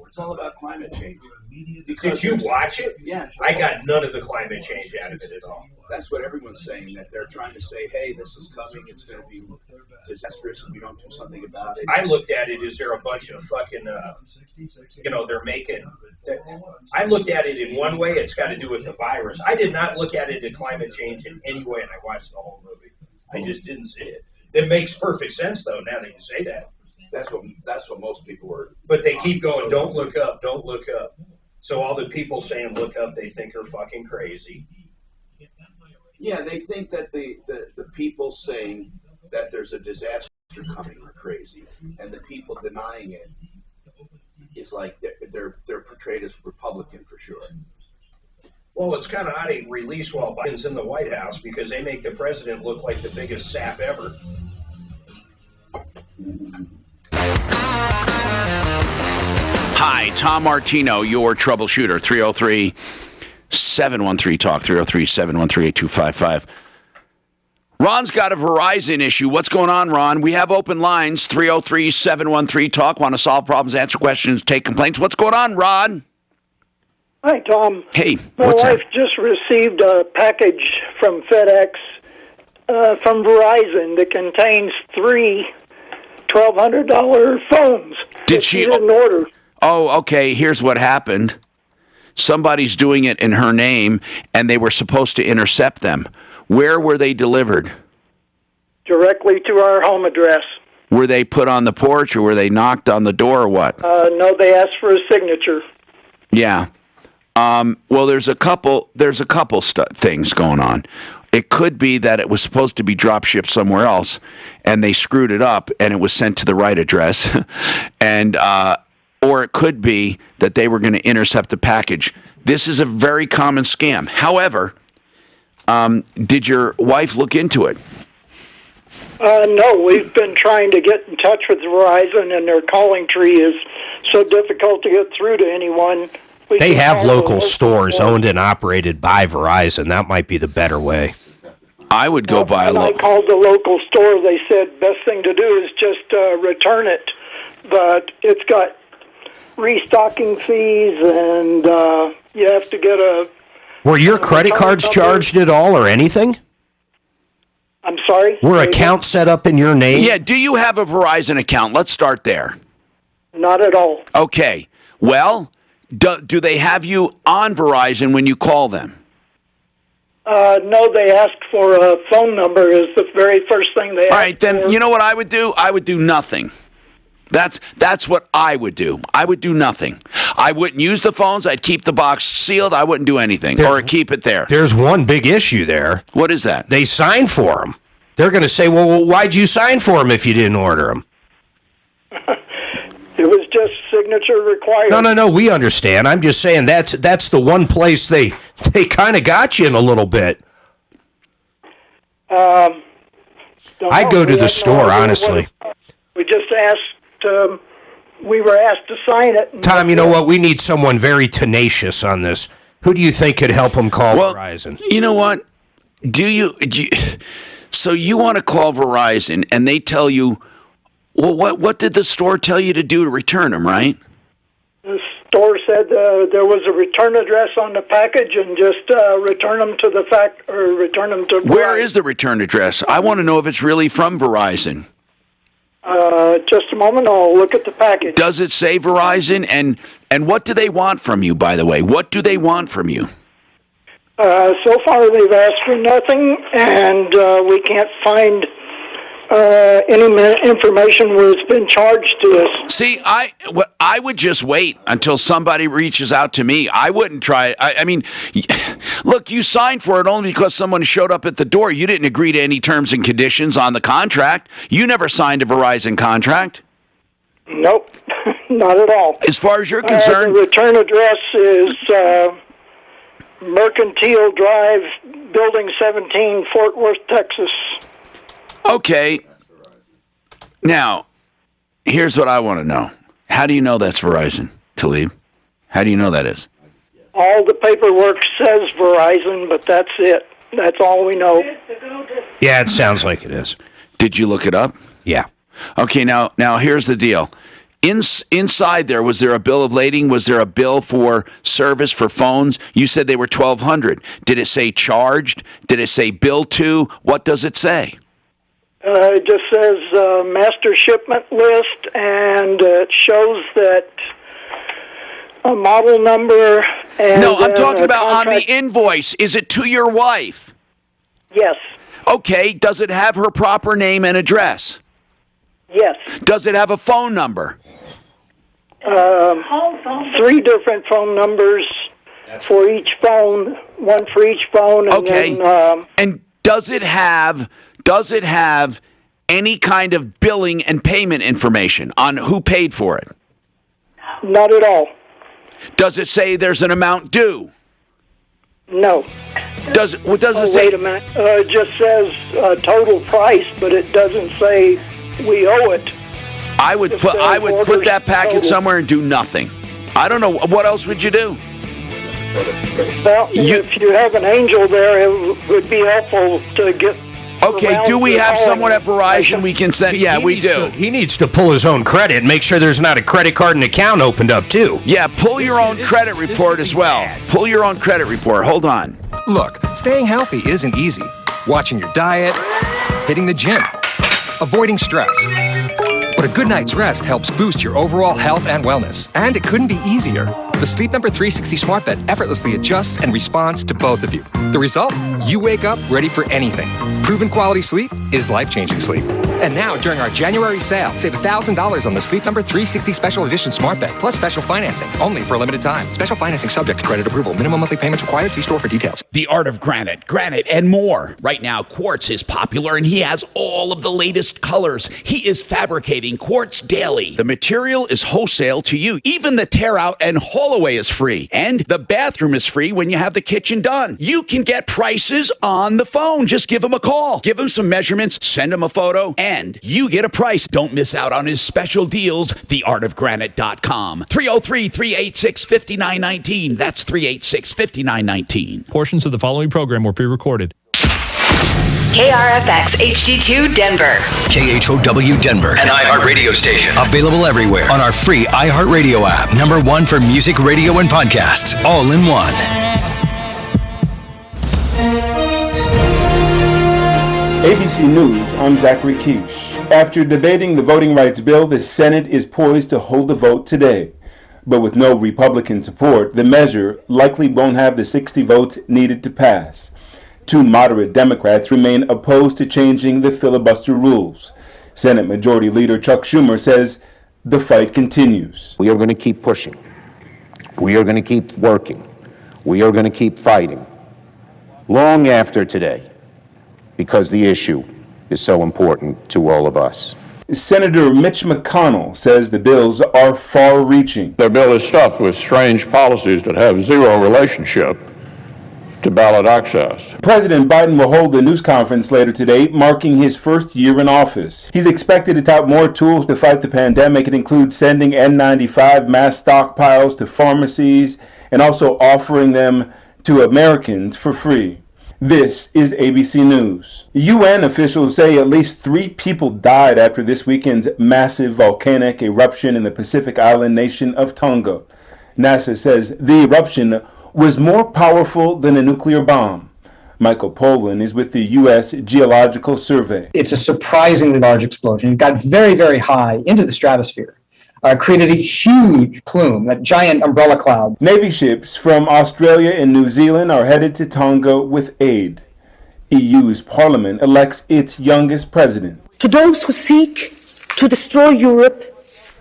It's all about climate change. Did you watch it? Yeah. I got none of the climate change out of it at all. That's what everyone's saying, that they're trying to say, hey, this is coming, it's going to be disastrous if we don't do something about it. I looked at it as they're a bunch of fucking, they're making, I looked at it in one way, it's got to do with the virus. I did not look at it in climate change in any way, and I watched the whole movie. I just didn't see it. It makes perfect sense, though, now that you say that. That's what most people were. But they keep going, don't look up, don't look up. So all the people saying look up, they think are fucking crazy. Yeah, they think that the people saying that there's a disaster coming are crazy, and the people denying it is like they're portrayed as Republican for sure. Well, it's kind of odd they release while Biden's in the White House because they make the president look like the biggest sap ever. Hi, Tom Martino, your troubleshooter. 303-713-TALK, 303-713-8255. Ron's got a Verizon issue. What's going on, Ron? We have open lines, 303-713-TALK. Want to solve problems, answer questions, take complaints. What's going on, Ron? Hi, Tom. Hey, my what's wife that? just received a package from FedEx from Verizon that contains 3 $1,200 phones. Did she didn't order? Oh, okay. Here's what happened. Somebody's doing it in her name, and they were supposed to intercept them. Where were they delivered? Directly to our home address. Were they put on the porch, or were they knocked on the door, or what? No, they asked for a signature. Yeah. Well, there's a couple things going on. It could be that it was supposed to be drop shipped somewhere else, and they screwed it up, and it was sent to the right address, and or it could be that they were going to intercept the package. This is a very common scam. However, did your wife look into it? No, we've been trying to get in touch with Verizon, and their calling tree is so difficult to get through to anyone. They have local stores owned and operated by Verizon. That might be the better way. I would go by a When I called the local store, they said best thing to do is just return it. But it's got restocking fees, and you have to get a... Were your credit cards charged at all or anything? I'm sorry? Were accounts set up in your name? Yeah, do you have a Verizon account? Let's start there. Not at all. Okay. Well, do they have you on Verizon when you call them? No, they asked for a phone number is the very first thing they asked. All right, then you know what I would do? I would do nothing. That's what I would do. I would do nothing. I wouldn't use the phones. I'd keep the box sealed. I wouldn't do anything or keep it there. There's one big issue there. What is that? They signed for them. They're going to say, well, why'd you sign for them if you didn't order them? It was just signature required. No, we understand. I'm just saying that's the one place they kind of got you in a little bit. I'd go to the store, honestly. We just asked, we were asked to sign it. Tom, you know what? We need someone very tenacious on this. Who do you think could help them call Verizon? You know what? So you want to call Verizon, and they tell you, well, what did the store tell you to do to return them, right? The store said there was a return address on the package, and just return them to return them to Verizon. Where is the return address? I want to know if it's really from Verizon. Just a moment, I'll look at the package. Does it say Verizon? And what do they want from you, by the way? What do they want from you? So far, they've asked for nothing, and we can't find any information where it's been charged to us. See, I would just wait until somebody reaches out to me. I wouldn't try. I mean, look, you signed for it only because someone showed up at the door. You didn't agree to any terms and conditions on the contract. You never signed a Verizon contract. Nope, not at all. As far as you're concerned, the return address is Mercantile Drive, Building 17, Fort Worth, Texas. Okay. Now, here's what I want to know. How do you know that's Verizon, Talib? How do you know that is? All the paperwork says Verizon, but that's it. That's all we know. Yeah, it sounds like it is. Did you look it up? Yeah. Okay, now here's the deal. Inside there, was there a bill of lading? Was there a bill for service for phones? You said they were $1,200. Did it say charged? Did it say bill to? What does it say? It just says master shipment list, and it shows that a model number. And no, I'm talking about on the invoice. Is it to your wife? Yes. Okay, does it have her proper name and address? Yes. Does it have a phone number? 3 different phone numbers for each phone, one for each phone. And okay. Then, and does it have any kind of billing and payment information on who paid for it? Not at all. Does it say there's an amount due? No. Does it say? Wait a minute. It just says total price, but it doesn't say we owe it. I would put that package somewhere and do nothing. I don't know. What else would you do? Well, if you have an angel there, it would be helpful to get. Okay, do we have someone at Verizon we can send? Yeah, we do. He needs to pull his own credit and make sure there's not a credit card and account opened up, too. Yeah, pull your own credit report as well. Pull your own credit report. Hold on. Look, staying healthy isn't easy. Watching your diet, hitting the gym, avoiding stress. But a good night's rest helps boost your overall health and wellness. And it couldn't be easier. The Sleep Number 360 Smart Bed effortlessly adjusts and responds to both of you. The result? You wake up ready for anything. Proven quality sleep is life-changing sleep. And now, during our January sale, save $1,000 on the Sleep Number 360 Special Edition Smart Bed, plus special financing, only for a limited time. Special financing subject to credit approval. Minimum monthly payments required. See store for details. The art of granite, and more. Right now, quartz is popular, and he has all of the latest colors. He is fabricating quartz daily. The material is wholesale to you. Even the tear out and haul away is free. And the bathroom is free when you have the kitchen done. You can get prices on the phone. Just give him a call. Give him some measurements, send him a photo, and you get a price. Don't miss out on his special deals. TheArtOfGranite.com. 303-386-5919. That's 386-5919. Portions of the following program were pre-recorded. KRFX HD2 Denver. KHOW Denver. An iHeart radio station. Available everywhere on our free iHeart radio app. #1 for music, radio, and podcasts. All in one. ABC News, I'm Zachary Keish. After debating the voting rights bill, the Senate is poised to hold a vote today. But with no Republican support, the measure likely won't have the 60 votes needed to pass. Two moderate Democrats remain opposed to changing the filibuster rules. Senate Majority Leader Chuck Schumer says the fight continues. We are going to keep pushing. We are going to keep working. We are going to keep fighting. Long after today, because the issue is so important to all of us. Senator Mitch McConnell says the bills are far-reaching. Their bill is stuffed with strange policies that have zero relationship to ballot access. President Biden will hold a news conference later today, marking his first year in office. He's expected to tout more tools to fight the pandemic. It includes sending N95 mass stockpiles to pharmacies and also offering them to Americans for free. This is ABC News. UN officials say at least 3 people died after this weekend's massive volcanic eruption in the Pacific island nation of Tonga. NASA says the eruption was more powerful than a nuclear bomb. Michael Pollan is with the U.S. Geological Survey. It's a surprisingly large explosion. It got very, very high into the stratosphere. Created a huge plume, that giant umbrella cloud. Navy ships from Australia and New Zealand are headed to Tonga with aid. EU's parliament elects its youngest president. To those who seek to destroy Europe,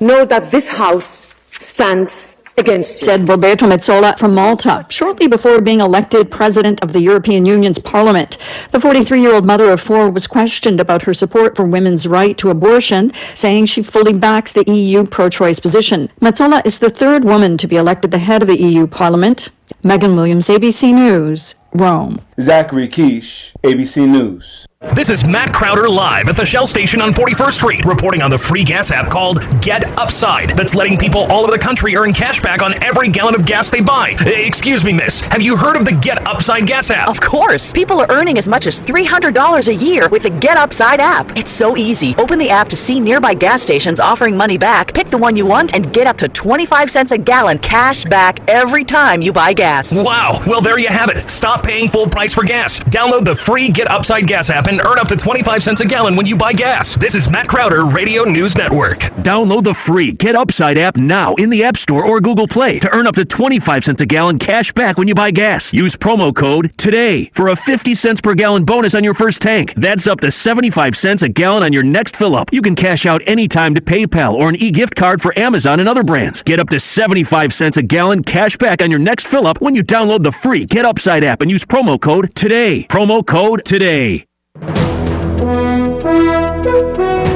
know that this House stands against you. Said Roberto Metsola from Malta, shortly before being elected president of the European Union's parliament. The 43-year-old mother of 4 was questioned about her support for women's right to abortion, saying she fully backs the EU pro-choice position. Metsola is the 3rd woman to be elected the head of the EU Parliament. Megan Williams, ABC News, Rome. Zachary Keish, ABC News. This is Matt Crowder live at the Shell station on 41st Street, reporting on the free gas app called Get Upside, that's letting people all over the country earn cash back on every gallon of gas they buy. Excuse me, miss, have you heard of the Get Upside gas app? Of course. People are earning as much as $300 a year with the Get Upside app. It's so easy. Open the app to see nearby gas stations offering money back, pick the one you want, and get up to 25 cents a gallon cash back every time you buy gas. Wow, well there you have it. Stop paying full price for gas. Download the free Get Upside gas app and earn up to 25 cents a gallon when you buy gas. This is Matt Crowder, Radio News Network. Download the free Get Upside app now in the App Store or Google Play to earn up to 25 cents a gallon cash back when you buy gas. Use promo code TODAY for a 50 cents per gallon bonus on your first tank. That's up to 75 cents a gallon on your next fill-up. You can cash out anytime to PayPal or an e-gift card for Amazon and other brands. Get up to 75 cents a gallon cash back on your next fill-up when you download the free Get Upside app and use promo code TODAY. Promo code TODAY.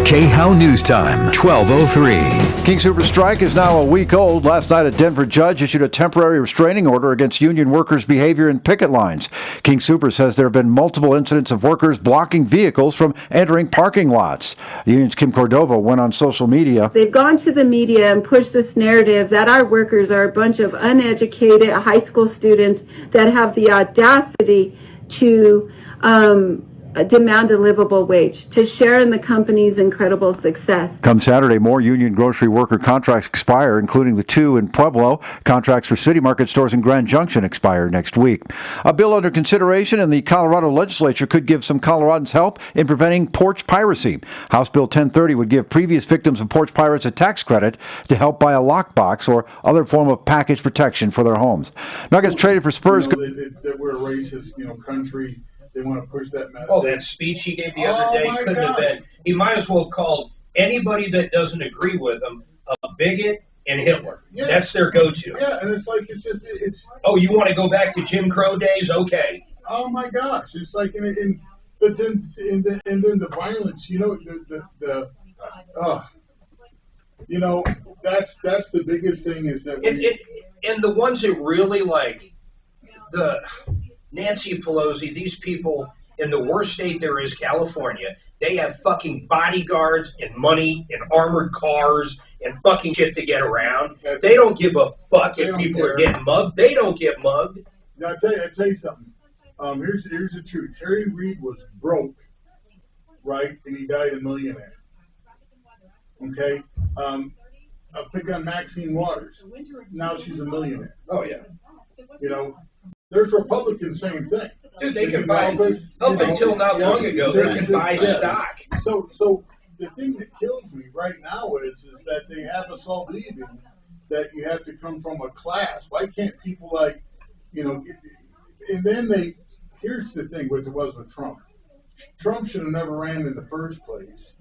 KHOW News Time, 12:03. King Soopers strike is now a week old. Last night, a Denver judge issued a temporary restraining order against union workers' behavior in picket lines. King Soopers says there have been multiple incidents of workers blocking vehicles from entering parking lots. The union's Kim Cordova went on social media. They've gone to the media and pushed this narrative that our workers are a bunch of uneducated high school students that have the audacity to demand a livable wage, to share in the company's incredible success. Come Saturday, more union grocery worker contracts expire, including the 2 in Pueblo. Contracts for City Market stores in Grand Junction expire next week. A bill under consideration in the Colorado legislature could give some Coloradans help in preventing porch piracy. House Bill 1030 would give previous victims of porch pirates a tax credit to help buy a lockbox or other form of package protection for their homes. Nuggets traded for Spurs. That we're a racist, country. They want to push that message. Oh, that speech he gave the other day couldn't have been. He might as well have called anybody that doesn't agree with him a bigot and Hitler. Yeah. That's their go-to. Yeah, and it's like it's. Oh, you want to go back to Jim Crow days? Okay. Oh my gosh, it's like but then the violence. That's the biggest thing is that. And the ones that really the Nancy Pelosi, these people in the worst state there is, California, they have fucking bodyguards and money and armored cars and fucking shit to get around. They don't give a fuck if people are getting mugged. They don't get mugged. Now, I tell you something. Here's the truth. Harry Reid was broke, right, and he died a millionaire. Okay? I'll pick on Maxine Waters. Now she's a millionaire. Oh, yeah. There's Republicans saying thing. Dude, they can buy, up until not long ago, they can buy stock. So the thing that kills me right now is that they have us all believing that you have to come from a class. Why can't people and then here's the thing with Trump. Trump should have never ran in the first place.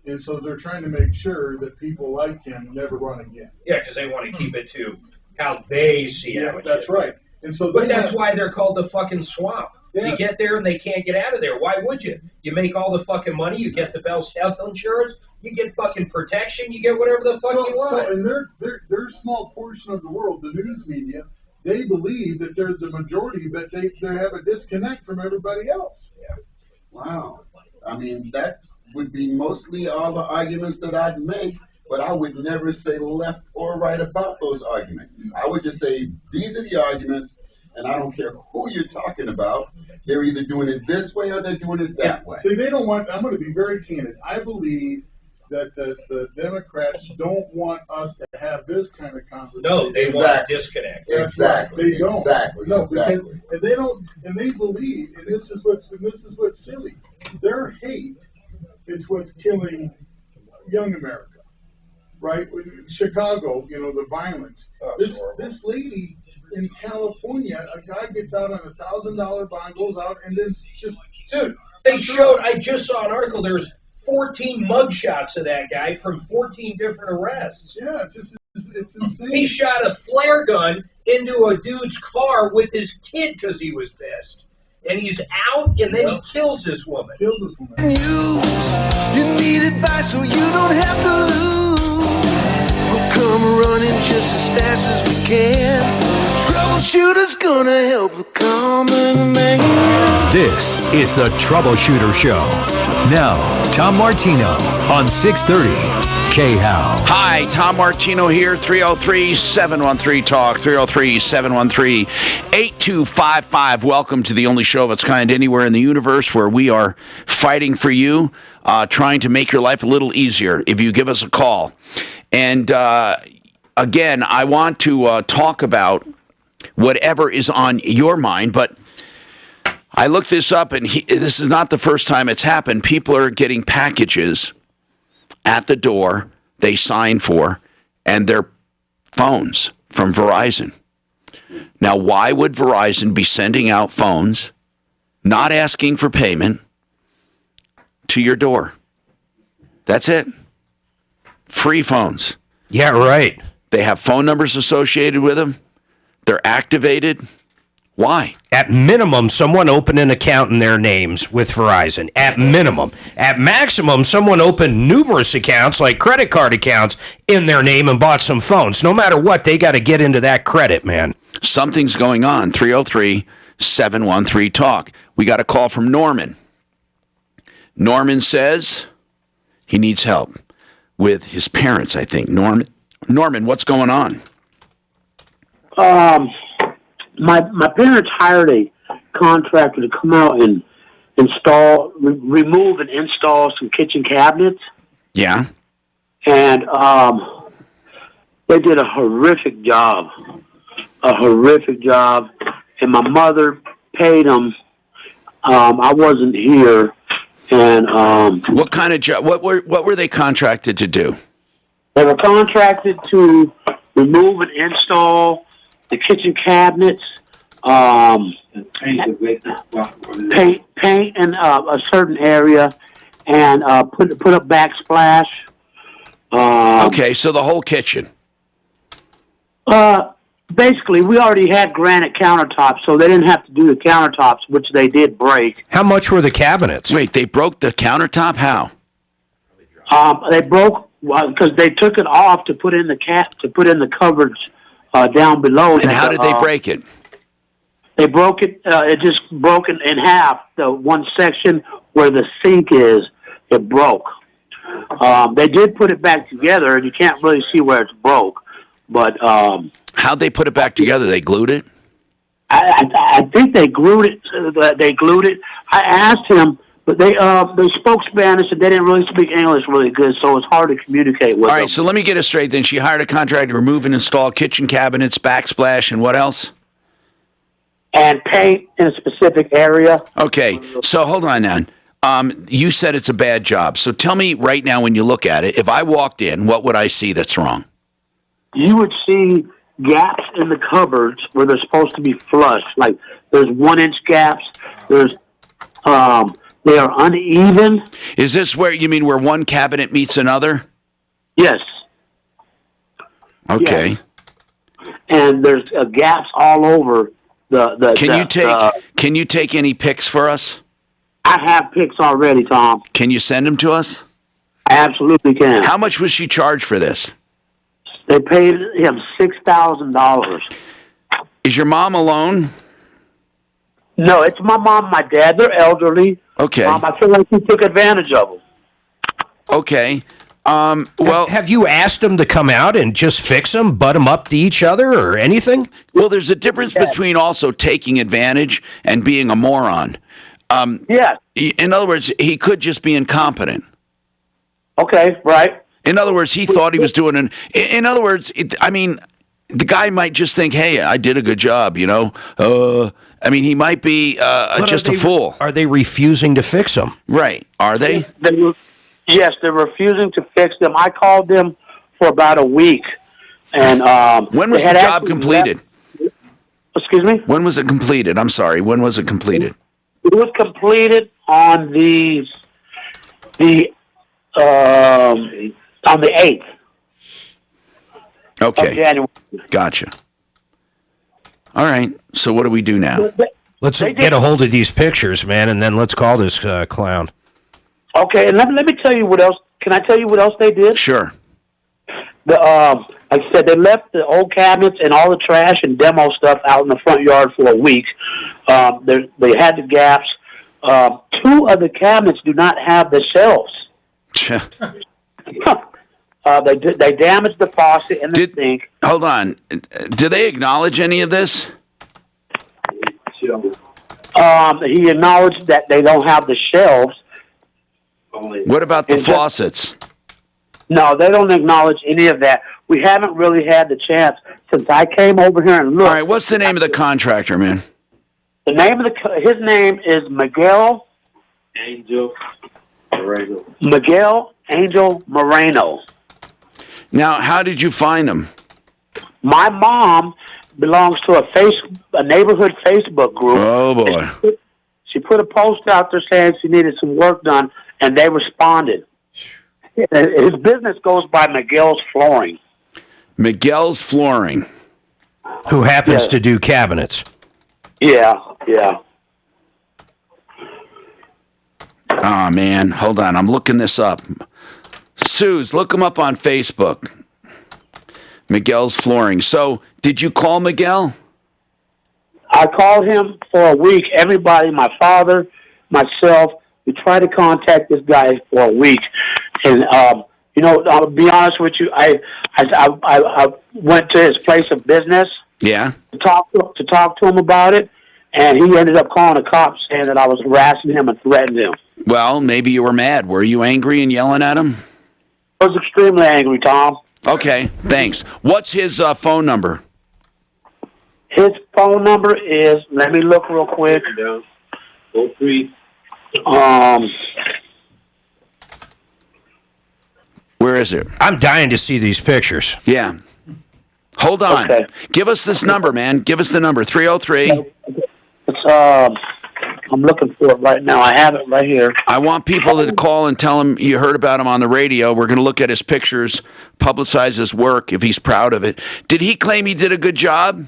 And so they're trying to make sure that people like him never run again. Yeah, because they want to keep it to how they see it. That's right. And so but that's why they're called the fucking swamp. Yeah. You get there and they can't get out of there. Why would you? You make all the fucking money. You get the best health insurance. You get fucking protection. You get whatever the fuck you want. So, and their small portion of the world, the news media, they believe that there's a majority, but they have a disconnect from everybody else. Yeah. Wow. I mean, that would be mostly all the arguments that I'd make. But I would never say left or right about those arguments. I would just say, these are the arguments, and I don't care who you're talking about. They're either doing it this way or they're doing it that way. See, they don't want, I'm going to be very candid. I believe that the Democrats don't want us to have this kind of conversation. No, they want a disconnect. Exactly. They don't. Exactly. No, exactly. Because, and they don't, and they believe, and this is what's silly. Their hate is what's killing young America. Right, Chicago, the violence. This lady in California, a guy gets out on $1,000 bond, goes out, and then just they showed. I just saw an article. There's 14 mugshots of that guy from 14 different arrests. Yeah, it's insane. He shot a flare gun into a dude's car with his kid because he was pissed, and he's out, and then he kills this woman. You need advice so you don't have to lose. We'll come running just as fast as we can. Troubleshooter's gonna help the common man. This is the Troubleshooter Show. Now, Tom Martino on 630 KHOW. Hi, Tom Martino here, 303-713-TALK, 303-713-8255. Welcome to the only show of its kind anywhere in the universe where we are fighting for you, trying to make your life a little easier if you give us a call. And again, I want to talk about whatever is on your mind, but I looked this up, and this is not the first time it's happened. People are getting packages at the door they sign for, and their phones from Verizon. Now, why would Verizon be sending out phones, not asking for payment, to your door? That's it. Free phones. Yeah, right. They have phone numbers associated with them. They're activated. Why? At minimum, someone opened an account in their names with Verizon. At minimum. At maximum, someone opened numerous accounts, like credit card accounts, in their name and bought some phones. No matter what, they got to get into that credit, man. Something's going on. 303-713-TALK. We got a call from Norman. Norman says he needs help with his parents, I think. Norman, what's going on? My parents hired a contractor to come out and remove and install some kitchen cabinets. Yeah. And they did a horrific job. And my mother paid them. I wasn't here. And what kind of job? What were they contracted to do? They were contracted to remove and install the kitchen cabinets, paint in a certain area, and put up backsplash. Okay, so the whole kitchen. Basically, we already had granite countertops, so they didn't have to do the countertops, which they did break. How much were the cabinets? Wait, they broke the countertop? How? They broke because they took it off to put in the cupboards down below. And how did they break it? They broke it. It just broke it in half. The one section where the sink is, it broke. They did put it back together, and you can't really see where it's broke. But how'd they put it back together? They glued it? I think they glued it. I asked him, but they spoke Spanish and they didn't really speak English really good, so it's hard to communicate with them. All right, so let me get it straight then. She hired a contractor to remove and install kitchen cabinets, backsplash, and what else? And paint in a specific area. Okay, so hold on now. You said it's a bad job. So tell me right now when you look at it, if I walked in, what would I see that's wrong? You would see gaps in the cupboards where they're supposed to be flush. Like there's 1-inch gaps. There's they are uneven. Is this where you mean where one cabinet meets another? Yes. Okay. Yes. And there's gaps all over the. Can you take any pics for us? I have pics already, Tom. Can you send them to us? I absolutely can. How much was she charged for this? They paid him $6,000. Is your mom alone? No, it's my mom and my dad. They're elderly. Okay. I feel like he took advantage of them. Okay. Well, have you asked them to come out and just fix them, butt them up to each other, or anything? Well, there's a difference between also taking advantage and being a moron. Yeah. In other words, he could just be incompetent. Okay, right. In other words, he thought he was doing in other words, I mean, the guy might just think, hey, I did a good job, you know. I mean, he might be just a fool. Are they refusing to fix them? Right. Are they? Yes, they're refusing to fix them. I called them for about a week. And when was the job completed? Excuse me? When was it completed? I'm sorry. When was it completed? It was completed on the 8th. Okay. Of January. Gotcha. All right. So what do we do now? Let's get a hold of these pictures, man, and then let's call this clown. Okay, and let me tell you what else. Can I tell you what else they did? Sure. Like I said, they left the old cabinets and all the trash and demo stuff out in the front yard for a week. They had the gaps. 2 of the cabinets do not have the shelves. They damaged the faucet and the sink. Hold on. Do they acknowledge any of this? He acknowledged that they don't have the shelves. What about the faucets? No, they don't acknowledge any of that. We haven't really had the chance since I came over here and looked. All right, what's the name of the contractor, man? The name of his name is Miguel Angel Moreno. Now, how did you find him? My mom belongs to a neighborhood Facebook group. Oh boy! She put a post out there saying she needed some work done, and they responded. His business goes by Miguel's Flooring. Miguel's Flooring. Who happens to do cabinets. Yeah, yeah. Oh, man. Hold on. I'm looking this up. Suze, look him up on Facebook. Miguel's Flooring. So, did you call Miguel? I called him for a week. Everybody, my father, myself, we tried to contact this guy for a week. And, you know, I'll be honest with you, I went to his place of business. Yeah. To talk to him about it, and he ended up calling the cops saying that I was harassing him and threatening him. Well, maybe you were mad. Were you angry and yelling at him? I was extremely angry, Tom. Okay, thanks. What's his phone number? His phone number is, let me look real quick. 03. Where is it? I'm dying to see these pictures. Yeah. Hold on. Okay. Give us this number, man. Give us the number. 303. It's, I'm looking for it right now. I have it right here. I want people to call and tell him you heard about him on the radio. We're going to look at his pictures, publicize his work if he's proud of it. Did he claim he did a good job?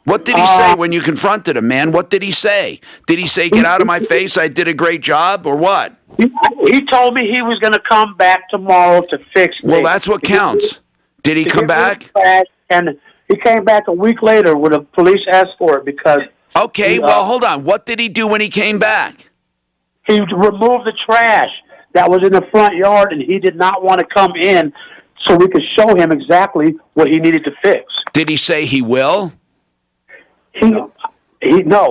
What did he say when you confronted him, man? What did he say? Did he say, get out of my face, I did a great job, or what? He told me he was going to come back tomorrow to fix things. Well, that's what counts. Did he come back? And he came back a week later with a police escort because... Okay, well, hold on. What did he do when he came back? He removed the trash that was in the front yard, and he did not want to come in so we could show him exactly what he needed to fix. Did he say he will? No,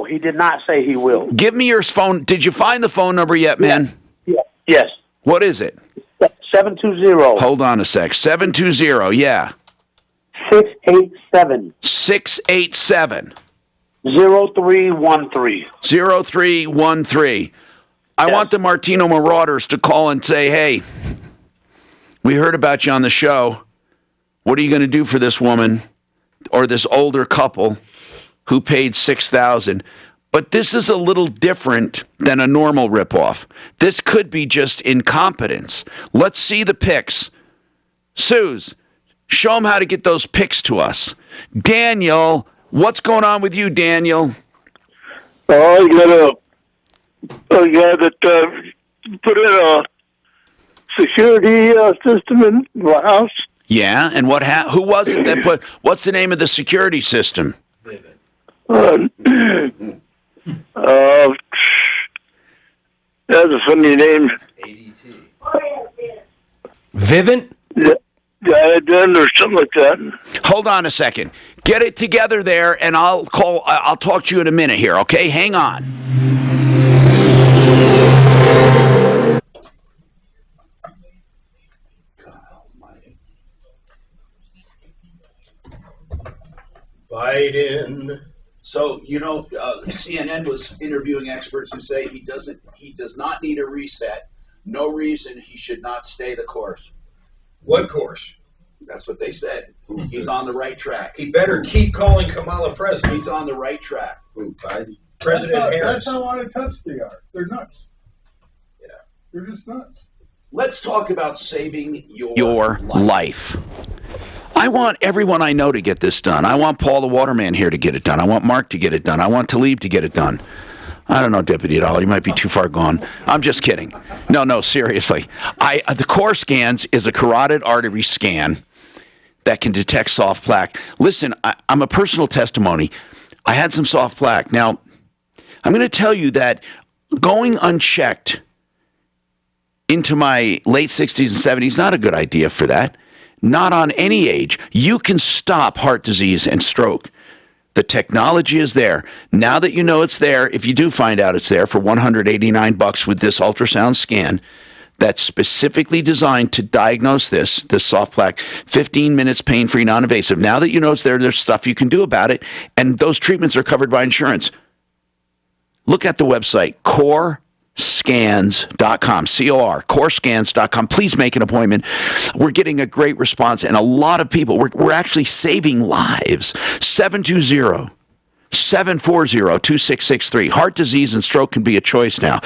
he did not say he will. Give me your phone. Did you find the phone number yet, man? Yes. What is it? 720. Hold on a sec. 720, yeah. 687. 687. 0313. 0313. I want the Martino Marauders to call and say, hey, we heard about you on the show. What are you going to do for this woman or this older couple who paid $6,000? But this is a little different than a normal ripoff. This could be just incompetence. Let's see the pics. Suze, show them how to get those pics to us. Daniel, what's going on with you, Daniel? Oh, I got to put in a security system in my house. Yeah, and who was it that put, what's the name of the security system? That's a funny name. Vivint? Yeah, or something like that. Hold on a second. Get it together there, and I'll talk to you in a minute here, okay? Hang on. Biden. So, you know, CNN was interviewing experts who say he does not need a reset. No reason he should not stay the course. What course? That's what they said. He's on the right track. He better keep calling Kamala president. He's on the right track. President Harris. That's how out of touch they are. They're nuts. Yeah. They're just nuts. Let's talk about saving your life. I want everyone I know to get this done. I want Paul the Waterman here to get it done. I want Mark to get it done. I want Talib to get it done. I don't know, Deputy Dollar. You might be too far gone. I'm just kidding. No, seriously. The core scans is a carotid artery scan that can detect soft plaque. Listen, I'm a personal testimony. I had some soft plaque. Now, I'm going to tell you that going unchecked into my late 60s and 70s is not a good idea for that. Not on any age. You can stop heart disease and stroke. The technology is there. Now that you know it's there, if you do find out it's there for $189 with this ultrasound scan that's specifically designed to diagnose this soft plaque, 15 minutes pain-free, non-invasive. Now that you know it's there, there's stuff you can do about it, and those treatments are covered by insurance. Look at the website, corescans.com, C-O-R, corescans.com. Please make an appointment. We're getting a great response, and a lot of people, we're actually saving lives. 720-740-2663. Heart disease and stroke can be a choice now.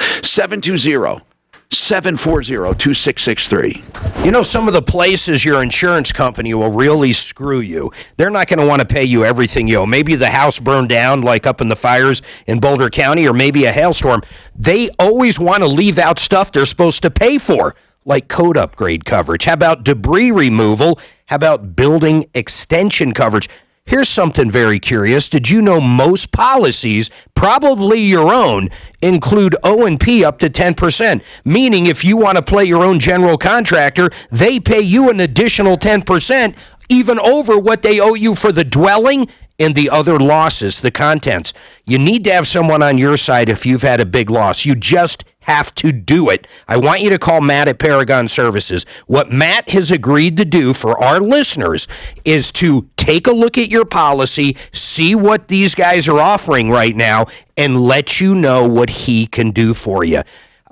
740-2663. You know, some of the places your insurance company will really screw you. They're not going to want to pay you everything you owe. Maybe the house burned down, like up in the fires in Boulder County, or maybe a hailstorm. They always want to leave out stuff they're supposed to pay for, like code upgrade coverage. How about debris removal? How about building extension coverage? Here's something very curious. Did you know most policies, probably your own, include O&P up to 10%? Meaning if you want to play your own general contractor, they pay you an additional 10%, even over what they owe you for the dwelling and the other losses, the contents. You need to have someone on your side if you've had a big loss. You just have to do it. I want you to call Matt at Paragon Services. What Matt has agreed to do for our listeners is to take a look at your policy, see what these guys are offering right now, and let you know what he can do for you.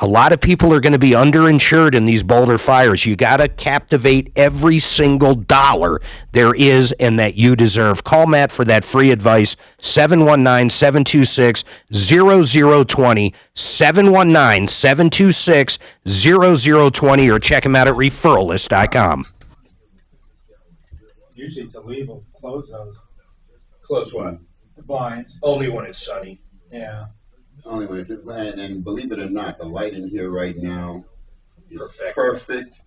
A lot of people are going to be underinsured in these Boulder fires. You got to captivate every single dollar there is and that you deserve. Call Matt for that free advice, 719-726-0020, 719-726-0020, or check him out at referralist.com. Usually to leave them, close those. Close what? The blinds. Only when it's sunny. Yeah. Only way, and believe it or not, the light in here right now is perfect,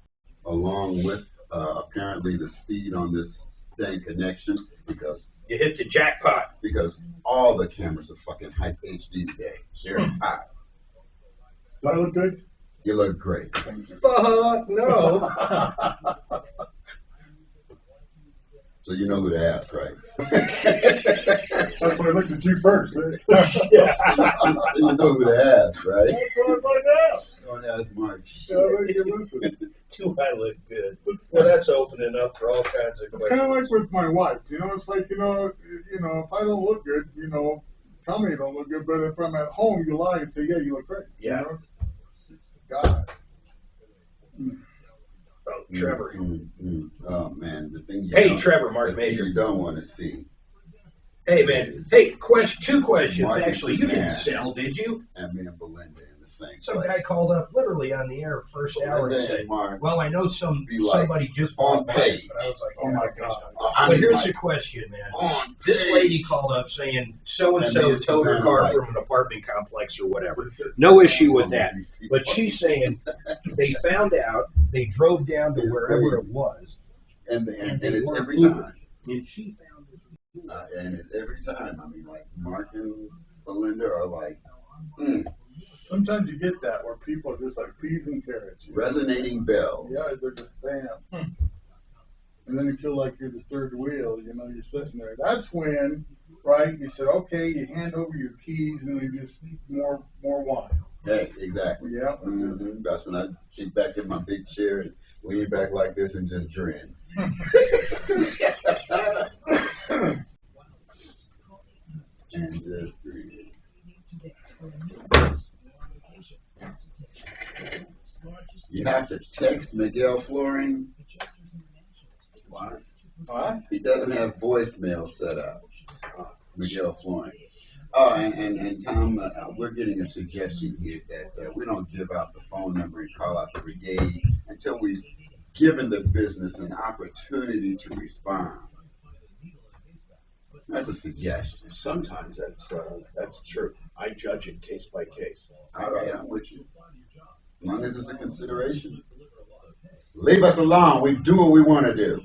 along with apparently the speed on this dang connection, because you hit the jackpot. Because all the cameras are fucking high HD today. They're hot. Do I look good? You look great. Thank you. Fuck no. So you know who to ask, right? That's why I looked at you first. Eh? Yeah. You know who to ask, right? That's what I find out. Don't ask Mark. Do I look good? Well, that's opening up for all kinds of questions. It's kind of like with my wife. You know, it's like, you know, if I don't look good, you know, tell me I don't look good. But if I'm at home, you lie and say, yeah, you look great. Yeah. You know? God. Oh, Trevor. Oh, man. The thing Trevor, Mark Major. You don't want to see. Hey, man. Hey, two questions. Mark Actually, you didn't sell, did you? And me and Belinda in the same Some place. guy called up literally on the air first hour and said, Mark, well, I know somebody just on bought page. But I was like, oh my God. But here's the question, man. This lady called up saying so-and-so towed her car from an apartment complex or whatever. No issue with that. But she's saying they found out, they drove down to wherever it was. And it's every time. And she found it. And it's every time. I mean, like, Mark and Belinda are like, Sometimes you get that where people are just like peas and carrots. Resonating bells. Yeah, they're just bam. And then you feel like you're the third wheel, you know, you're sitting there. That's when, right, you said, okay, you hand over your keys and you just more wine. Hey, exactly. Yeah. That's when I kick back in my big chair and lean back like this and just grin. And just grin. You have to text Miguel Flooring. What? He doesn't have voicemail set up. Miguel Flooring. Oh, and Tom, we're getting a suggestion here that we don't give out the phone number and call out the brigade until we've given the business an opportunity to respond. That's a suggestion. Sometimes that's true. I judge it case by case. All right, I'm with you. As long as it's a consideration. Leave us alone. We do what we want to do.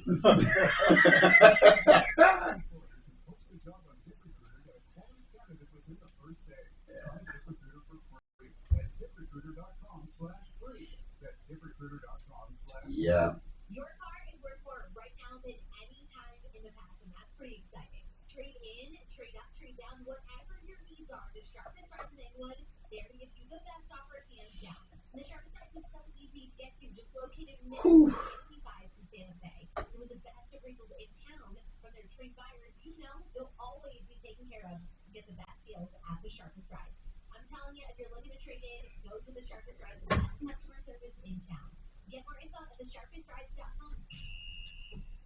Yeah. Your car is worth more right now than any time in the past, and that's pretty exciting. Trade in, trade up, trade down, whatever your needs are. The Sharpest Price in Inwood, there to give you the best offer, hands down. And the Sharpest Price is so easy to get to, just located in Midway 65 in Santa Fe. And with the best appraisals in town from their trade buyers, you know they'll always be taken care of. Get the best deals at the Sharpest Price. I'm telling you, if you're looking to trade in, go to the Sharpest Price, the best customer service in town. Get more info at thesharpestprice.com.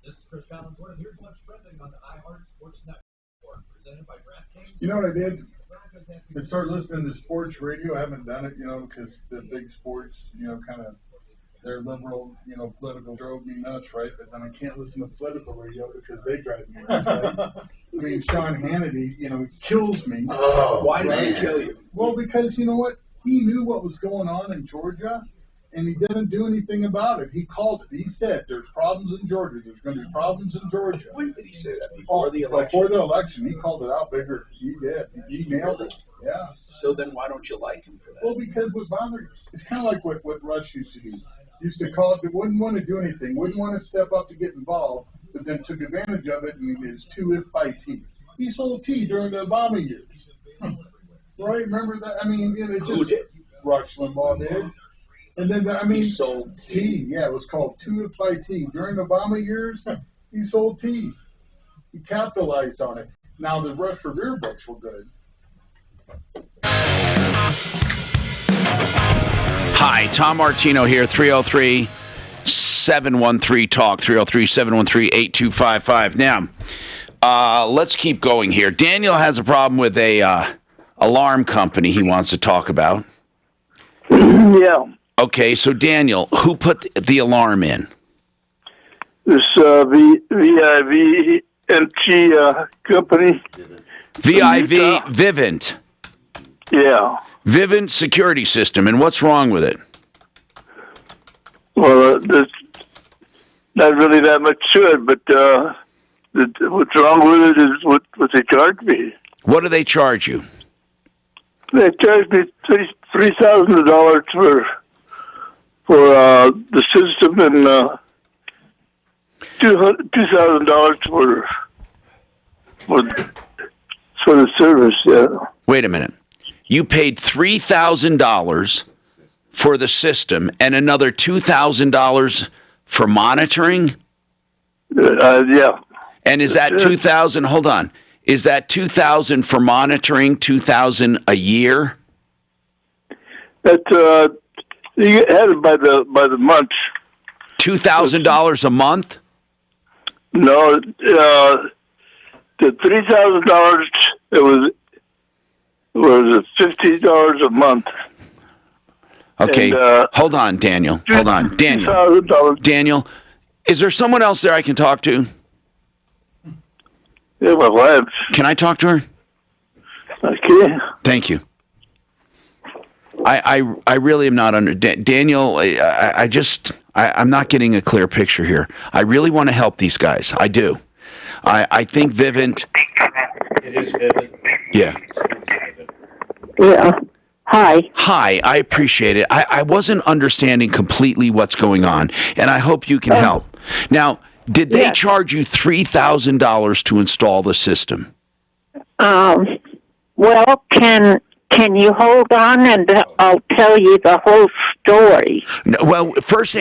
This is Chris Collinsworth. Here's what's trending on the iHeart Sports Network. You know what I did? I started listening to sports radio. I haven't done it, because the big sports, kind of, they're liberal, political drove me nuts, right? But then I can't listen to political radio because they drive me nuts, right? I mean, Sean Hannity, kills me. Oh, why did he kill you? Well, because you know what? He knew what was going on in Georgia, and he didn't do anything about it. He called it. He said, "There's problems in Georgia. There's going to be problems in Georgia." When did he say that? Before the election? Before the election, he called it out bigger. He did. He nailed it. Yeah. So then why don't you like him for that? Well, because what bothers, it's kind of like what Rush used to do. Used to call it, wouldn't want to do anything, wouldn't want to step up to get involved, but then took advantage of it and he did his 2-if by tea. He sold tea during the Obama years. Right? Remember that? I mean, it just... Who did? Rush Limbaugh did. And then, he sold tea. Yeah, it was called 2-if by tea. During the Obama years, he sold tea. He capitalized on it. Now, the Rush Revere books were good. Hi, Tom Martino here, 303-713-TALK, 303-713-8255. Now, let's keep going here. Daniel has a problem with a alarm company he wants to talk about. Yeah. Okay, so Daniel, who put the alarm in? This VIVNT company. Vivint. Yeah. Vivint security system, and what's wrong with it? Well, there's not really that much to it, but what's wrong with it is what they charge me. What do they charge you? They charge me $3,000 for the system and $2,000 for the service. Yeah. Wait a minute. You paid $3,000 for the system and another $2,000 for monitoring? Yeah. And is that $2,000? Hold on. Is that $2,000 for monitoring? $2,000 a year? That you had it by the month. $2,000 a month? No, the $3,000 it was $50 a month. Okay, and, hold on, Daniel. Hold on, Daniel. Daniel, is there someone else there I can talk to? Yeah, my wife. Can I talk to her? Okay. Thank you. I really am not under Daniel. I'm not getting a clear picture here. I really want to help these guys. I do. I think Vivint. It is Vivint. Yeah. Yeah. Hi. Hi, I appreciate it. I wasn't understanding completely what's going on, and I hope you can help. Now, did they charge you $3,000 to install the system? Well, can you hold on and I'll tell you the whole story? No, well, first,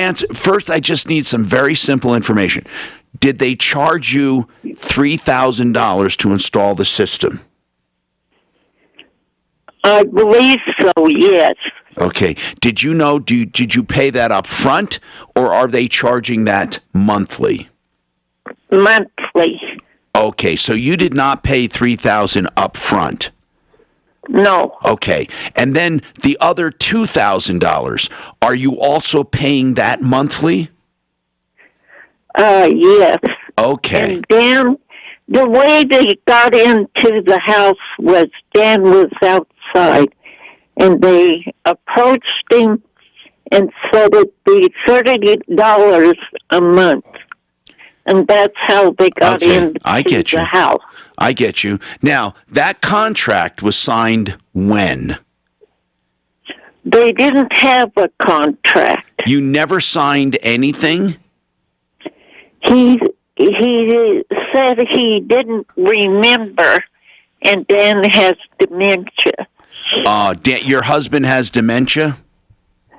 I just need some very simple information. Did they charge you $3,000 to install the system? I believe so, yes. Okay. Did you know, did you pay that up front, or are they charging that monthly? Monthly. Okay, so you did not pay $3,000 up front. No. Okay. And then the other $2,000, are you also paying that monthly? Yes. Okay. And Dan, the way they got into the house was Dan was outside, and they approached him and said it'd be $30 a month. And that's how they got into the house. I get you. Now, that contract was signed when? They didn't have a contract. You never signed anything? He said he didn't remember, and Dan has dementia. Your husband has dementia?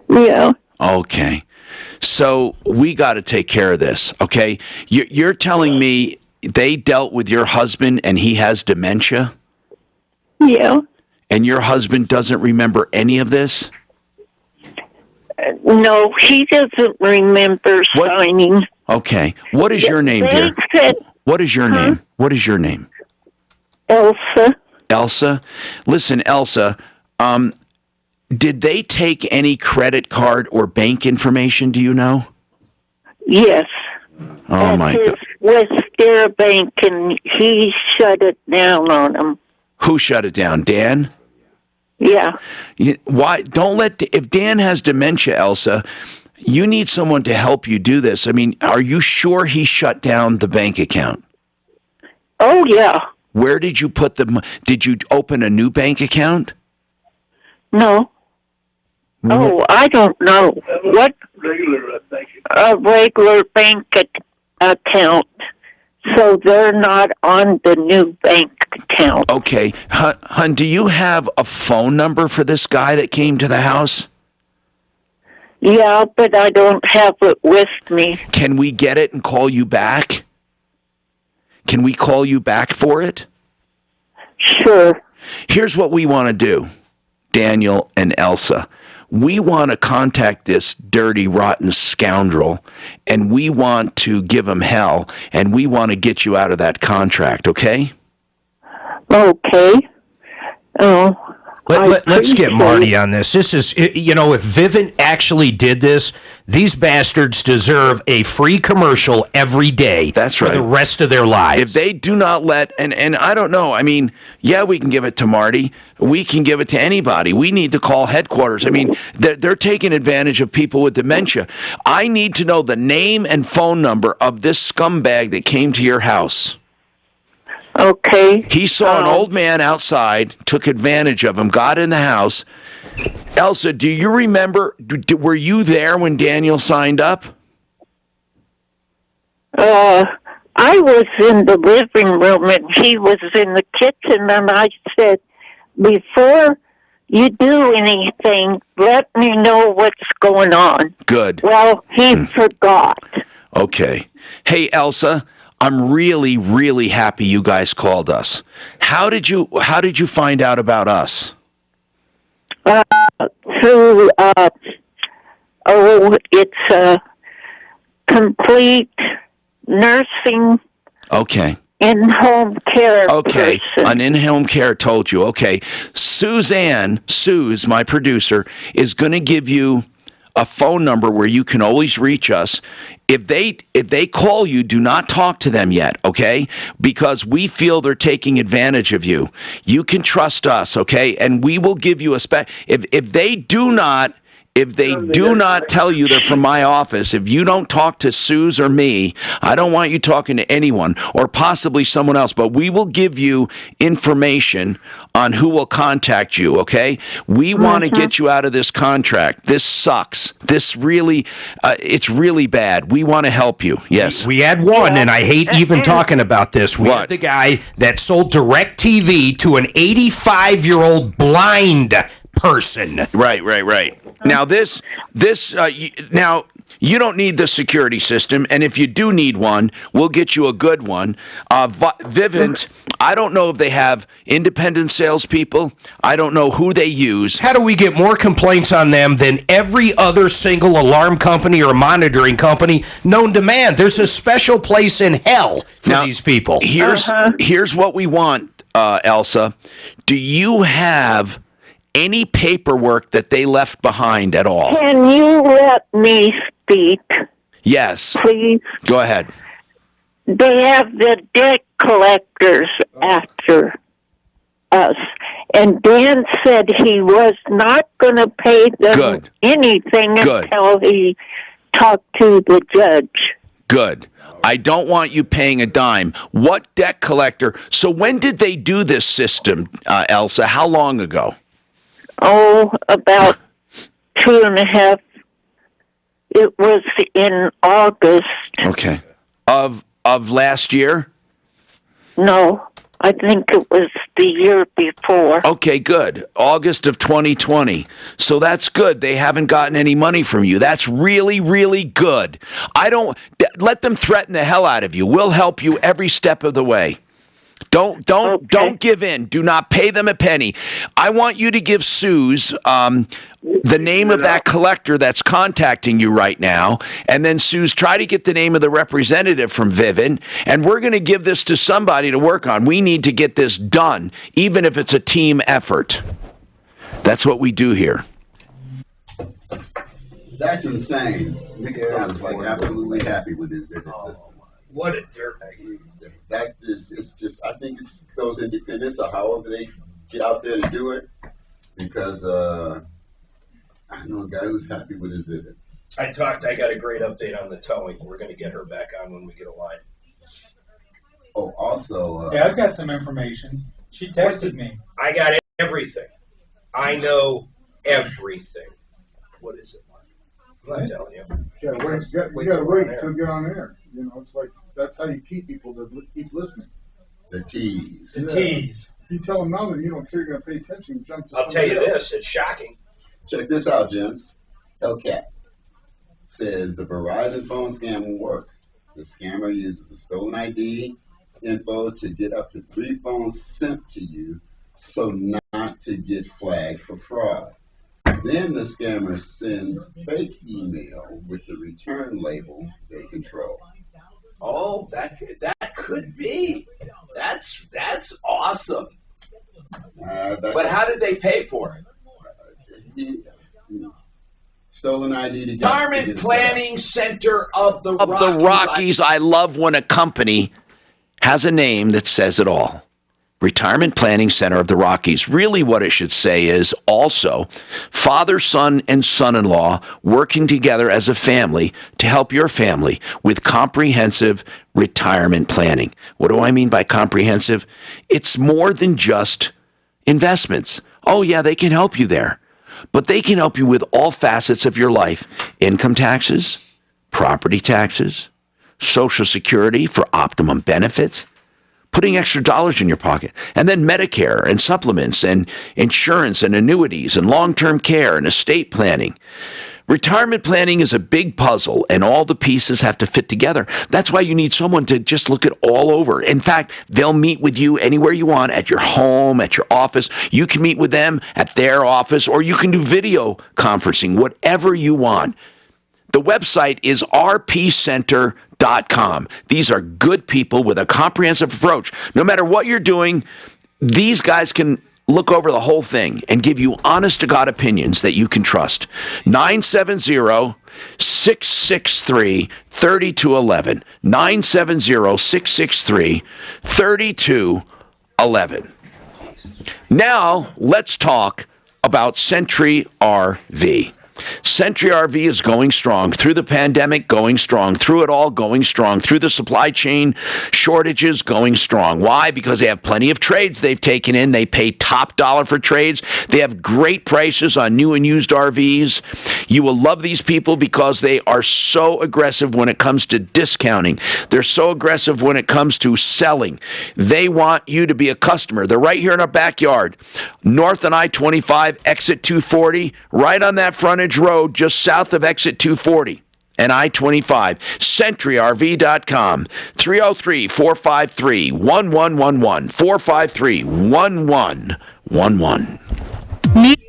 Yeah. Okay. So we got to take care of this, okay? You're telling me they dealt with your husband and he has dementia? Yeah. And your husband doesn't remember any of this? No, he doesn't remember signing. Okay. What is your name, dear? What is your name? What is your name? Elsa. Elsa? Listen, Elsa, did they take any credit card or bank information, do you know? Yes. Oh, my God. West Air Bank, and he shut it down on him. Who shut it down, Dan? Yeah. Why? Don't let, if Dan has dementia, Elsa, you need someone to help you do this. I mean, are you sure he shut down the bank account? Oh, yeah. Where did you put did you open a new bank account? No. Oh, I don't know. What? A regular bank account. So they're not on the new bank account. Okay. Hun, do you have a phone number for this guy that came to the house? Yeah, but I don't have it with me. Can we get it and call you back? Can we call you back for it? Sure. Here's what we want to do, Daniel and Elsa. We want to contact this dirty, rotten scoundrel, and we want to give him hell, and we want to get you out of that contract, okay? Okay. Oh. Let's get Marty on this. This is, you know, if Vivint actually did this, these bastards deserve a free commercial every day. That's right. For the rest of their lives. If they do not let, and I don't know, I mean, yeah, we can give it to Marty. We can give it to anybody. We need to call headquarters. I mean, they're taking advantage of people with dementia. I need to know the name and phone number of this scumbag that came to your house. Okay. He saw an old man outside, took advantage of him, got in the house. Elsa, do you remember, were you there when Daniel signed up? I was in the living room and he was in the kitchen, and I said, before you do anything, let me know what's going on. Good. Well, he forgot. Okay. Hey, Elsa, I'm really, really happy you guys called us. How did you find out about us? Through, it's a complete nursing. Okay. In-home care Okay, person. an in-home care told you. Okay, Suze, my producer, is going to give you a phone number where you can always reach us. If they call you, do not talk to them yet, okay? Because we feel they're taking advantage of you. You can trust us, okay? And we will give you a if they do not tell you they're from my office, if you don't talk to Suze or me, I don't want you talking to anyone, or possibly someone else, but we will give you information on who will contact you, okay? We want to get you out of this contract. This sucks. This really, it's really bad. We want to help you. Yes. We had one, and I hate even talking about this. We had the guy that sold DirecTV to an 85-year-old blind person. Right. Now now you don't need the security system, and if you do need one, we'll get you a good one. Vivint, I don't know if they have independent salespeople. I don't know who they use. How do we get more complaints on them than every other single alarm company or monitoring company known to man? There's a special place in hell for these people. Here's what we want, Elsa. Do you have any paperwork that they left behind at all? Can you let me speak? Yes. Please? Go ahead. They have the debt collectors after us. And Dan said he was not going to pay them anything until he talked to the judge. Good. I don't want you paying a dime. What debt collector? So when did they do this system, Elsa? How long ago? Oh, about 2.5. It was in August. Okay. Of last year? No, I think it was the year before. Okay, good. August of 2020. So that's good. They haven't gotten any money from you. That's really, really good. Let them threaten the hell out of you. We'll help you every step of the way. Don't give in. Do not pay them a penny. I want you to give Suze the name of that collector that's contacting you right now, and then Suze, try to get the name of the representative from Vivint, and we're going to give this to somebody to work on. We need to get this done, even if it's a team effort. That's what we do here. That's insane. Miguel is like absolutely happy with his Vivint system. What a dirtbag. That is, it's just, I think it's those independents or however they get out there to do it, because I know a guy who's happy with his Vivint. I got a great update on the towing. We're going to get her back on when we get a line. Oh, also... yeah, I've got some information. She texted me. I got everything. I know everything. What is it, Mark? I'm not telling you. You gotta wait until you get on air. You know, it's like, that's how you keep people to keep listening. The tease. The tease. If you tell them now that you don't care, you're going to pay attention, you jump to I'll tell you somebody this, it's shocking. Check this out, James. Hellcat says the Verizon phone scam works. The scammer uses a stolen ID info to get up to 3 phones sent to you so not to get flagged for fraud. Then the scammer sends fake email with the return label they control. Oh, that could be. That's awesome. But how did they pay for it? Stolen ID to get Retirement Planning Center of the Rockies. I love when a company has a name that says it all. Retirement Planning Center of the Rockies. Really what it should say is also father, son, and son-in-law working together as a family to help your family with comprehensive retirement planning. What do I mean by comprehensive? It's more than just investments. Oh yeah, they can help you there. But they can help you with all facets of your life. Income taxes, property taxes, Social Security for optimum benefits, putting extra dollars in your pocket, and then Medicare and supplements and insurance and annuities and long-term care and estate planning. Retirement planning is a big puzzle, and all the pieces have to fit together. That's why you need someone to just look it all over. In fact, they'll meet with you anywhere you want, at your home, at your office. You can meet with them at their office, or you can do video conferencing, whatever you want. The website is rpcenter.com. These are good people with a comprehensive approach. No matter what you're doing, these guys can look over the whole thing and give you honest-to-God opinions that you can trust. 970-663-3211. 970-663-3211. Now, let's talk about Century RV. Century RV is going strong. Through the pandemic, going strong. Through it all, going strong. Through the supply chain shortages, going strong. Why? Because they have plenty of trades they've taken in. They pay top dollar for trades. They have great prices on new and used RVs. You will love these people because they are so aggressive when it comes to discounting. They're so aggressive when it comes to selling. They want you to be a customer. They're right here in our backyard. North on I-25, exit 240, right on that frontage road just south of exit 240 and I-25. CentryRV.com. 303-453-1111. 453-1111.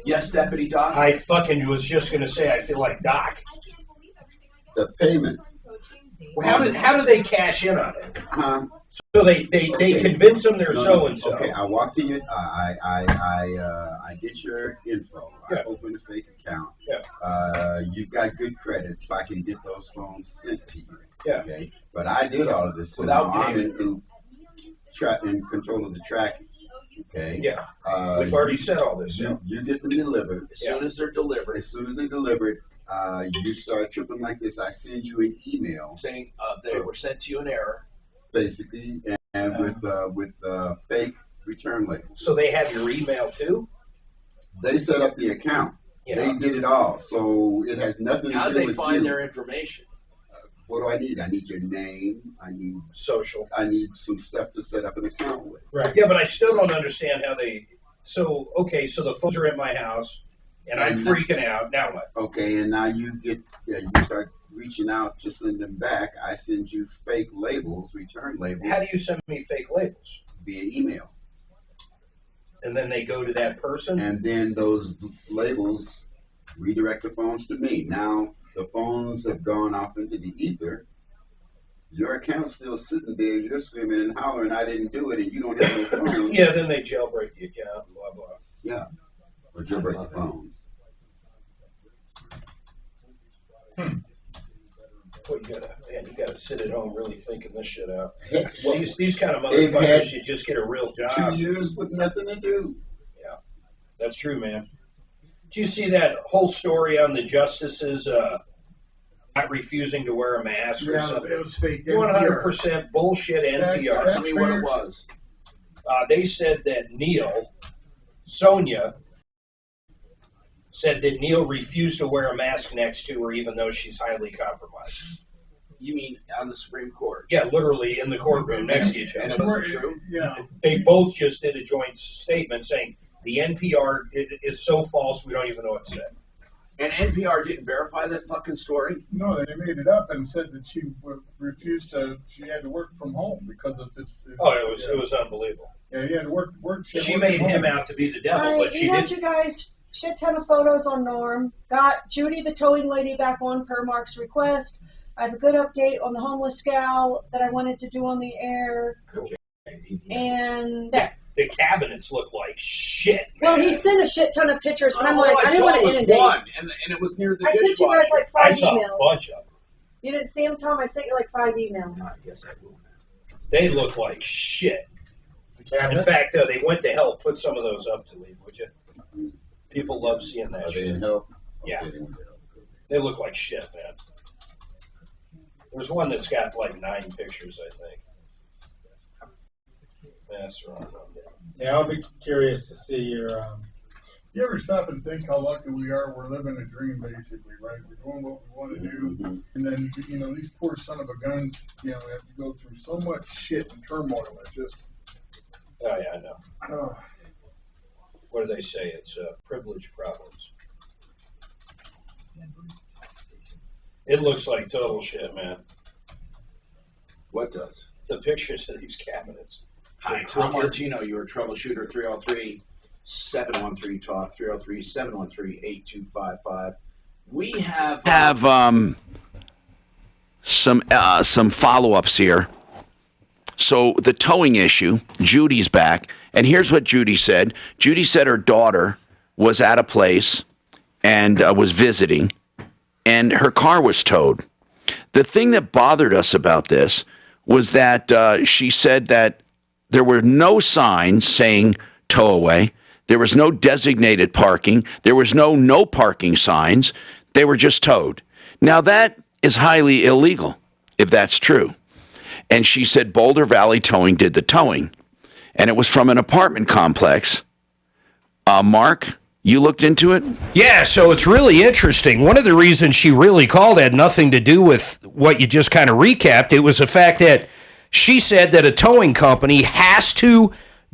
Yes, Deputy Doc? I fucking was just going to say, I feel like Doc. The payment. How do they cash in on it? So they convince them they're so-and-so. Okay, I walk to you. I get your info. I open a fake account. You've got good credit, so I can get those phones sent to you. Okay, but I did all of this, so now I'm in control of the tracking. Okay. Yeah. We've already said all this. You get them delivered. As soon as they're delivered. As soon as they're delivered. You start tripping like this. I send you an email saying they were sent to you in error, basically, and with fake return labels. So they have your email too? They set up the account. Yeah. They did it all, so it has nothing to do with you. How do they find their information? What do I need? I need your name. I need social. I need some stuff to set up an account with. Right. Yeah, but I still don't understand how they. So okay, so the phones are at my house. And I'm freaking out. Now what? Okay, and now you start reaching out to send them back. I send you fake labels, return labels. How do you send me fake labels? via email. And then they go to that person? And then those labels redirect the phones to me. Now, the phones have gone off into the ether. Your account's still sitting there. You're screaming and hollering, I didn't do it, and you don't have no phone. Yeah, then they jailbreak the account, blah, blah. Yeah, or jailbreak the phones. Well, you gotta sit at home really thinking this shit out. Well, These kind of they've motherfuckers had should just get a real job. 2 years with nothing to do. Yeah, that's true, man. Did you see that whole story on the justices not refusing to wear a mask or something? It was fake. 100% bullshit NPR. Tell me what it was. They said that Sonia said that Neil refused to wear a mask next to her even though she's highly compromised. You mean on the Supreme Court? Yeah, literally in the courtroom next to each other. And it wasn't true? Yeah. They both just did a joint statement saying the NPR is so false we don't even know what to say. And NPR didn't verify that fucking story? No, they made it up and said that she refused to. She had to work from home because of this. Oh, it was unbelievable. Yeah, he had to work. She made him out to be the devil, but she emailed didn't. you guys shit ton of photos on Norm. Got Judy, the towing lady, back on per Mark's request. I have a good update on the homeless gal that I wanted to do on the air. Okay. And the cabinets look like shit. well, man. he sent a shit ton of pictures, but I'm All like, I didn't want to inundate. One, and it was near the I sent you dishwasher. guys like I 5 saw emails. a bunch of them. You didn't see them, Tom? I sent you like 5 emails. Yes, I will. They look like shit. In fact, they went to hell. Put some of those up to leave, would you? People love seeing that Are they shit. in help? Yeah. Okay, they went to help. They look like shit, man. There's one that's got like 9 pictures, I think. That's wrong. Yeah, I'll be curious to see your. You ever stop and think how lucky we are? We're living a dream, basically, right? We're doing what we want to do, and then these poor son of a guns, have to go through so much shit and turmoil. It's just. Oh yeah, I know. What do they say? It's privilege problems. It looks like total shit, man. What does? The pictures of these cabinets. Hi, Tom Martino, your troubleshooter, 303-713-TALK, 303-713-8255. We have some follow-ups here. So the towing issue, Judy's back, and here's what Judy said. Judy said her daughter was at a place and was visiting, and her car was towed. The thing that bothered us about this was that she said that there were no signs saying tow away. There was no designated parking. There was no parking signs. They were just towed. Now, that is highly illegal, if that's true. And she said Boulder Valley Towing did the towing. And it was from an apartment complex. Mark, you looked into it? Yeah, so it's really interesting. One of the reasons she really called had nothing to do with what you just kind of recapped. It was the fact that she said that a towing company has to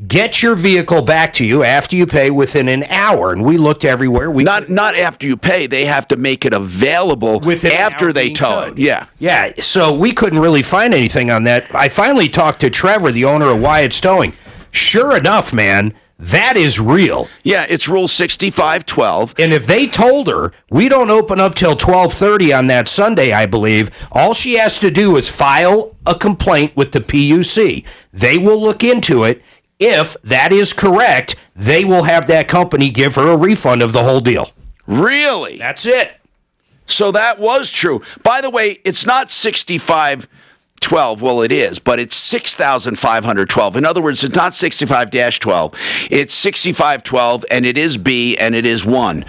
get your vehicle back to you after you pay within an hour. And we looked everywhere. Not after you pay. They have to make it available after they tow it. Yeah. Yeah, so we couldn't really find anything on that. I finally talked to Trevor, the owner of Wyatt's Towing. Sure enough, man, that is real. Yeah, it's Rule 6512. And if they told her, we don't open up till 12:30 on that Sunday, I believe, all she has to do is file a complaint with the PUC. They will look into it. If that is correct, they will have that company give her a refund of the whole deal. Really? That's it. So that was true. By the way, it's not 6512. Well, it is, but it's 6,512. In other words, it's not 65-12. It's 6512, and it is B, and it is 1.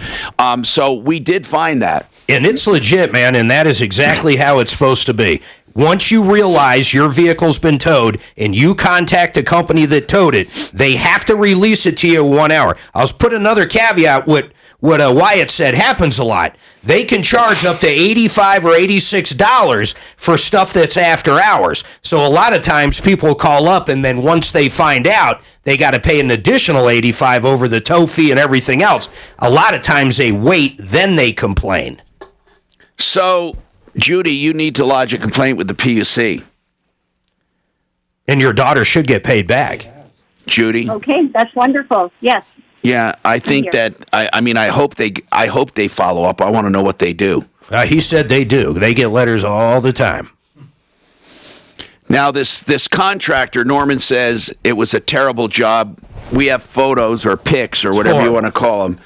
So we did find that. And it's legit, man, and that is exactly how it's supposed to be. Once you realize your vehicle's been towed and you contact the company that towed it, they have to release it to you in 1 hour. I'll put another caveat. What Wyatt said happens a lot. They can charge up to $85 or $86 for stuff that's after hours. So a lot of times people call up, and then once they find out, they got to pay an additional $85 over the tow fee and everything else. A lot of times they wait, then they complain. So, Judy, you need to lodge a complaint with the PUC. And your daughter should get paid back. Judy? Okay, that's wonderful. Yes. Yeah, I think here. that I hope they follow up. I want to know what they do. He said they do. They get letters all the time. Now this contractor, Norman says it was a terrible job. We have photos or pics or whatever you want to call them.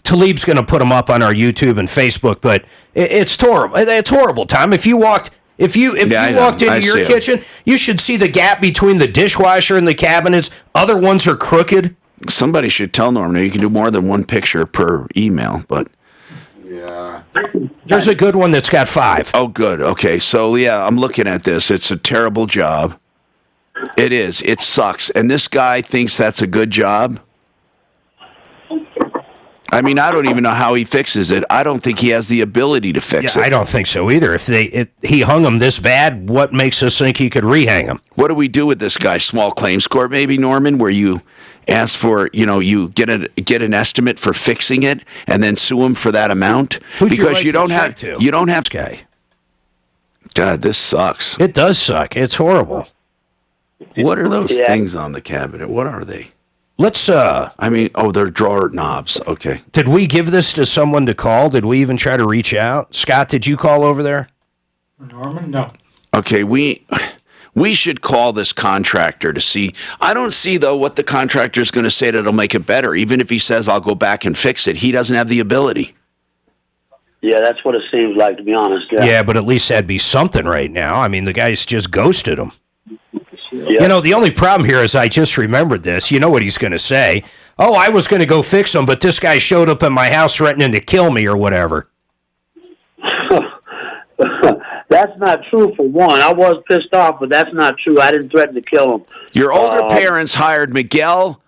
Talib's going to put them up on our YouTube and Facebook, but it's horrible. It's horrible, Tom. If you walked you walked into your kitchen, you should see the gap between the dishwasher and the cabinets. Other ones are crooked. Somebody should tell Norman you can do more than one picture per email, but yeah. There's a good one that's got 5. Oh, good. Okay, so yeah, I'm looking at this. It's a terrible job. It is. It sucks. And this guy thinks that's a good job? I mean, I don't even know how he fixes it. I don't think he has the ability to fix it. I don't think so either. If he hung him this bad, what makes us think he could rehang him? What do we do with this guy? Small claims court, maybe, Norman, where you ask for, you get an estimate for fixing it and then sue him for that amount? Because you don't have guy. God, this sucks. It does suck. It's horrible. What are those things on the cabinet? What are they? Let's, they're drawer knobs. Okay. Did we give this to someone to call? Did we even try to reach out? Scott, did you call over there? Norman, no. Okay, we should call this contractor to see. I don't see, though, what the contractor's going to say that'll make it better. Even if he says, I'll go back and fix it, he doesn't have the ability. Yeah, that's what it seems like, to be honest. Yeah, but at least that'd be something right now. I mean, the guy's just ghosted him. Yeah. The only problem here is I just remembered this. You know what he's going to say. Oh, I was going to go fix him, but this guy showed up at my house threatening to kill me or whatever. That's not true, for one. I was pissed off, but that's not true. I didn't threaten to kill him. Your older parents hired Miguel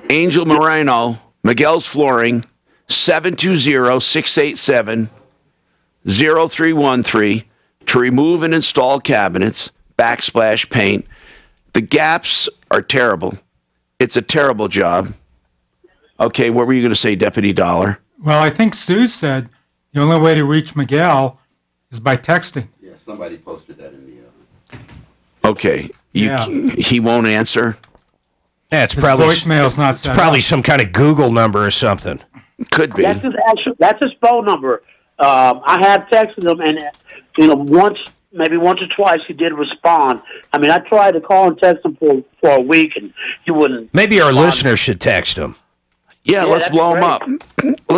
Angel Moreno, Miguel's Flooring, 720-687-0313 to remove and install cabinets, backsplash paint. The gaps are terrible. It's a terrible job. Okay, what were you going to say, Deputy Dollar? Well, I think Sue said the only way to reach Miguel is by texting. Yeah, somebody posted that in the... Okay, he won't answer? Yeah, it's His probably voicemail's not set up. some kind of Google number or something. Could be. That's his phone number. I have texted him, and maybe once or twice he did respond. I mean, I tried to call and text him for a week, and he wouldn't. Maybe our listeners should text him. Yeah, let's blow him up.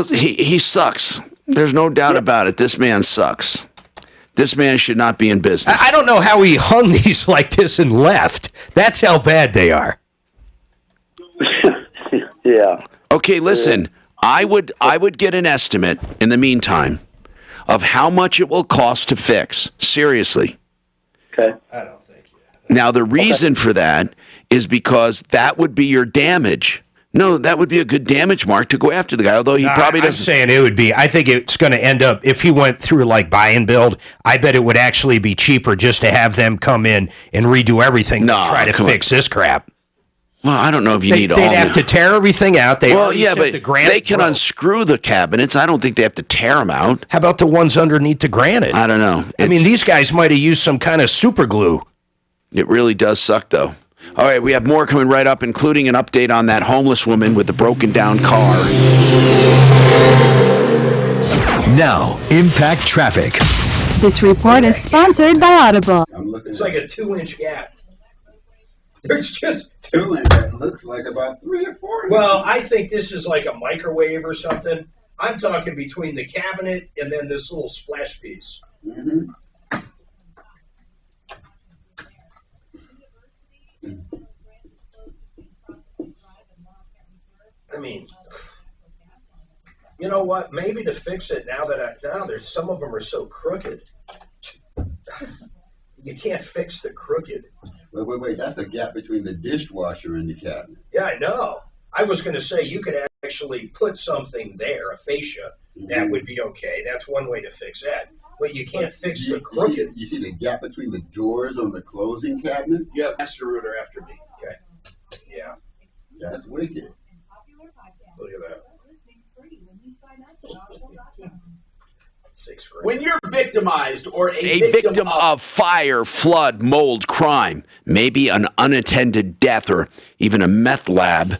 He sucks. There's no doubt about it. This man sucks. This man should not be in business. I don't know how he hung these like this and left. That's how bad they are. Yeah. Okay, listen. I would get an estimate in the meantime of how much it will cost to fix. Seriously. Okay. I don't think. Now, the reason for that is because that would be your damage. No, that would be a good damage mark to go after the guy, although he probably doesn't. I'm saying it would be. I think it's going to end up, if he went through like buy and build, I bet it would actually be cheaper just to have them come in and redo everything to try to fix this crap. Well, I don't know if you need all They'd have to tear everything out. They but they can unscrew the cabinets. I don't think they have to tear them out. How about the ones underneath the granite? I don't know. I mean, these guys might have used some kind of super glue. It really does suck, though. All right, we have more coming right up, including an update on that homeless woman with the broken-down car. Now, Impact Traffic. This report is sponsored by Audible. It's like a 2-inch gap. There's just 2 inch. That looks like about 3 or 4. Well, I think this is like a microwave or something. I'm talking between the cabinet and then this little splash piece. Mm-hmm. I mean, you know what? Maybe to fix it now there's some of them are so crooked. You can't fix the crooked. Wait. That's a gap between the dishwasher and the cabinet. Yeah, I know. I was going to say you could actually put something there, a fascia. That would be okay. That's one way to fix that. But you can't fix the crooked. You see the gap between the doors on the closing cabinet? Yeah, Master Rooter after me. Okay. Yeah. That's wicked. Look at that. When you're victimized or a victim of fire, flood, mold, crime, maybe an unattended death or even a meth lab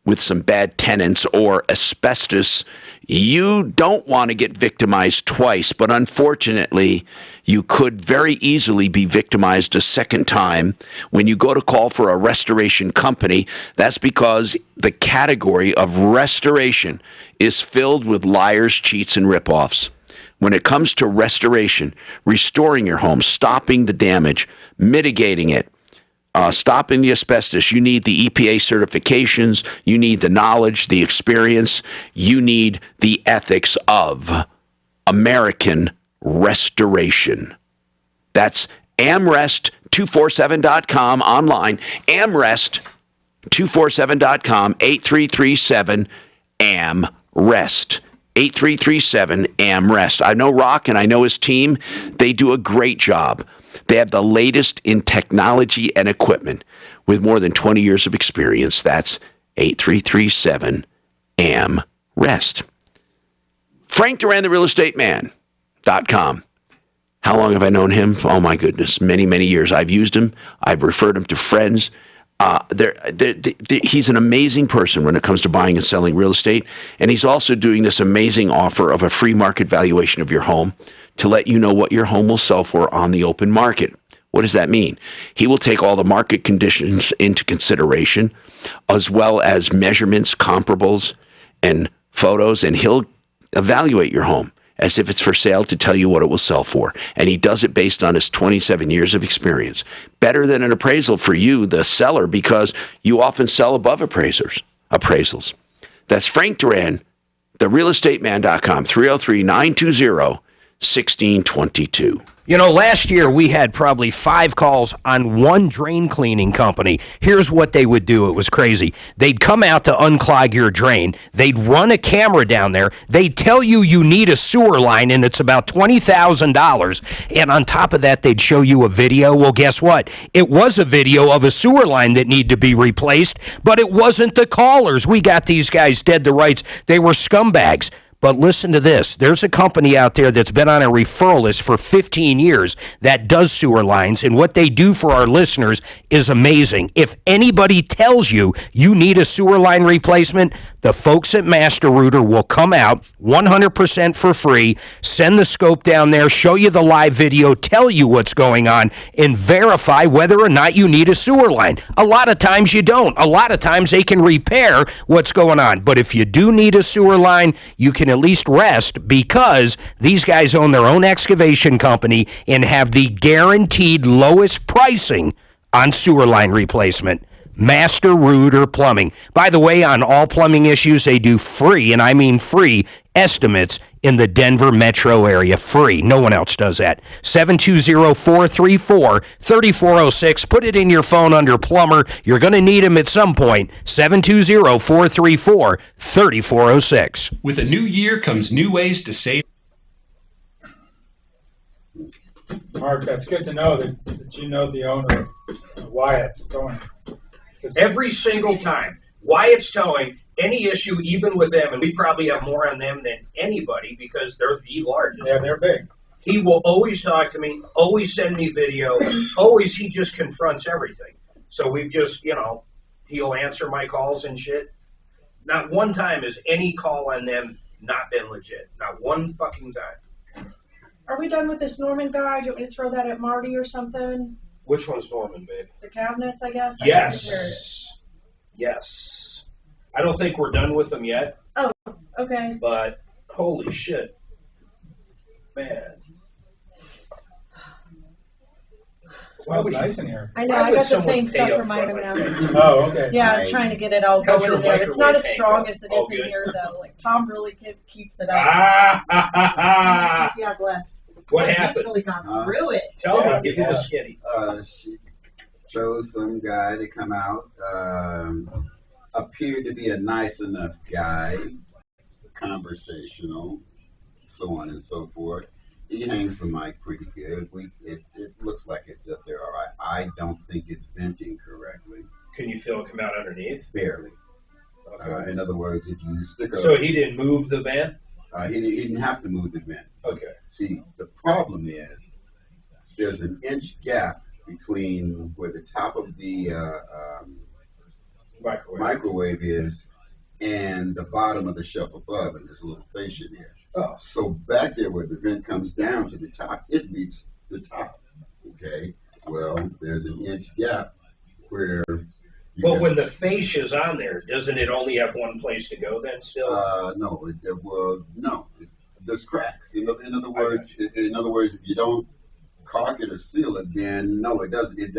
with some bad tenants or asbestos, you don't want to get victimized twice, but unfortunately, you could very easily be victimized a second time. When you go to call for a restoration company, that's because the category of restoration is filled with liars, cheats, and ripoffs. When it comes to restoration, restoring your home, stopping the damage, mitigating it, stopping the asbestos, you need the EPA certifications, you need the knowledge, the experience, you need the ethics of American restoration. That's AmRest247.com online, AmRest247.com, 8337-AMREST. 8337-AMREST. I know Rock and I know his team. They do a great job. They have the latest in technology and equipment with more than 20 years of experience. That's 8337-AMREST. Frank Duran, the realestateman.com. How long have I known him? Oh, my goodness. Many, many years. I've used him. I've referred him to friends. He's an amazing person when it comes to buying and selling real estate, and he's also doing this amazing offer of a free market valuation of your home to let you know what your home will sell for on the open market. What does that mean? He will take all the market conditions into consideration, as well as measurements, comparables, and photos, and he'll evaluate your home as if it's for sale to tell you what it will sell for. And he does it based on his 27 years of experience. Better than an appraisal for you, the seller, because you often sell above appraisals. That's Frank Duran, therealestateman.com, 303-920-1622. You know, last year we had probably 5 calls on one drain cleaning company. Here's what they would do. It was crazy. They'd come out to unclog your drain. They'd run a camera down there. They'd tell you you need a sewer line, and it's about $20,000. And on top of that, they'd show you a video. Well, guess what? It was a video of a sewer line that needed to be replaced, but it wasn't the callers. We got these guys dead to rights. They were scumbags. But listen to this. There's a company out there that's been on a referral list for 15 years that does sewer lines, and what they do for our listeners is amazing. If anybody tells you you need a sewer line replacement, the folks at Master Rooter will come out 100% for free, send the scope down there, show you the live video, tell you what's going on, and verify whether or not you need a sewer line. A lot of times you don't. A lot of times they can repair what's going on. But if you do need a sewer line, you can at least rest, because these guys own their own excavation company and have the guaranteed lowest pricing on sewer line replacement. Master Rooter Plumbing. By the way, on all plumbing issues, they do free, and I mean free, estimates in the Denver metro area. Free. No one else does that. 720-434-3406. Put it in your phone under plumber. You're going to need him at some point. 720-434-3406. With a new year comes new ways to save. Mark, that's good to know that you know the owner of Wyatt's Towing. Every single time. Wyatt's Towing, any issue, even with them, and we probably have more on them than anybody because they're the largest. Yeah, they're big. He will always talk to me, always send me video, always he just confronts everything. So we've just, he'll answer my calls and shit. Not one time has any call on them not been legit. Not one fucking time. Are we done with this Norman guy? Do you want me to throw that at Marty or something? Which one's Norman, babe? The cabinets, I guess? Yes. Yes. I don't think we're done with them yet. Oh, okay. But, holy shit. Man. Smells nice in here. I know, I got the same stuff for mine now. Oh, okay. Yeah, I'm trying to get it all going in there. It's not as strong as it is in here, though. Like, Tom really keeps it up. What happened? He's really gone through it. Tell me, give me the skinny. She chose some guy to come out, appeared to be a nice enough guy, conversational, so on and so forth. He hangs the mic pretty good. It looks like it's up there all right. I don't think it's venting correctly. Can you feel it come out underneath? Barely. Okay. In other words, if you stick a... So he didn't move the vent? He didn't have to move the vent. Okay. See, the problem is there's an inch gap between where the top of the microwave is and the bottom of the shelf above, and there's a little fascia there. Oh. So back there where the vent comes down to the top, it meets the top. Okay. Well, there's an inch gap where. But when the fascia's on there, doesn't it only have one place to go then still? No. No. There's cracks. In other words, if you don't caulk it or seal it, then no, it doesn't. It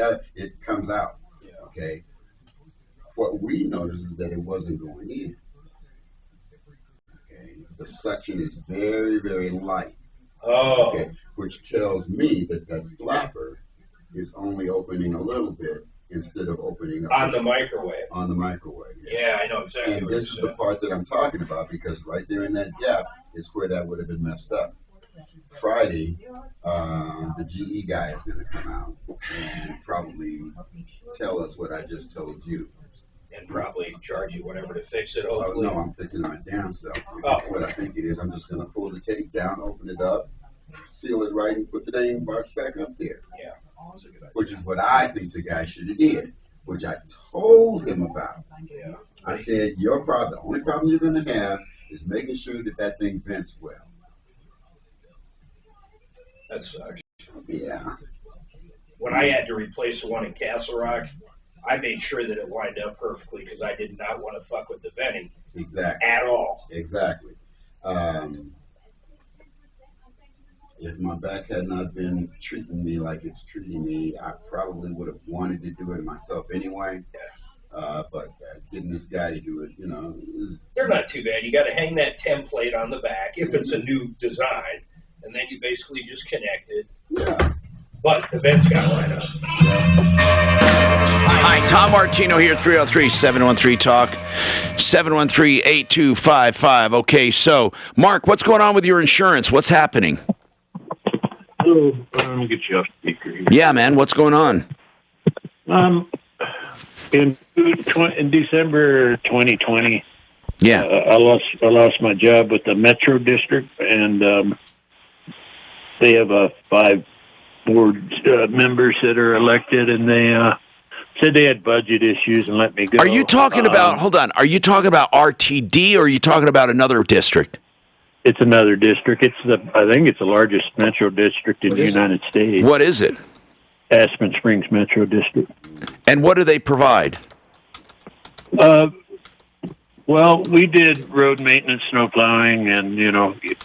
comes out. Yeah. Okay. What we noticed is that it wasn't going in. Okay. The suction is very, very light. Oh. Okay. Which tells me that that flapper is only opening a little bit instead of opening up on the microwave. On the microwave. Yeah, I know exactly. And this is the part that I'm talking about, because right there in that gap is where that would have been messed up. Friday, the GE guy is going to come out and probably tell us what I just told you. And probably charge you whatever to fix it, hopefully. No, I'm fixing my damn self. Oh. What I think it is, I'm just going to pull the tape down, open it up, seal it right, and put the dang box back up there. Yeah. Which is what I think the guy should have did, which I told him about. Yeah. I said, your problem, the only problem you're going to have is making sure that that thing vents well. That sucks. Yeah. When I had to replace the one in Castle Rock, I made sure that it lined up perfectly because I did not want to fuck with the venting. Exactly. At all. Exactly. If my back had not been treating me like it's treating me, I probably would have wanted to do it myself anyway. But getting this guy to do it, They're not too bad. You got to hang that template on the back if it's a new design, and then you basically just connect it. Yeah. But the vent's got to line up. Hi, Tom Martino here, 303-713-TALK, 713-8255. Okay, so, Mark, what's going on with your insurance? What's happening? Hello, let me get you off speaker here. Yeah, man, what's going on? In December 2020, yeah, I lost my job with the Metro District, and they have 5 board members that are elected, and they said they had budget issues and let me go. Are you talking about? Hold on. Are you talking about RTD, or are you talking about another district? It's another district. I think it's the largest metro district in the United States. What is it? Aspen Springs Metro District. And what do they provide? Well, we did road maintenance, snow plowing, and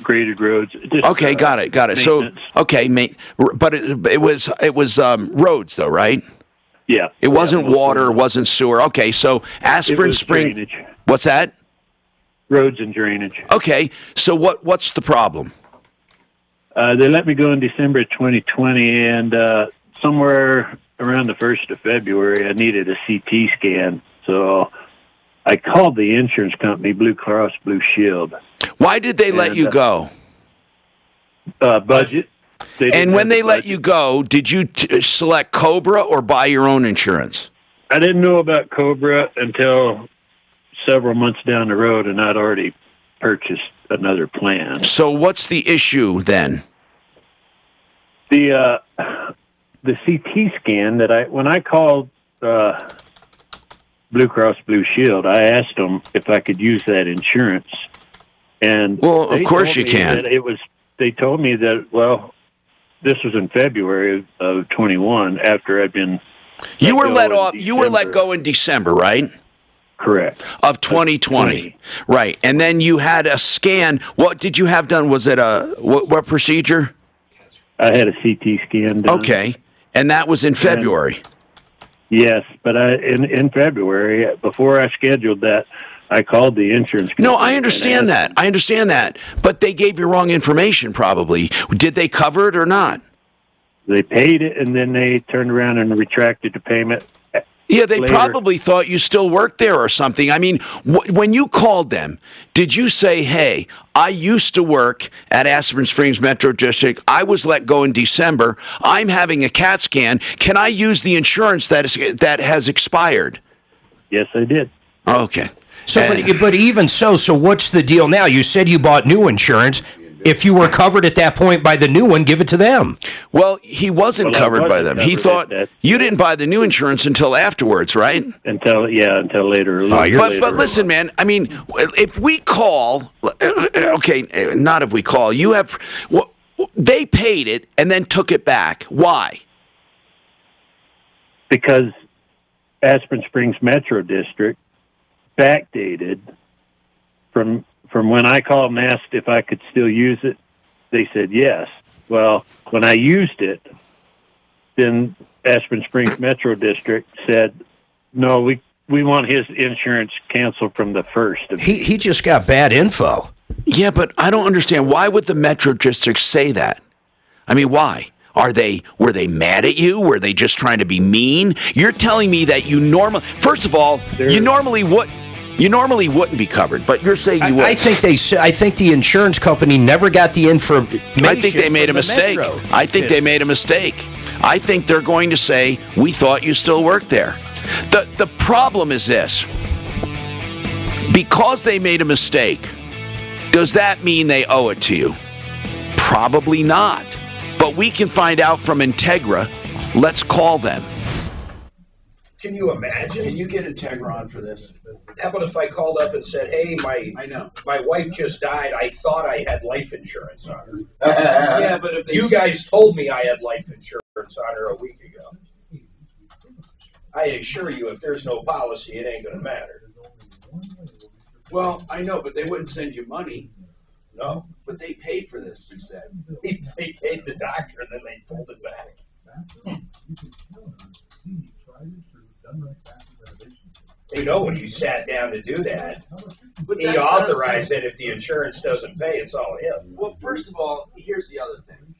graded roads. Okay, got it. So, okay, but it was roads though, right? Yeah. It wasn't water, it wasn't sewer. Okay, so Aspen Springs. Drainage. What's that? Roads and drainage. Okay, so what's the problem? They let me go in December 2020, and somewhere around the 1st of February, I needed a CT scan. So I called the insurance company, Blue Cross Blue Shield. Why did they let you go? Budget. And when they let you go, did you select Cobra or buy your own insurance? I didn't know about Cobra until several months down the road, and I'd already purchased another plan. So what's the issue then? The CT scan when I called Blue Cross Blue Shield, I asked them if I could use that insurance, and well, of course you can. They told me that this was in February of 21 after I'd been. You were let off. You were let go in December, right? Correct. Of 2020. Right. And then you had a scan. What did you have done? Was it what procedure? I had a CT scan done. Okay. And that was in February. Yes, but in February, before I scheduled that, I called the insurance company. No, I understand that. I understand that. But they gave you wrong information probably. Did they cover it or not? They paid it, and then they turned around and retracted the payment. Yeah, they later. Probably thought you still worked there or something. I mean, when you called them, did you say, hey, I used to work at Aspen Springs Metro District. I was let go in December. I'm having a CAT scan. Can I use the insurance that has expired? Yes, I did. Okay. So, but even so what's the deal now? You said you bought new insurance. If you were covered at that point by the new one, give it to them. Well, he wasn't covered by them. He thought you didn't buy the new insurance until afterwards, right? Until later. But listen, man. I mean, if we call, okay, not if we call. You have, they paid it and then took it back. Why? Because Aspen Springs Metro District backdated from when I called and asked if I could still use it. They said yes. Well, when I used it, then Aspen Springs Metro District said, no, we want his insurance canceled from the 1st. He just got bad info. Yeah, but I don't understand. Why would the Metro District say that? I mean, why? Were they mad at you? Were they just trying to be mean? You're telling me that first of all, you normally wouldn't be covered, but you're saying you would. I think the insurance company never got the information. I think they made a mistake. I think they made a mistake. I think they're going to say, we thought you still worked there. The problem is this. Because they made a mistake, does that mean they owe it to you? Probably not. But we can find out from Integra. Let's call them. Can you imagine? Can you get Integra on for this? How about if I called up and said, hey, my wife just died. I thought I had life insurance on her. Yeah, but if you guys told me I had life insurance on her a week ago. I assure you, if there's no policy, it ain't going to matter. Well, I know, but they wouldn't send you money. No. But they paid for this, you said. They paid the doctor, and then they pulled it back. You know, when you sat down to do that, he authorized it. If the insurance doesn't pay, it's all him. Well, first of all, here's the other thing.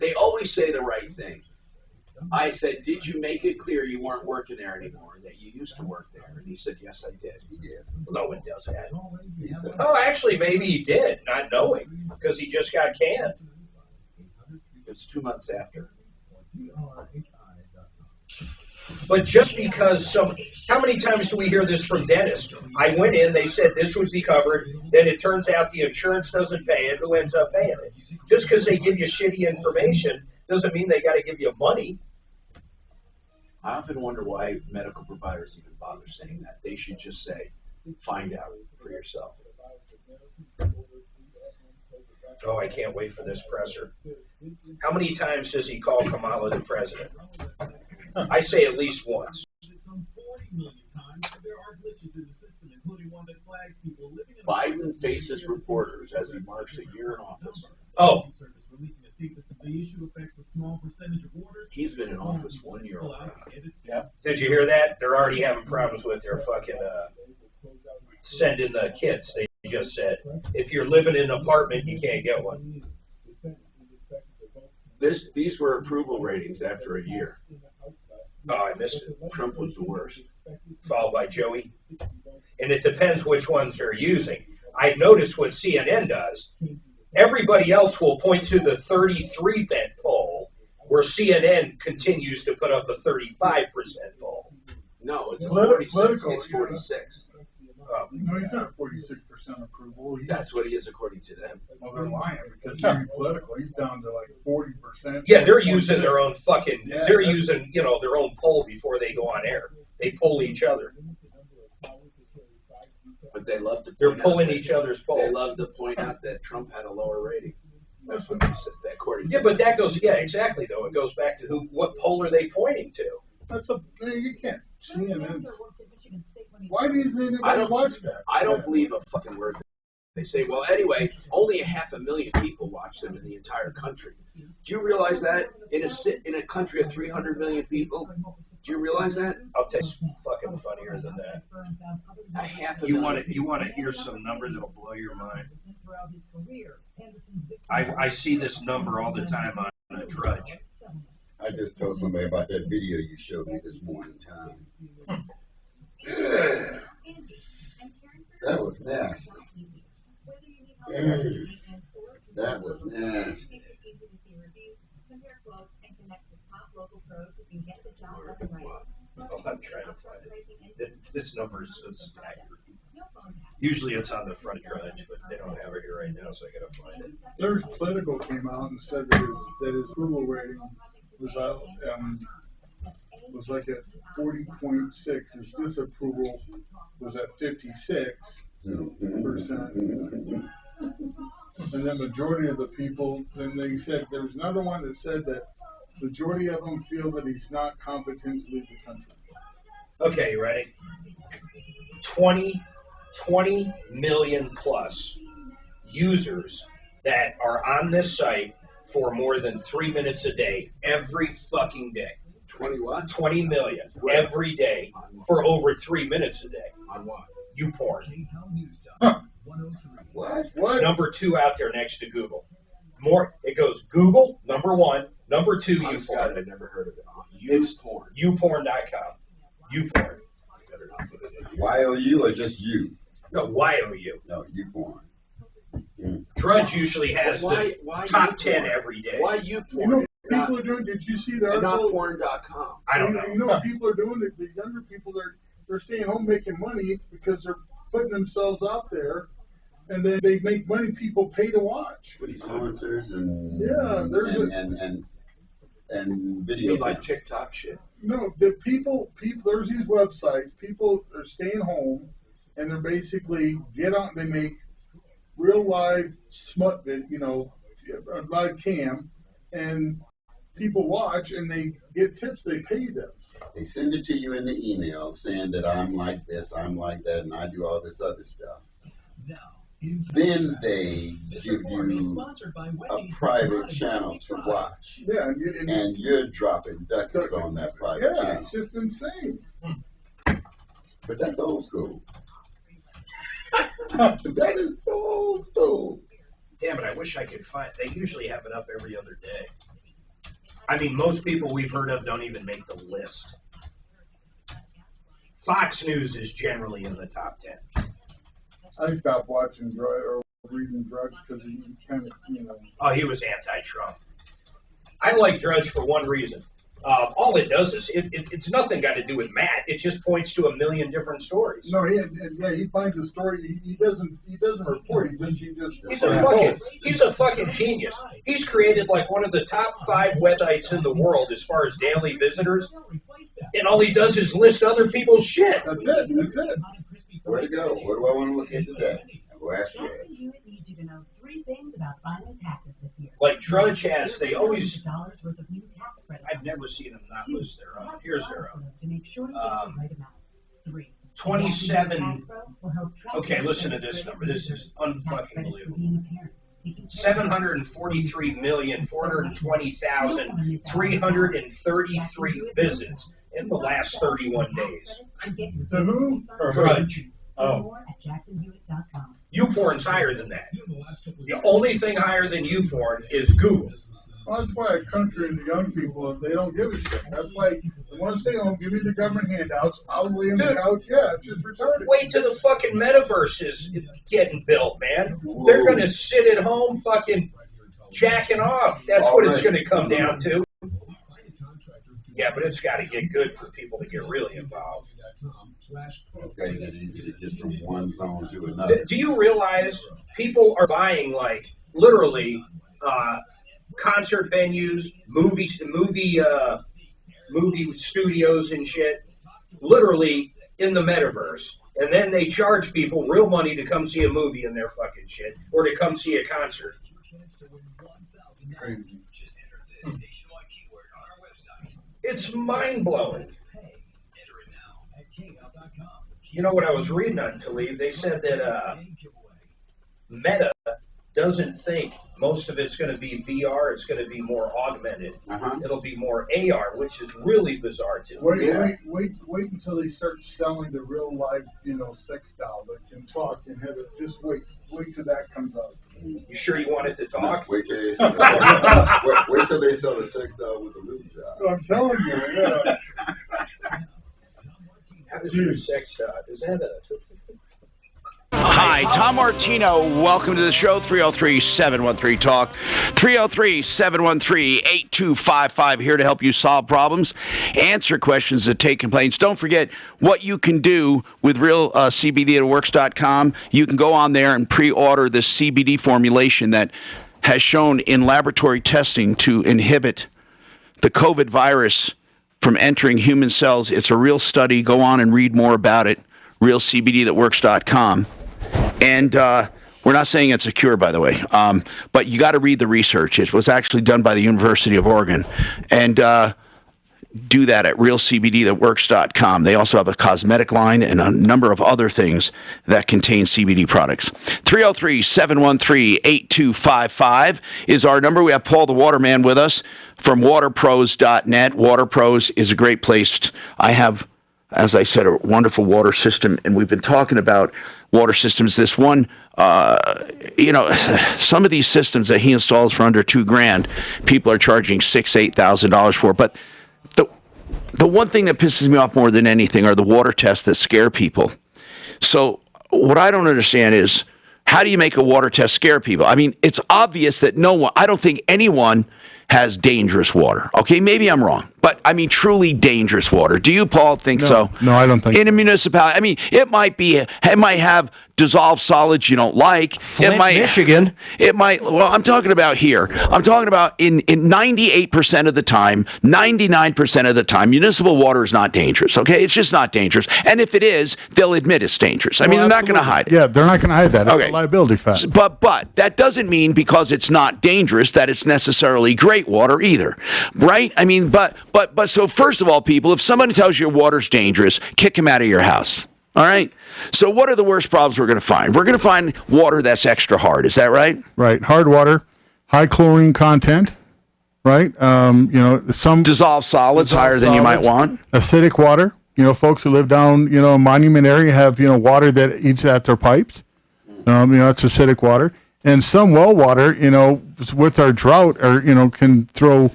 They always say the right thing. I said, did you make it clear you weren't working there anymore, that you used to work there? And he said, yes, I did. He did. No one does that. Oh, actually, maybe he did, not knowing, because he just got canned. It's 2 months after. But just because how many times do we hear this from dentists? I went in, they said this would be covered, then it turns out the insurance doesn't pay it. Who ends up paying it? Just because they give you shitty information doesn't mean they got to give you money. I often wonder why medical providers even bother saying that. They should just say, find out for yourself. Oh, I can't wait for this presser. How many times does he call Kamala the president? I say at least once. Biden faces reporters as he marks a year in office. Oh. He's been in office 1 year already. Yeah. Did you hear that? They're already having problems with their fucking sending the kits. They just said, if you're living in an apartment, you can't get one. These were approval ratings after a year. Oh, I missed it. Trump was the worst. Followed by Joey. And it depends which ones they're using. I've noticed what CNN does. Everybody else will point to the 33% poll, where CNN continues to put up a 35% poll. No, it's political. It's 46. No, he's not 46% approval. That's what he is according to them. Well, they're lying because he's political. He's down to like 40%. Yeah, they're using their own fucking. Yeah, they're using their own poll before they go on air. They poll each other. But they love to. They're pulling each other's polls. They love to point out that Trump had a lower rating. That's what they said. According. Yeah, but that goes. Yeah, exactly. Though it goes back to what poll are they pointing to? You can't. CNN's. Why doesn't anybody watch that? I don't believe a fucking word. They say, well, anyway, only 500,000 people watch them in the entire country. Do you realize that in a country of 300 million people? Do you realize that? I'll tell you, it's fucking funnier than that. You want to hear some number that'll blow your mind? I see this number all the time on a Drudge. I just told somebody about that video you showed me this morning, Tom. That was nasty. That was nasty. Oh, I'm trying to find it. This number is so staggering. Usually it's on the front drudge, but they don't have it here right now, so I gotta find it. There's Political came out and said that his approval rating was like at 40.6. His disapproval was at 56%. And the majority of the people, then they said, there was another one that said that majority of them feel that he's not competent to lead the country. Okay, you ready? 20 million plus users that are on this site for more than 3 minutes a day, every fucking day. 20 what? 20 million every day for over 3 minutes a day. On what? YouPorn. Huh. What? It's number 2 out there next to Google. It goes Google, number 1, number 2, YouPorn. I've never heard of it. It's YouPorn.com. YouPorn. Y-O-U or just you? No, Y-O-U. No, YouPorn. Drudge usually has the top 10 every day. Why YouPorn? You know, people are doing. Did you see the article? Not porn.com. I don't know. You know what people are doing? The younger people, they're staying home making money because they're putting themselves out there, and then they make money. People pay to watch. Influencers and and video. Like TikTok shit. No, the people. There's these websites. People are staying home, and they're basically they make real live smut live cam, and people watch and they get tips. They pay them. They send it to you in the email saying that I'm like this, I'm like that, and I do all this other stuff. Then they give you a private channel to watch. Yeah, and you're dropping ducats on that private channel. Yeah, it's just insane. But that's old school. That is so old school. Damn it, I wish I could find. They usually have it up every other day. I mean, most people we've heard of don't even make the list. Fox News is generally in the top 10. I stopped watching or reading Drudge because he kind of, Oh, he was anti-Trump. I like Drudge for one reason. All it does is it's nothing got to do with Matt. It just points to a million different stories. No, he finds a story. He doesn't report. He's a fucking genius. He's created like one of the top 5 websites in the world as far as daily visitors, and all he does is list other people's shit. That's it. Where to go? What do I want to look at today? Go ask you. Like Drudge has, they always. I've never seen them not list their own. Here's their own. 27. Okay, listen to this number. This is unfucking believable. 743,420,333 visits in the last 31 days. To who? Drudge. Oh. YouPorn's higher than that. The only thing higher than YouPorn is Google. Well, that's why our country and the young people, they don't give a shit. That's why they want to stay home, give me the government handouts, I'll lay on the couch. Yeah, it's just retarded. Wait till the fucking metaverse is getting built, man. They're going to sit at home fucking jacking off. That's what it's going to come down to. Yeah, but it's got to get good for people to get really involved. Okay, then you get it just from one zone to another. Do you realize people are buying, like, literally, concert venues, movie studios and shit, literally in the metaverse, and then they charge people real money to come see a movie in their fucking shit, or to come see a concert. Crazy. It's mind-blowing. You know what I was reading on Talib? They said that Meta doesn't think most of it's going to be VR. It's going to be more augmented. It'll be more AR, which is really bizarre too. Wait until they start selling the real life, sex doll that can talk and have it. Just wait till that comes out. You sure you want it to talk? Wait till they sell the sex doll with the lube job. So I'm telling you, yeah. How does your sex doll? Is that a? Hi, Tom Martino. Welcome to the show. 303-713-TALK. 303-713-8255. Here to help you solve problems, answer questions, that take complaints. Don't forget what you can do with realcbdthatworks.com. You can go on there and pre-order the CBD formulation that has shown in laboratory testing to inhibit the COVID virus from entering human cells. It's a real study. Go on and read more about it. realcbdthatworks.com. And we're not saying it's a cure, by the way, but you got to read the research. It was actually done by the University of Oregon. And do that at realcbdthatworks.com. They also have a cosmetic line and a number of other things that contain CBD products. 303-713-8255 is our number. We have Paul the Waterman with us from waterpros.net. Waterpros is a great place. I have, as I said, a wonderful water system, and we've been talking about water systems. This one, some of these systems that he installs for under $2,000, people are charging $6,000-8,000 for. But the one thing that pisses me off more than anything are the water tests that scare people. So what I don't understand is, how do you make a water test scare people? I mean, it's obvious that I don't think anyone has dangerous water. Okay, maybe I'm wrong, but I mean truly dangerous water. Do you, Paul, think so? No, I don't think so. In a municipality, I mean, it might have dissolved solids you don't like. Flint, Michigan. It might. Well, I'm talking about here. I'm talking about in 98% of the time, 99% of the time, municipal water is not dangerous. Okay, it's just not dangerous. And if it is, they'll admit it's dangerous. I mean, they're not going to hide it. Yeah, they're not going to hide that. It's a liability fact. But that doesn't mean because it's not dangerous that it's necessarily great water either, right? I mean, but so first of all, people, if somebody tells you your water's dangerous, kick them out of your house. All right? So what are the worst problems we're going to find? We're going to find water that's extra hard. Is that right? Right. Hard water, high chlorine content, right? Some dissolved solids higher than you might want. Acidic water. Folks who live down, Monument area have, water that eats at their pipes. That's acidic water. And some well water, with our drought, can throw,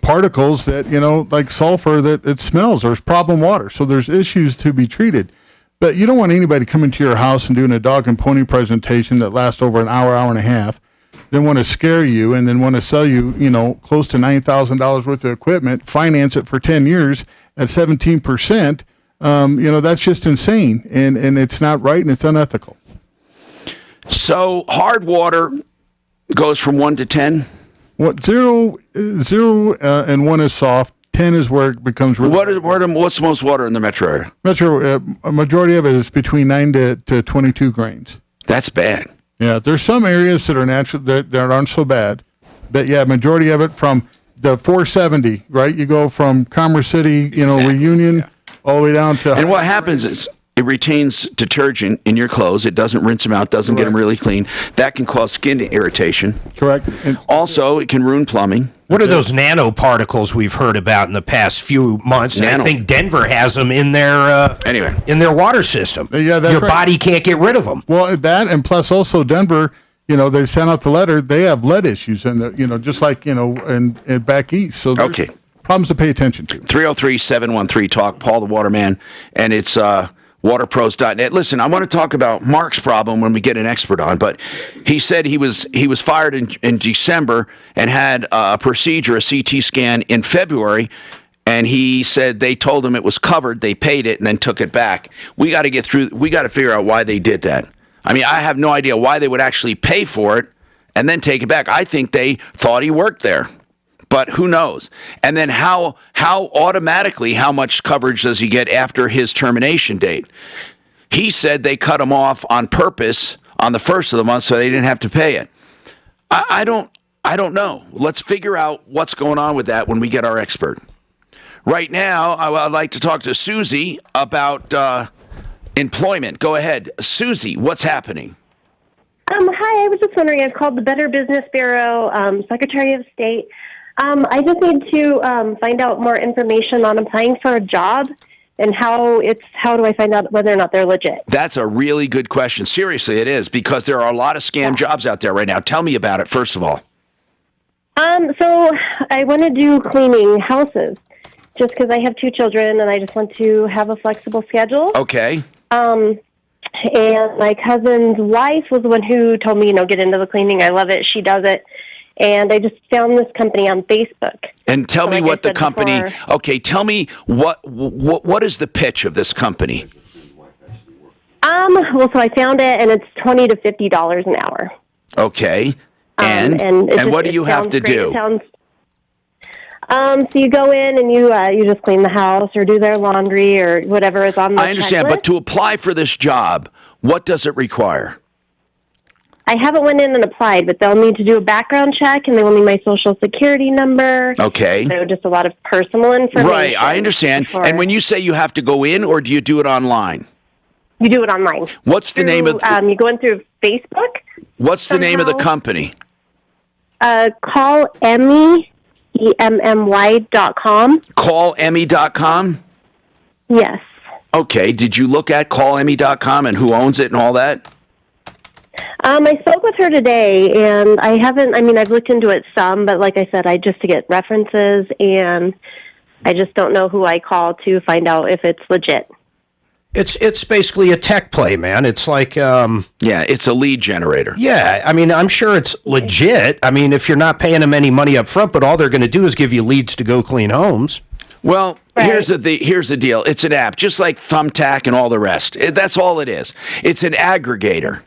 particles that, like sulfur that it smells. There's problem water. So there's issues to be treated. But you don't want anybody coming to your house and doing a dog and pony presentation that lasts over an hour, hour and a half, then want to scare you and then want to sell you, close to $9,000 worth of equipment, finance it for 10 years at 17%. That's just insane. And it's not right and it's unethical. So hard water goes from 1 to 10? Zero, and 1 is soft. 10 is where it becomes really what's the most water in the metro area? A majority of it is between 9 to 22 grains. That's bad. Yeah, there's some areas that are natural that aren't so bad. But yeah, majority of it from the 470, right? You go from Commerce City, Reunion, all the way down to... And what happens is, it retains detergent in your clothes. It doesn't rinse them out, doesn't get them really clean. That can cause skin irritation. Correct. Also, it can ruin plumbing. What are those nanoparticles we've heard about in the past few months? I think Denver has them in their in their water system. Yeah, that's your body can't get rid of them. Well, that and plus also Denver, they sent out the letter. They have lead issues, and just like in back east. So there's problems to pay attention to. 303-713-TALK. Paul the Waterman, and it's waterpros.net. Listen, I want to talk about Mark's problem when we get an expert on, but he said he was fired in December and had a procedure, a CT scan, in February, and he said they told him it was covered, they paid it, and then took it back. We got to figure out why they did that. I mean, I have no idea why they would actually pay for it and then take it back. I think they thought he worked there. But who knows? And then how automatically, how much coverage does he get after his termination date? He said they cut him off on purpose on the first of the month so they didn't have to pay it. I don't know. Let's figure out what's going on with that when we get our expert. Right now, I'd like to talk to Susie about employment. Go ahead. Susie, what's happening? Hi, I was just wondering, I've called the Better Business Bureau, Secretary of State. I just need to find out more information on applying for a job and how do I find out whether or not they're legit? That's a really good question. Seriously, it is, because there are a lot of scam jobs out there right now. Tell me about it, first of all. So I want to do cleaning houses just because I have 2 children and I just want to have a flexible schedule. Okay. And my cousin's wife was the one who told me, get into the cleaning. I love it. She does it. And I just found this company on Facebook. And tell me like what I the said company. before- Okay, tell me what is the pitch of this company? Well, so I found it, and it's $20 to $50 an hour. Okay, and what do you have to do? So you go in and you just clean the house or do their laundry or whatever is on the I understand, checklist. but to apply for this job, what does it require? I haven't went in and applied, but they'll need to do a background check, and they will need my social security number. Okay. So just a lot of personal information. Right, I understand. And when you say you have to go in, or do you do it online? You do it online. What's the name of? You go in through Facebook. What's the name of the company? Call Emmy, EMMY.com. CallEmmy.com? Yes. Okay. Did you look at CallEmmy.com and who owns it and all that? I spoke with her today, and I've looked into it some, but like I said, just to get references, and I just don't know who I call to find out if it's legit. It's basically a tech play, man. It's like yeah, it's a lead generator. Yeah, I mean, I'm sure it's legit. I mean, if you're not paying them any money up front, but all they're going to do is give you leads to go clean homes. Well, here's the deal. It's an app, just like Thumbtack and all the rest. That's all it is. It's an aggregator.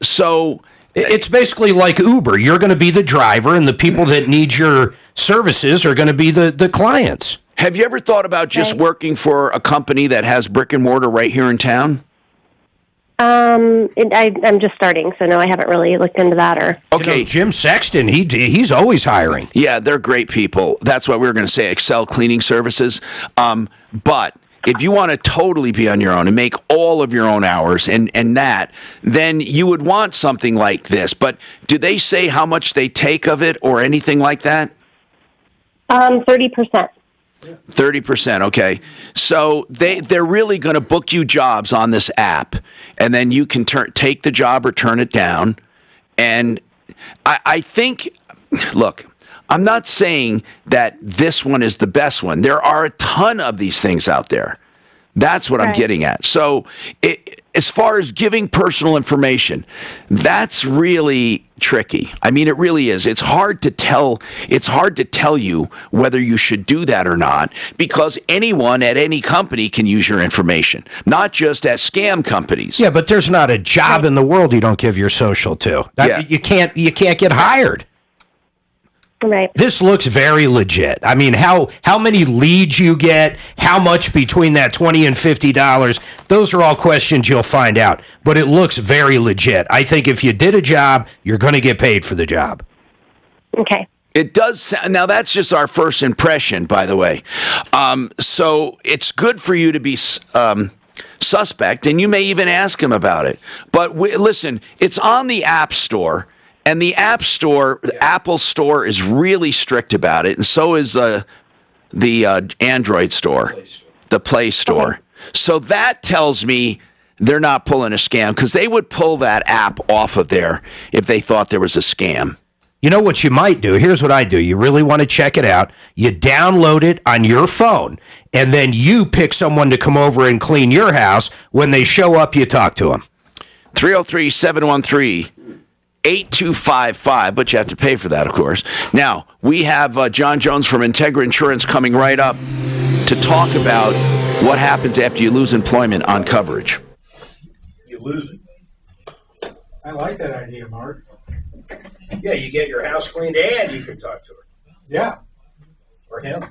So it's basically like Uber. You're going to be the driver, and the people that need your services are going to be the clients. Have you ever thought about just working for a company that has brick and mortar right here in town? I'm just starting, so no, I haven't really looked into that. Okay, Jim Sexton, he's always hiring. Yeah, they're great people. That's what we were going to say, Excel Cleaning Services. But if you want to totally be on your own and make all of your own hours and that, then you would want something like this. But do they say how much they take of it or anything like that? 30%. 30%, okay. So they're really going to book you jobs on this app, and then you can take the job or turn it down. And I think, look, I'm not saying that this one is the best one. There are a ton of these things out there. That's what I'm getting at. So as far as giving personal information, that's really tricky. I mean, it really is. It's hard to tell. It's hard to tell you whether you should do that or not, because anyone at any company can use your information, not just at scam companies. Yeah, but there's not a job in the world you don't give your social to. You can't get hired. Right. This looks very legit. I mean, how many leads you get, how much between that $20 and $50, those are all questions you'll find out. But it looks very legit. I think if you did a job, you're going to get paid for the job. Okay. It does. Now, that's just our first impression, by the way. So it's good for you to be suspect, and you may even ask him about it. But listen, it's on the App Store. And the App Store, the Apple Store, is really strict about it, and so is the Android Store, the Play Store. Okay. So that tells me they're not pulling a scam, because they would pull that app off of there if they thought there was a scam. You know what you might do? Here's what I do. You really want to check it out. You download it on your phone, and then you pick someone to come over and clean your house. When they show up, you talk to them. 303-713. 8255, but you have to pay for that, of course. Now, we have John Jones from Integra Insurance coming right up to talk about what happens after you lose employment on coverage. You lose it. I like that idea, Mark. Yeah, you get your house cleaned and you can talk to her. Yeah. Or him.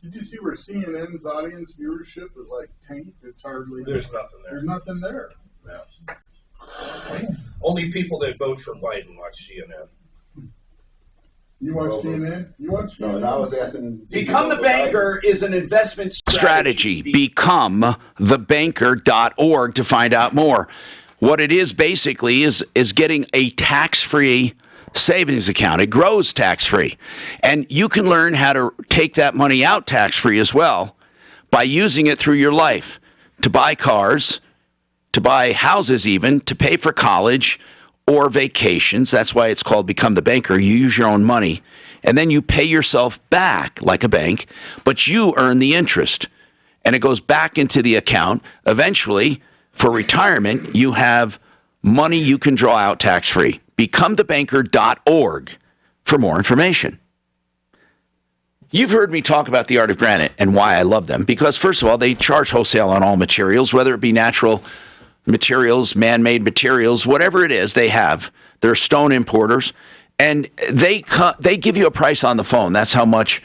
Did you see where CNN's audience viewership is like tanked? It's hardly. There's nothing there. There's nothing there. No. Only people that vote for Biden watch CNN. You watch CNN? You watch CNN? No, I was asking. Become the Banker is an investment strategy. BecomeTheBanker.org to find out more. What it is basically is getting a tax-free savings account. It grows tax-free. And you can learn how to take that money out tax-free as well by using it through your life to buy cars, to buy houses even, to pay for college, or vacations. That's why it's called Become the Banker. You use your own money, and then you pay yourself back like a bank, but you earn the interest, and it goes back into the account. Eventually, for retirement, you have money you can draw out tax-free. BecomeTheBanker.org for more information. You've heard me talk about the Art of Granite and why I love them, because first of all, they charge wholesale on all materials, whether it be natural materials, man-made materials, whatever it is they have. They're stone importers, and they give you a price on the phone. That's how much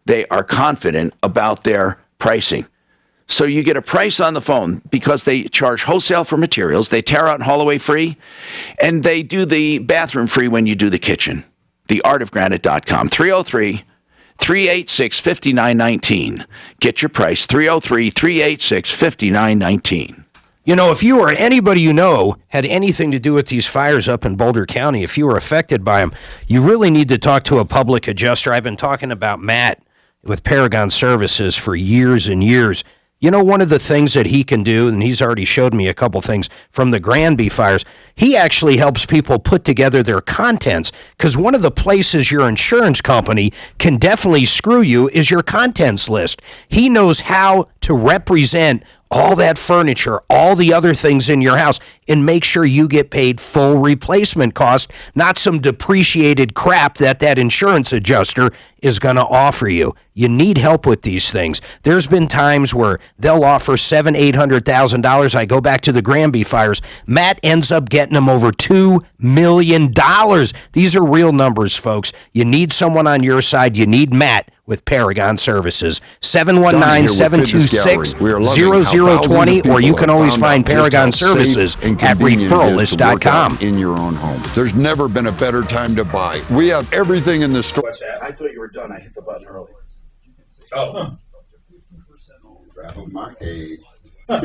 they are confident about their pricing. So you get a price on the phone because they charge wholesale for materials, they tear out and haul away free, and they do the bathroom free when you do the kitchen. TheArtOfGranite.com. 303-386-5919. Get your price, 303-386-5919. You know, if you or anybody you know had anything to do with these fires up in Boulder County, if you were affected by them, you really need to talk to a public adjuster. I've been talking about Matt with Paragon Services for years and years. You know, one of the things that he can do, and he's already showed me a couple things from the Granby fires, he actually helps people put together their contents, because one of the places your insurance company can definitely screw you is your contents list. He knows how to represent all that furniture, all the other things in your house, and make sure you get paid full replacement cost, not some depreciated crap that insurance adjuster is going to offer you. You need help with these things. There's been times where they'll offer $700,000-$800,000. I go back to the Granby fires. Matt ends up getting them over $2 million. These are real numbers, folks. You need someone on your side. You need Matt with Paragon Services. 719-726-0020, or you can always find Paragon Services at referralist.com. In your own home. There's never been a better time to buy. We have everything in the store. What's that? I thought you were done. I hit the button early. Oh. Grab my cage. Yeah,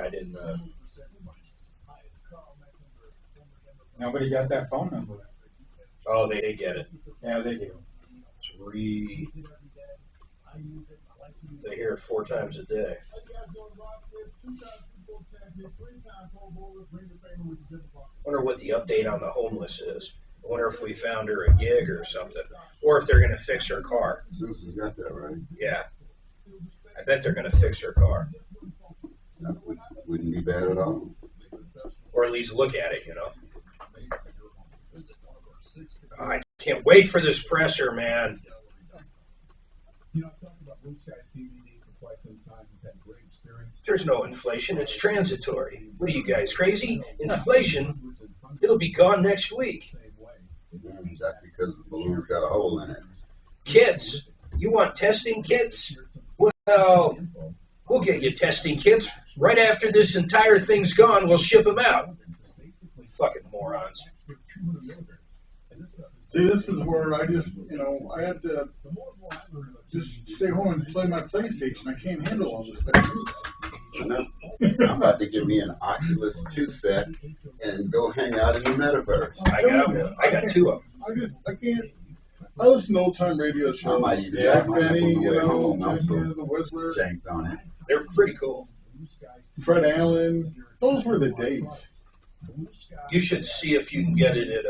I didn't. Nobody got that phone number. Oh, they get it. Yeah, they do. They hear it 4 times a day. Wonder what the update on the homeless is. I wonder if we found her a gig or something, or if they're going to fix her car. Susan's got that right. Yeah, I bet they're going to fix her car, That wouldn't be bad at all. or at least look at it. You know. I can't wait for this presser, man. There's no inflation. It's transitory. What are you guys, crazy? Inflation? It'll be gone next week. That's because the balloon's got a hole in it. Kids, you want testing kits? Well, we'll get you testing kits. Right after this entire thing's gone, we'll ship them out. Fucking morons. See, this is where I just, I have to just stay home and play my PlayStation. I can't handle all this bad news. I know. I'm about to give me an Oculus 2 set and go hang out in the metaverse. I got 2 of them. I can't. I listen to old-time radio shows. I might even Jack drive my Benny, way home. I'm so the Whistler. janked on it. They're pretty cool. Fred Allen. Those were the days. You should see if you can get it at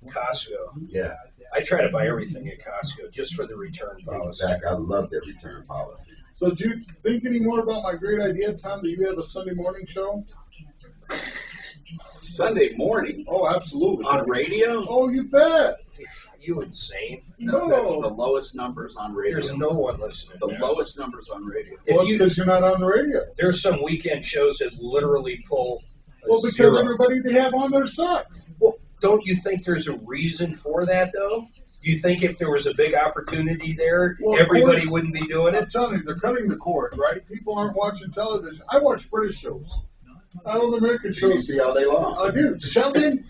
Costco. Yeah. I try to buy everything at Costco just for the return policy. Exactly. I love that return policy. So do you think any more about my great idea, Tom, that you have a Sunday morning show? Sunday morning? Oh, absolutely. On radio? Oh, you bet. Are you insane? No, that's the lowest numbers on radio. There's no one listening. The lowest numbers on radio. Well, because you're not on the radio. There's some weekend shows that literally pull Well, because zero. everybody they have on there sucks. Well, don't you think there's a reason for that, though? Do you think if there was a big opportunity there, everybody wouldn't be doing it? I'm telling you, they're cutting the cord, right? People aren't watching television. I watch British shows. I love American shows. BBC all day long. I do. Sheldon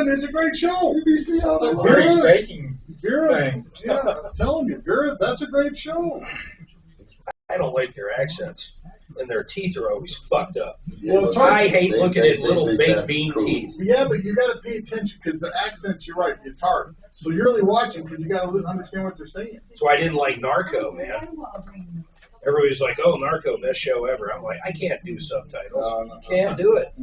is a great show. BBC all day long. Very baking Vera, thing. yeah, I'm telling you, Vera, that's a great show. I don't like their accents, and their teeth are always fucked up. Well, it's hard. I hate looking at little think baked that's bean cool. teeth. Yeah, but you got to pay attention because the accents, you're right, it's hard. So you're really watching because you got to understand what they're saying. That's why I didn't like Narco, man. Everybody's like, oh, Narco, best show ever. I'm like, I can't do subtitles. Can't do it.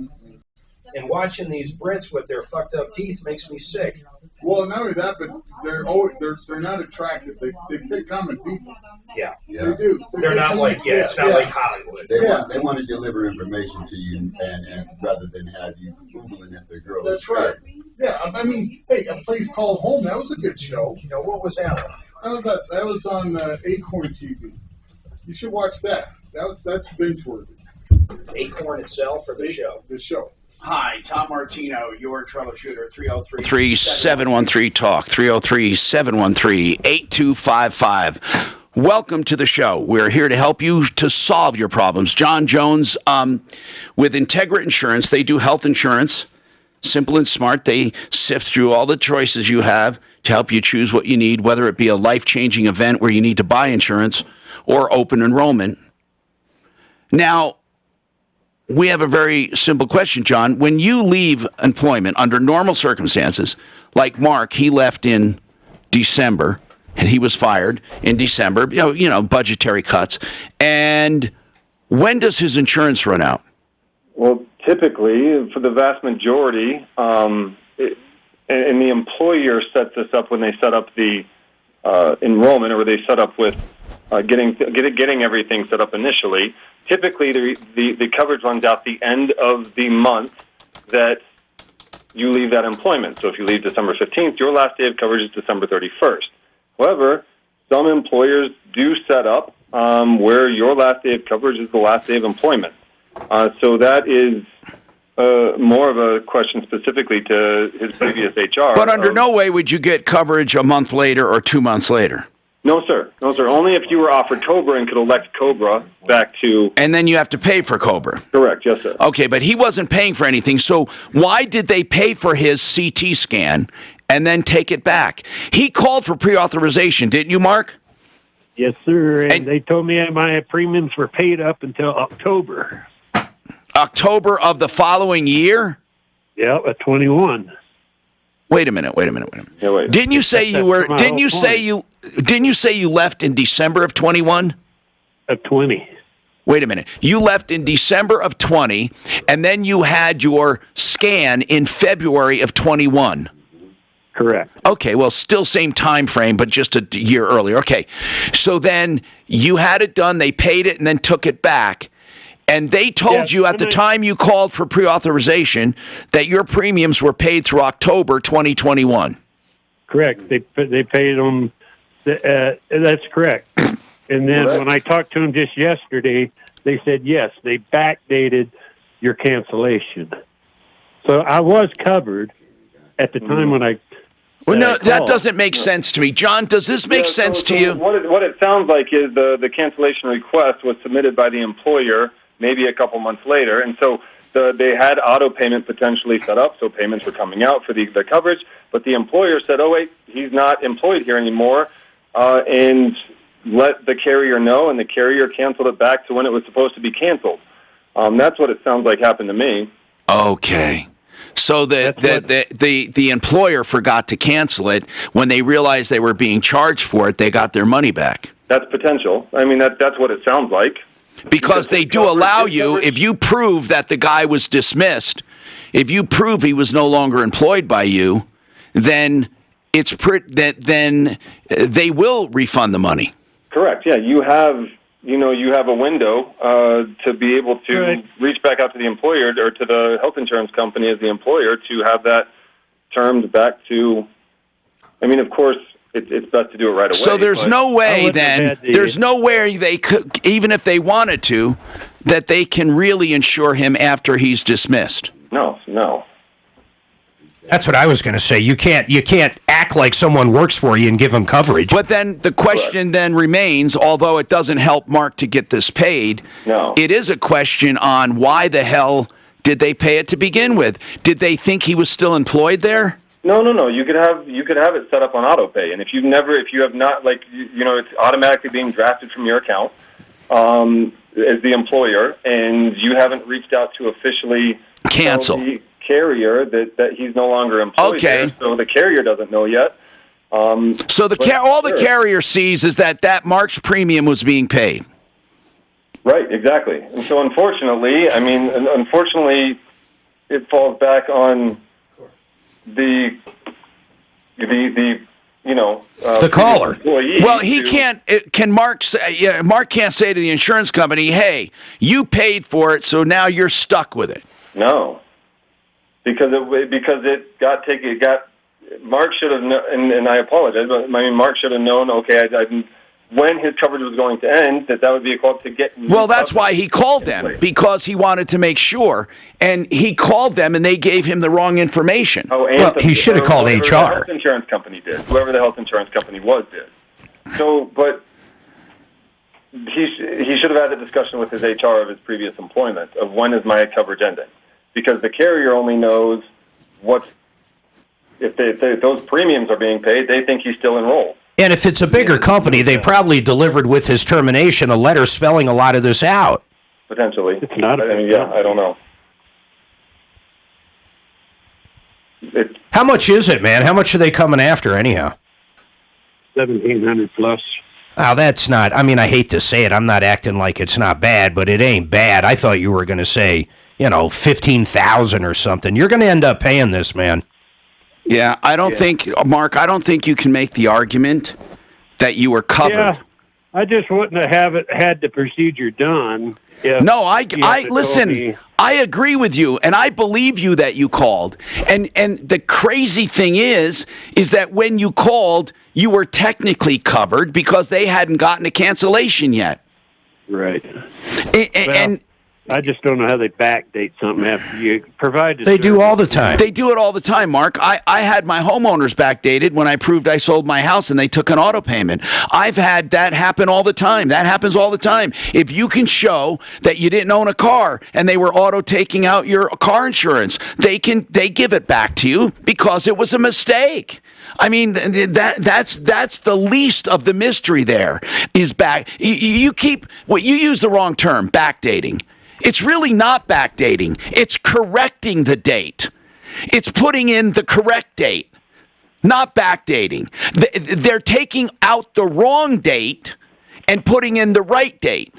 And watching these Brits with their fucked up teeth makes me sick. Well, not only that, but they're not attractive. They pick common people. Yeah. Yeah. They do. They're not like it's not like Hollywood. They want to deliver information to you, and rather than have you googling at the girls. That's right. Yeah, I mean, hey, A Place Called Home. That was a good show. You know, what was that one? That was on Acorn TV. You should watch that. That's binge worthy. Acorn itself or the show? The show. Hi, Tom Martino, your troubleshooter, 30713-TALK, 303-713-8255. Welcome to the show. We're here to help you to solve your problems. John Jones, with Integra Insurance, they do health insurance. Simple and smart. They sift through all the choices you have to help you choose what you need, whether it be a life-changing event where you need to buy insurance or open enrollment. Now, we have a very simple question, John. When you leave employment under normal circumstances, like Mark, he left in December, and he was fired in December, you know, budgetary cuts. And when does his insurance run out? Well, typically, for the vast majority, and the employer sets this up when they set up the enrollment, or they set up with getting everything set up initially. Typically, the coverage runs out the end of the month that you leave that employment. So if you leave December 15th, your last day of coverage is December 31st. However, some employers do set up where your last day of coverage is the last day of employment. So that is more of a question specifically to his previous HR. But under no way would you get coverage a month later or 2 months later. No, sir. No, sir. Only if you were offered COBRA and could elect COBRA back to... And then you have to pay for COBRA. Correct. Yes, sir. Okay, but he wasn't paying for anything. So why did they pay for his CT scan and then take it back? He called for pre-authorization, didn't you, Mark? Yes, sir. And they told me my premiums were paid up until October. October of the following year? Yeah, at 21. Wait a minute. Yeah, wait. Didn't you say you were? Didn't you say you left in December of 21? Of 20. Wait a minute. You left in December of 20, and then you had your scan in February of 21. Correct. Okay, well, still same time frame, but just a year earlier. Okay, so then you had it done. They paid it and then took it back. And they told you at the time you called for pre-authorization that your premiums were paid through October 2021. Correct. They paid them. That's correct. And then when I talked to them just yesterday, they said, yes, they backdated your cancellation. So I was covered at the time when I... Well, no, that doesn't make sense to me. John, does this make sense to you? What it sounds like is the cancellation request was submitted by the employer maybe a couple months later, and so they had auto payment potentially set up, so payments were coming out for the coverage, but the employer said, oh, wait, he's not employed here anymore, and let the carrier know, and the carrier canceled it back to when it was supposed to be canceled. That's what it sounds like happened to me. Okay. So the employer forgot to cancel it. When they realized they were being charged for it, they got their money back. That's potential. I mean, that's what it sounds like. Because they do allow you, if you prove that the guy was dismissed, if you prove he was no longer employed by you, then then they will refund the money. Correct. Yeah, you have a window to be able to reach back out to the employer or to the health insurance company as the employer to have that termed back to. I mean, of course, it's best to do it right away. So there's no way there's no way they could, even if they wanted to, that they can really insure him after he's dismissed. No. That's what I was going to say. You can't act like someone works for you and give them coverage. But then the question then remains, although it doesn't help Mark to get this paid, it is a question on why the hell did they pay it to begin with? Did they think he was still employed there? No. You could have it set up on auto pay, and if you have not, like, it's automatically being drafted from your account as the employer, and you haven't reached out to officially cancel the carrier that he's no longer employed there, so the carrier doesn't know yet. So all the carrier sees is that March premium was being paid. Right, exactly. And so unfortunately, it falls back on the the caller. Employee. Well, he can't. Can Mark say? Yeah, Mark can't say to the insurance company, "Hey, you paid for it, so now you're stuck with it." No, because it got taken. It got. Mark should have known, and I apologize, but I mean, Mark should have known. Okay, when his coverage was going to end, that would be a call to get. Well, that's why he called them, because he wanted to make sure, and he called them, and they gave him the wrong information. Oh, well, he should have called HR. The health insurance company did. Whoever the health insurance company was did. So, but he should have had a discussion with his HR of his previous employment of when is my coverage ending, because the carrier only knows if those premiums are being paid, they think he's still enrolled. And if it's a bigger company, they probably delivered with his termination a letter spelling a lot of this out. Potentially. It's not. I don't know. How much is it, man? How much are they coming after, anyhow? $1,700 plus. Oh, that's not. I mean, I hate to say it. I'm not acting like it's not bad, but it ain't bad. I thought you were going to say, $15,000 or something. You're going to end up paying this, man. Yeah, I don't think, Mark, I don't think you can make the argument that you were covered. Yeah, I just wouldn't have had the procedure done. No, listen, I agree with you, and I believe you that you called. And the crazy thing is that when you called, you were technically covered because they hadn't gotten a cancellation yet. Right. And I just don't know how they backdate something after you provide. They do all the time. They do it all the time, Mark. I had my homeowners backdated when I proved I sold my house and they took an auto payment. I've had that happen all the time. That happens all the time. If you can show that you didn't own a car and they were auto taking out your car insurance, they give it back to you because it was a mistake. I mean, that's the least of the mystery there is back. You use the wrong term, backdating. It's really not backdating. It's correcting the date. It's putting in the correct date, not backdating. They're taking out the wrong date and putting in the right date.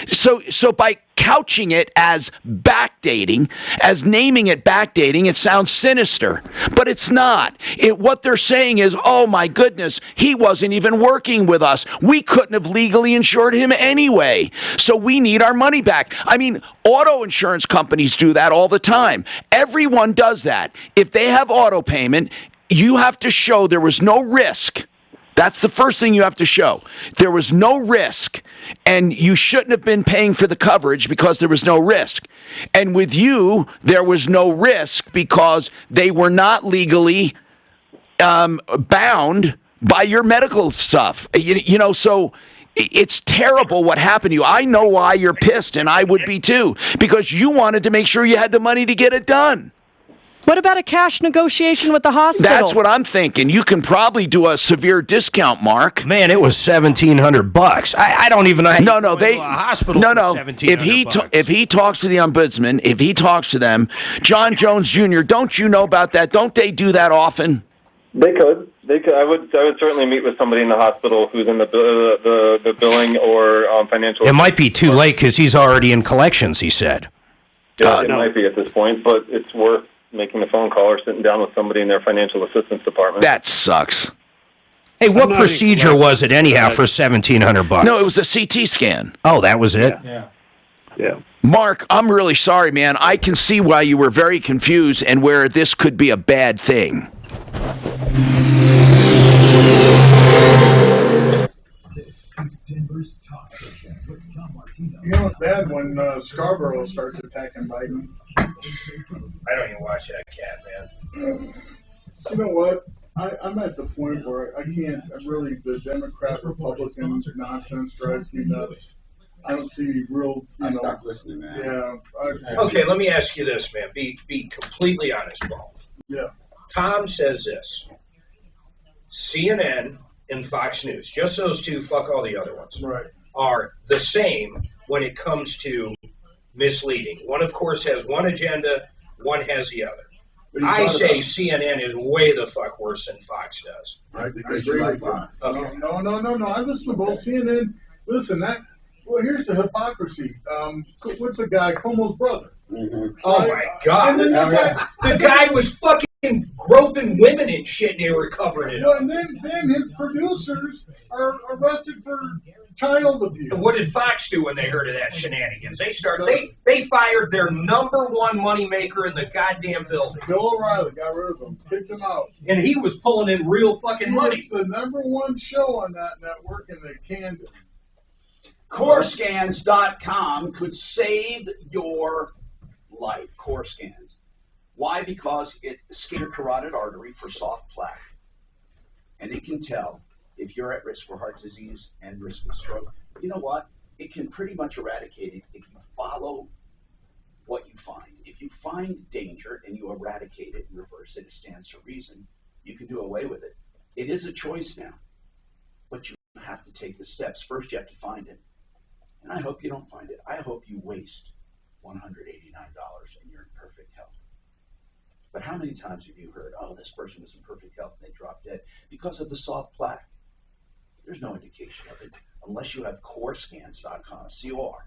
So by couching it as backdating, as naming it backdating, it sounds sinister, but it's not. What they're saying is, oh my goodness, he wasn't even working with us. We couldn't have legally insured him anyway, so we need our money back. I mean, auto insurance companies do that all the time. Everyone does that. If they have auto payment, you have to show there was no risk. That's the first thing you have to show. There was no risk, and you shouldn't have been paying for the coverage because there was no risk. And with you, there was no risk because they were not legally bound by your medical stuff. So it's terrible what happened to you. I know why you're pissed, and I would be too, because you wanted to make sure you had the money to get it done. What about a cash negotiation with the hospital? That's what I'm thinking. You can probably do a severe discount, Mark. Man, it was $1,700. I don't even know how to a hospital. If he talks to the ombudsman, if he talks to them, John Jones Jr., don't you know about that? Don't they do that often? They could. I would certainly meet with somebody in the hospital who's in the billing or financial. It might be too late because he's already in collections, he said. Yeah, it might be at this point, but it's worth making a phone call or sitting down with somebody in their financial assistance department. That sucks. Hey, what procedure was it anyhow for $1,700? No, it was a CT scan. Oh, that was it? Yeah. Mark, I'm really sorry, man. I can see why you were very confused and where this could be a bad thing. You know it's bad when Scarborough starts attacking Biden. I don't even watch that cat, man. You know what? I'm at the point where I can't really, the Democrat-Republican nonsense drives me nuts. I don't see real, Stop listening, man. Yeah. Okay, let me ask you this, man. Be completely honest, Paul. Yeah. Tom says this. CNN and Fox News, just those two, fuck all the other ones, are the same when it comes to misleading. One, of course, has one agenda, one has the other. I say CNN is way the fuck worse than Fox does. Right, because you like Fox. Okay. No. I listen to both CNN. Listen, well, here's the hypocrisy. What's the guy, Cuomo's brother? Oh my God! And then The guy was fucking groping women and shit, and they were covering it up. And then his producers are arrested for child abuse. And what did Fox do when they heard of that shenanigans? They fired their #1 moneymaker in the goddamn building. Bill O'Reilly got rid of him, kicked him out. And he was pulling in real fucking money. It's the #1 show on that network, and they canned him. CoreScans.com could save your life. CoreScans. Why? Because it scans your carotid artery for soft plaque, and it can tell if you're at risk for heart disease and risk of stroke. You know what? It can pretty much eradicate it if you follow what you find. If you find danger and you eradicate it and reverse it, it stands to reason, you can do away with it. It is a choice now, but you have to take the steps. First, you have to find it. And I hope you don't find it. I hope you waste $189 and you're in perfect health. But how many times have you heard, oh, this person was in perfect health and they dropped dead because of the soft plaque? There's no indication of it unless you have CoreScans.com, C-O-R,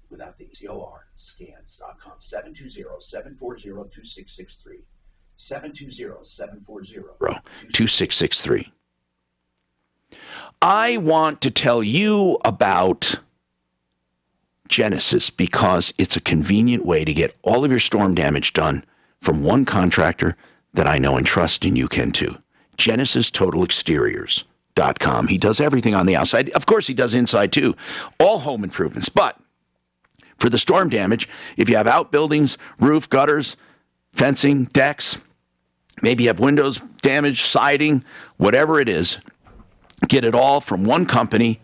without the C-O-R, scans.com, 720-740-2663, 720-740-2663. I want to tell you about Genesis because it's a convenient way to get all of your storm damage done from one contractor that I know and trust, and you can too. GenesisTotalExteriors.com. He does everything on the outside. Of course, he does inside too. All home improvements. But for the storm damage, if you have outbuildings, roof, gutters, fencing, decks, maybe you have windows damage, siding, whatever it is, get it all from one company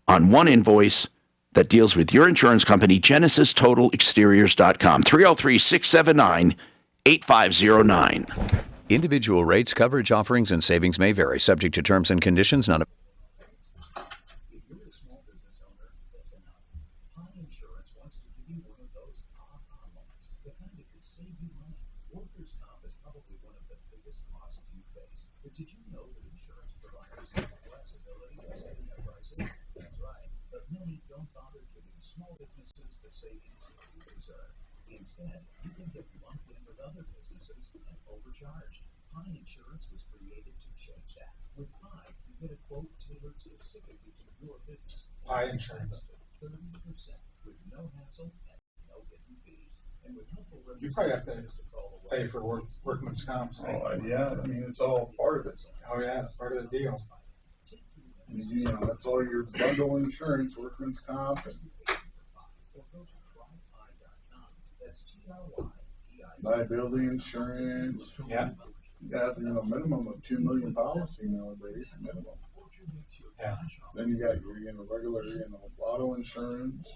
on one invoice that deals with your insurance company, GenesisTotalExteriors.com, 303-679-8509. Individual rates, coverage offerings, and savings may vary, subject to terms and conditions. None of Instead, you can get lumped in with other businesses and overcharged. Pine Insurance was created to change that. With Pine, you get a quote tailored specifically to your business. Pine Insurance. 30% with no hassle and no hidden fees. And with helpful You probably have to pay for workman's comp. Oh, yeah, I mean, it's all part of it. Oh, yeah, it's part of the deal. You know, that's all your bundle insurance, workman's comp. Liability insurance. Yeah. You got, minimum of 2 million policy nowadays, minimum. Yeah. Then you got your, regular, auto insurance.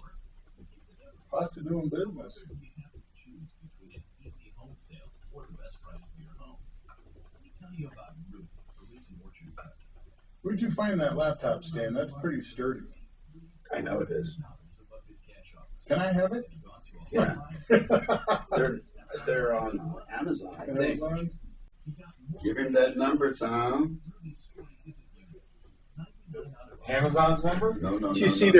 Cost of doing business. Where'd you find that laptop stand? That's pretty sturdy. I know it is. Can I have it? Yeah. they're on Amazon, I think. Amazon? Give him that number, Tom. Amazon's number? No. You see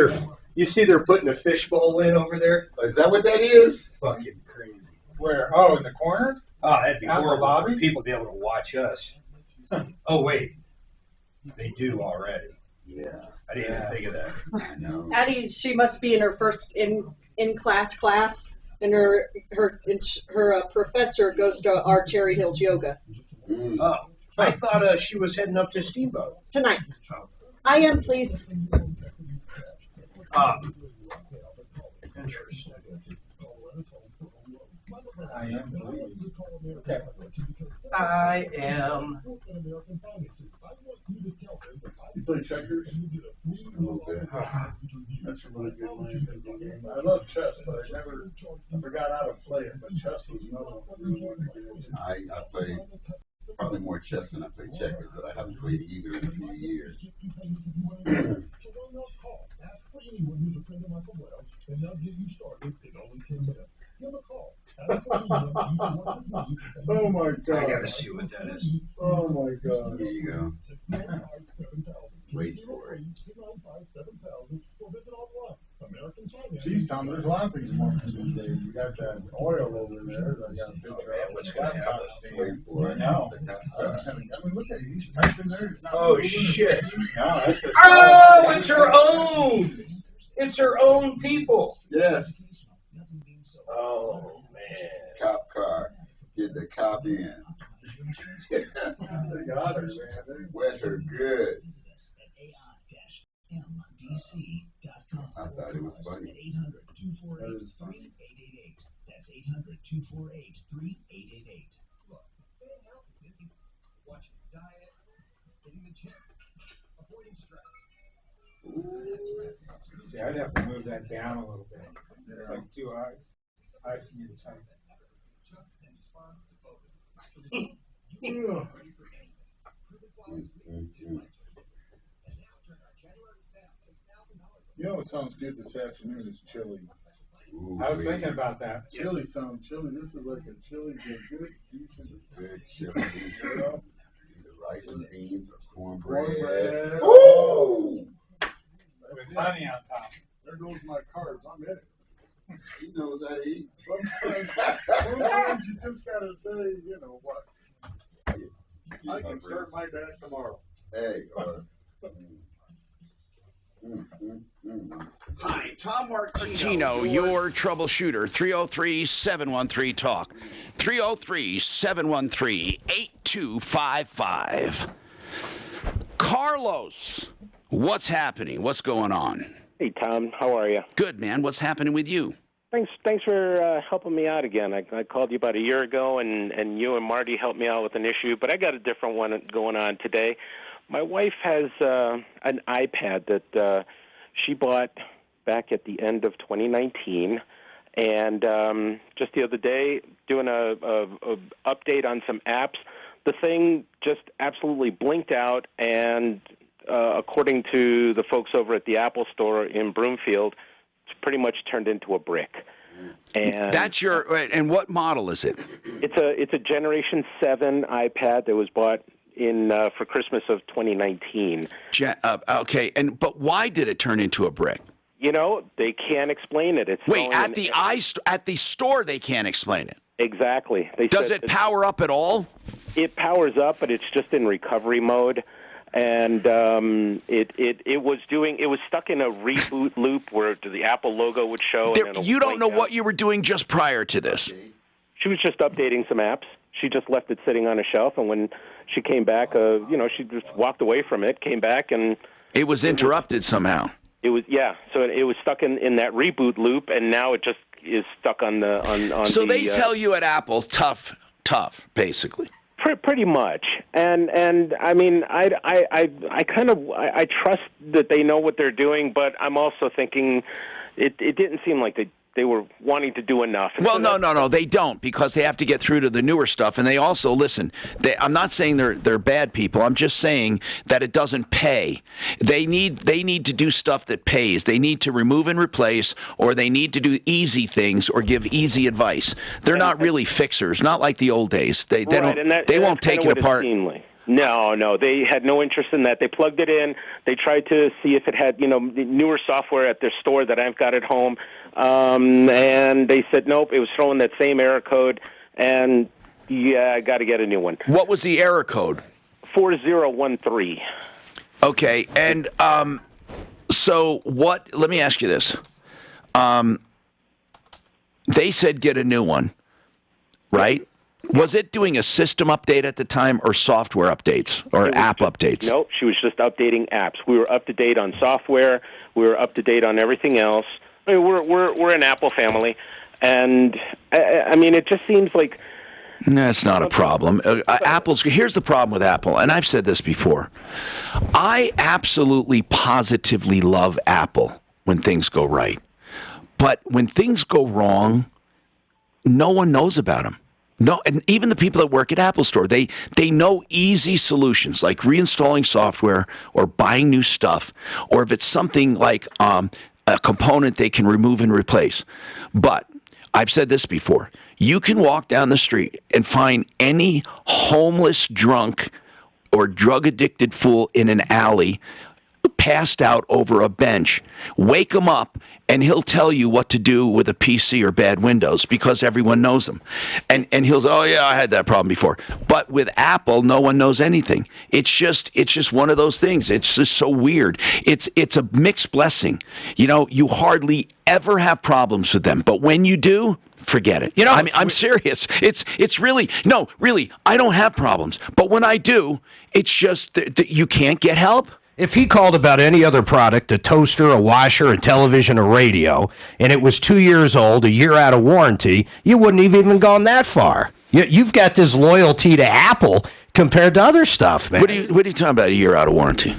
they're putting a fishbowl in over there? Is that what that is? Fucking crazy. Where? Oh, in the corner? Oh, that'd be Out horrible Bobby? for people to be able to watch us. Oh, wait. They do already. Yeah. I didn't even think of that. I know. Addie, she must be in her first in-class, and her professor goes to our Cherry Hills yoga. Oh, I thought she was heading up to Steamboat. Tonight. I am, please. Interesting. I am, please. Okay. I am. You play checkers? A little bit. That's a really good game. I love chess, but I forgot how to play it. But chess was another one. I played probably more chess than I played checkers, but I haven't played either in a few years. Oh my God. I gotta see what that is. Oh my God. Here you go. Wait for it. Geez, Tom, there's a lot of things more these days. You got that oil over there. I got a picture of what's laptop stand. I know. I mean, look at it. He's typing there. He's not moving. Shit. No, that's a It's her own. It's her own people. Yes. Oh, man. Cop car. Get the cop in. They got her, man. They wet her good. I thought it was funny. 800-248-3888. That's 800-248-3888. Look, staying healthy is watching your diet, hitting the gym, avoiding stress. See, I'd have to move that down a little bit. It's like too high. I need to type. You know what sounds good this afternoon is chili. I was thinking about that. Chili sounds chili. This is like a chili, good, decent. Good chili. The rice and beans, cornbread. Woo! With honey on top. There goes my carbs. I'm in it. He knows how to eat. Sometimes you just gotta say, you know what? I can start my day tomorrow. Hey, Hi, Tom Martino, your troubleshooter. 303-713-TALK. 303-713-8255. Carlos, what's happening? What's going on? Hey, Tom. How are you? Good, man. What's happening with you? Thanks for helping me out again. I called you about a year ago, and you and Marty helped me out with an issue, but I got a different one going on today. My wife has an iPad that she bought back at the end of 2019, and just the other day, doing a update on some apps, the thing just absolutely blinked out, and according to the folks over at the Apple Store in Broomfield, it's pretty much turned into a brick. And that's and what model is it? It's a Generation 7 iPad that was bought in for Christmas of 2019. Okay, but why did it turn into a brick? You know, they can't explain it. Wait, at the store they can't explain it. Exactly. Does it power up at all? It powers up, but it's just in recovery mode. And it was stuck in a reboot loop where the Apple logo would show. You don't know what you were doing just prior to this. She was just updating some apps. She just left it sitting on a shelf, and when she came back, she just walked away from it, came back, and it was interrupted somehow. It was so it was stuck in that reboot loop, and now it just is stuck on the on. So they tell you at Apple, tough, basically. Pretty much, and I mean, I trust that they know what they're doing, but I'm also thinking it didn't seem like they were wanting to do enough. Well, no, they don't, because they have to get through to the newer stuff, and they also listen. I'm not saying they're bad people. I'm just saying that it doesn't pay. They need to do stuff that pays. They need to remove and replace, or they need to do easy things or give easy advice. They're not really fixers, not like the old days. They won't take it apart. No, they had no interest in that. They plugged it in. They tried to see if it had, newer software at their store that I've got at home, and they said nope. It was throwing that same error code, and I got to get a new one. What was the error code? 4013. Okay, and so what? Let me ask you this. They said get a new one, right? Was it doing a system update at the time, or software updates, or app updates? Nope, she was just updating apps. We were up to date on software. We were up to date on everything else. I mean, we're an Apple family, and I mean, it just seems like that's not a problem. Here's the problem with Apple, and I've said this before. I absolutely, positively love Apple when things go right, but when things go wrong, no one knows about them. No, and even the people that work at Apple Store, they know easy solutions like reinstalling software or buying new stuff, or if it's something like a component they can remove and replace. But I've said this before. You can walk down the street and find any homeless drunk or drug-addicted fool in an alley passed out over a bench, wake them up, and he'll tell you what to do with a PC or bad Windows because everyone knows them. And he'll say, oh yeah, I had that problem before. But with Apple, no one knows anything. It's just one of those things. It's just so weird. It's a mixed blessing. You know, you hardly ever have problems with them, but when you do, forget it. You know, I mean, I'm serious. It's really, no, really, I don't have problems. But when I do, it's just that you can't get help. If he called about any other product, a toaster, a washer, a television, a radio, and it was 2 years old, a year out of warranty, you wouldn't have even gone that far. You've got this loyalty to Apple compared to other stuff, man. What are you talking about, a year out of warranty?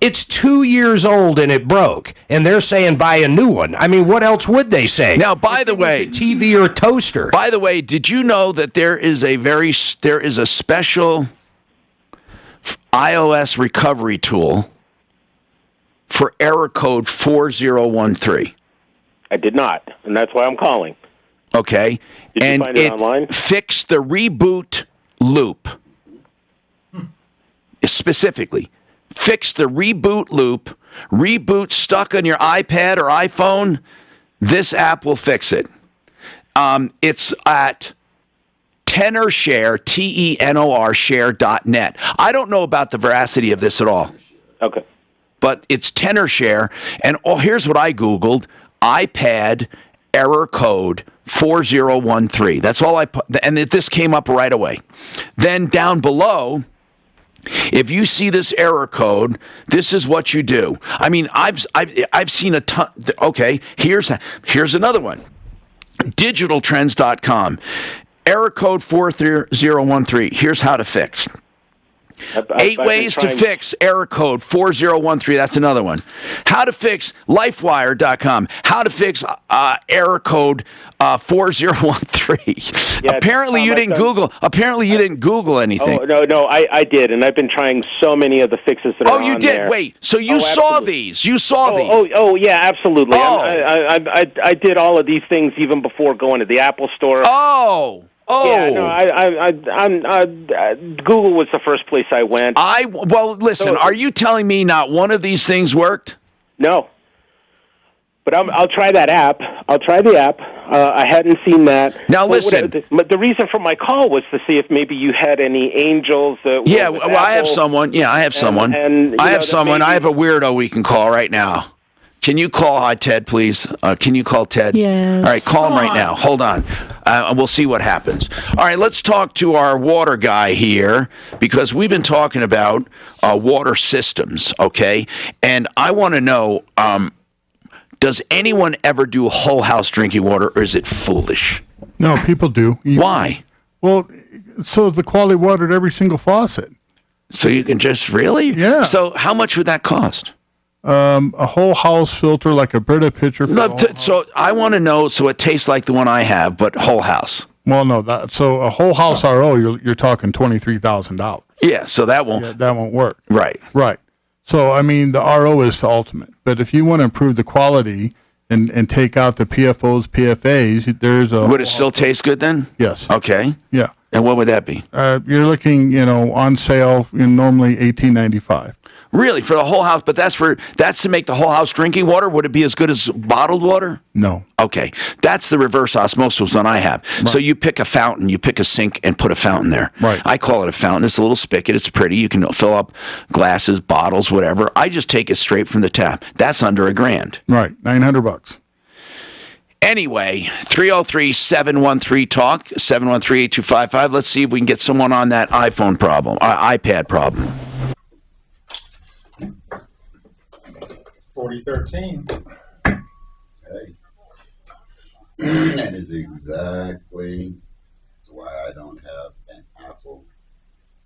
It's 2 years old and it broke, and they're saying buy a new one. I mean, what else would they say? Now, by the way, TV or toaster. By the way, did you know that there is a special iOS recovery tool for error code 4013? I did not, and that's why I'm calling. Okay. Did you find it online? Fixed the reboot loop. Specifically. Fix the reboot loop. Reboot stuck on your iPad or iPhone. This app will fix it. It's at TenorShare, TENOR, share.net. I don't know about the veracity of this at all. Okay. But it's TenorShare, and here's what I Googled. iPad error code 4013. That's all I put, and this came up right away. Then down below, if you see this error code, this is what you do. I mean, I've seen a ton. Okay, here's another one. Digitaltrends.com. Error code 4013. Here's how to fix. 8 ways to fix error code 4013. That's another one. How to fix lifewire.com. How to fix error code 4013. Yeah, apparently you didn't Google. Apparently you didn't Google anything. Oh no, I did, and I've been trying so many of the fixes that are on there. Oh, you did. Wait, so you saw these? You saw these? Oh yeah, absolutely. I did all of these things even before going to the Apple Store. Oh. Yeah, no, Google was the first place I went. Well, listen, are you telling me not one of these things worked? No. But I'll try that app. I'll try the app. I hadn't seen that. Now, listen. But the reason for my call was to see if maybe you had any angels that Yeah, were well, I have someone. Yeah, I have someone. I have someone. I have a weirdo we can call right now. Can you call Ted, please? Can you call Ted? Yes. All right, call him right now. Hold on. We'll see what happens. All right, let's talk to our water guy here because we've been talking about water systems, okay? And I want to know, does anyone ever do whole house drinking water, or is it foolish? No, people do. Why? Well, so is the quality of water at every single faucet. So you can just really? Yeah. So how much would that cost? A whole house filter, like a Brita pitcher. So I want to know, so it tastes like the one I have, but whole house. Well, no, so a whole house RO, you're talking $23,000. Yeah, so that won't work. Right. Right. So I mean, the RO is the ultimate. But if you want to improve the quality and take out the PFOs, PFAs, there's a. Would it still taste good then? Yes. Okay. Yeah. And what would that be? You're looking, on sale, normally $18.95. Really, for the whole house? But that's to make the whole house drinking water? Would it be as good as bottled water? No. Okay. That's the reverse osmosis one I have. Right. So you pick a fountain, you pick a sink, and put a fountain there. Right. I call it a fountain. It's a little spigot. It's pretty. You can fill up glasses, bottles, whatever. I just take it straight from the tap. That's under $1,000. Right. $900. Anyway, 303-713-TALK, 713-8255. Let's see if we can get someone on that iPhone problem, iPad problem. 4013. Hey. That is exactly why I don't have an Apple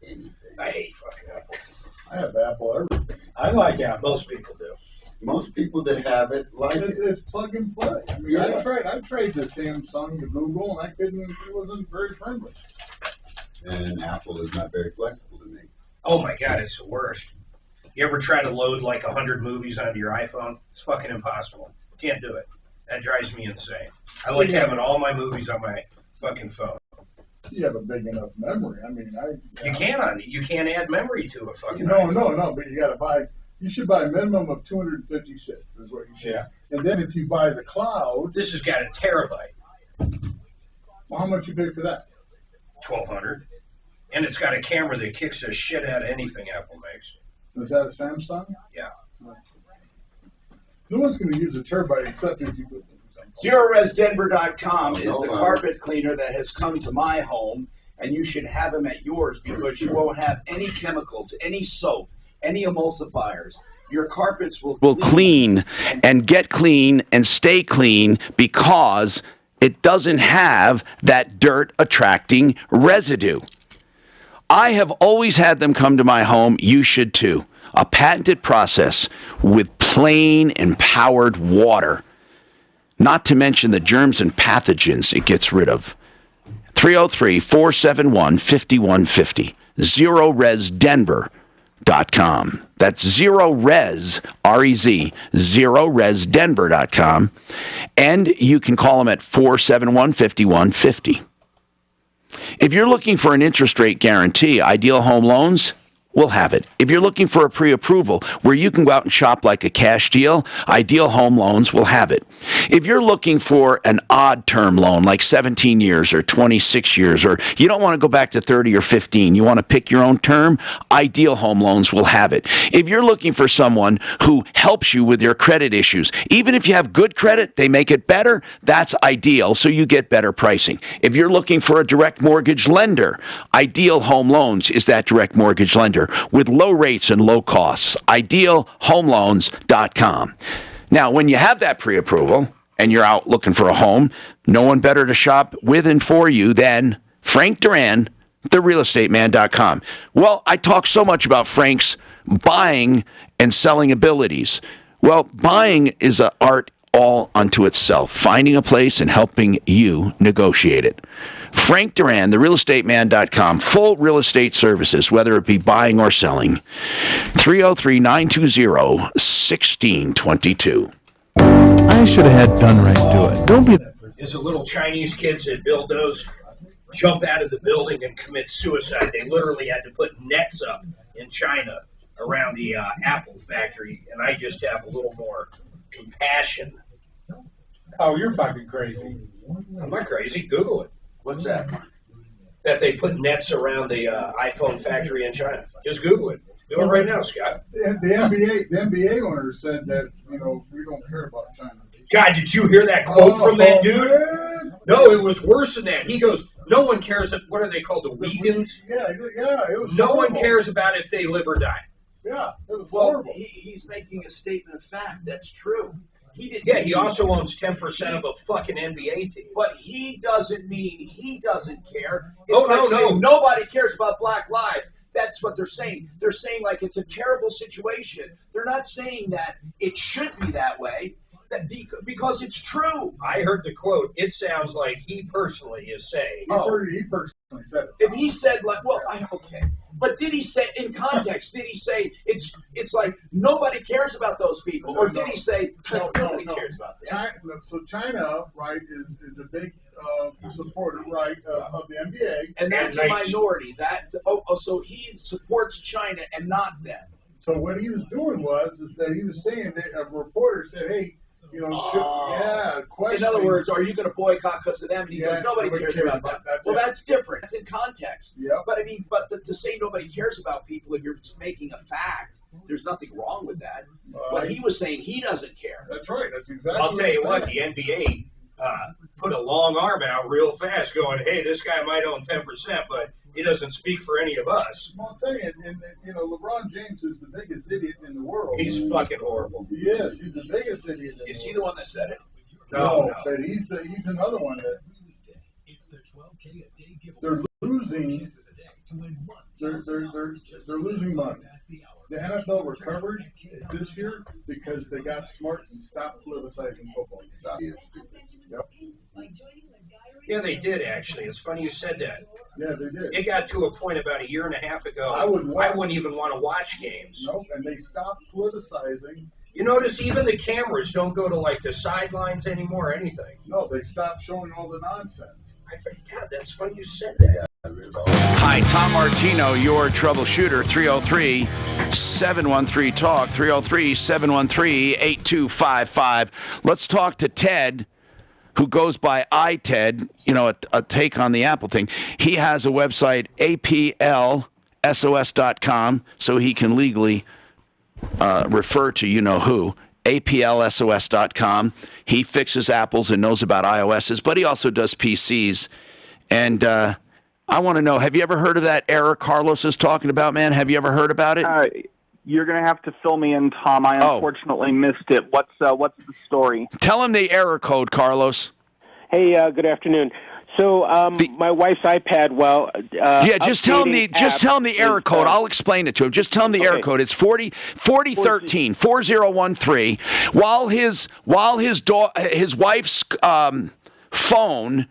anything. I hate fucking Apple. I have Apple everything. I like Apple. Most people do. Most people that have it like it. It's plug and play. I mean, I tried the Samsung, the Google, and it wasn't very friendly. And Apple is not very flexible to me. Oh my God, it's the worst. You ever try to load like 100 movies onto your iPhone? It's fucking impossible. Can't do it. That drives me insane. I like having all my movies on my fucking phone. You have a big enough memory. I mean, You can't add memory to a fucking No, iPhone. no, but you gotta buy You should buy a minimum of 256 is what you should. Yeah. And then if you buy the cloud. This has got a terabyte. Well, how much you pay for that? $1,200. And it's got a camera that kicks the shit out of anything Apple makes. Is that a Samsung? Yeah. No one's going to use a terabyte except if you put ZeroResDenver.com is the carpet cleaner that has come to my home, and you should have them at yours because you won't have any chemicals, any soap, any emulsifiers. Your carpets will clean and get clean and stay clean because it doesn't have that dirt attracting residue. I have always had them come to my home. You should too. A patented process with plain empowered water. Not to mention the germs and pathogens it gets rid of. 303-471-5150. ZeroResDenver.com. That's ZeroRes, R-E-Z, ZeroResDenver.com. And you can call them at 471-5150. If you're looking for an interest rate guarantee, Ideal Home Loans will have it. If you're looking for a pre-approval where you can go out and shop like a cash deal, Ideal Home Loans will have it. If you're looking for an odd term loan like 17 years or 26 years, or you don't want to go back to 30 or 15, you want to pick your own term, Ideal Home Loans will have it. If you're looking for someone who helps you with your credit issues, even if you have good credit, they make it better, that's Ideal, so you get better pricing. If you're looking for a direct mortgage lender, Ideal Home Loans is that direct mortgage lender with low rates and low costs. IdealHomeLoans.com. Now, when you have that pre-approval and you're out looking for a home, no one better to shop with and for you than Frank Duran, therealestateman.com. Well, I talk so much about Frank's buying and selling abilities. Well, buying is an art all unto itself, finding a place and helping you negotiate it. Frank Duran, therealestateman.com, full real estate services, whether it be buying or selling. 303-920-1622. I should have had done right do it. Don't be. Is the little Chinese kids that build those jump out of the building and commit suicide. They literally had to put nets up in China around the Apple factory, and I just have a little more compassion. Oh, you're fucking crazy. I'm not crazy. Google it. What's that? That they put nets around the iPhone factory in China. Just Google it. Do it right now, Scott. The NBA owner said that, we don't care about China. God, did you hear that quote from that dude? Man. No, it was worse than that. He goes, no one cares, what are they called, the vegans? Yeah, it was No horrible. one cares about if they live or die. Yeah, it was horrible. He's making a statement of fact. That's true. He also owns 10% of a fucking NBA team. But he doesn't mean he doesn't care. Oh, It's no. Nobody cares about black lives. That's what they're saying. They're saying like it's a terrible situation. They're not saying that it should be that way. Because it's true. I heard the quote. It sounds like he personally is saying. He personally said it. If he said okay. But did he say in context? Did he say it's like nobody cares about those people, or did he say nobody cares about them? China, right, is a big supporter, right, of the NBA, and that's a minority. So he supports China and not them. So what he was doing was that he was saying that a reporter said, hey. In other words, are you going to boycott because of them? And he goes, nobody cares about that. That's different. That's in context. Yep. But I mean, but to say nobody cares about people if you're making a fact, there's nothing wrong with that. But he was saying he doesn't care. That's right. That's exactly. I'll tell you what, the NBA put a long arm out real fast, going, "Hey, this guy might own 10%, but he doesn't speak for any of us." Well, I'll tell you, LeBron James is the biggest idiot in the world. He's fucking horrible. He is. He's the biggest idiot. Is he the one that said it? No, but he's another one that they're losing. They're losing money. The NFL recovered this year because they got smart and stopped politicizing football. Yep. Yeah, they did, actually. It's funny you said that. Yeah, they did. It got to a point about a year and a half ago, I wouldn't even want to watch games. Nope, and they stopped politicizing. You notice even the cameras don't go to, the sidelines anymore or anything. No, they stopped showing all the nonsense. I forgot. That's funny you said that. Hi, Tom Martino, your troubleshooter, 303 303-713-TALK, 303-713-8255. Let's talk to Ted, who goes by iTed, a take on the Apple thing. He has a website, aplsos.com, so he can legally refer to you-know-who, aplsos.com. He fixes Apples and knows about iOSs, but he also does PCs. And I want to know, have you ever heard of that error Carlos is talking about, man? Have you ever heard about it? You're going to have to fill me in, Tom. I unfortunately missed it. What's the story? Tell him the error code, Carlos. Hey, good afternoon. So my wife's iPad, just tell him the error code. I'll explain it to him. Just tell him the error code. It's 4013 4013. While his wife's phone,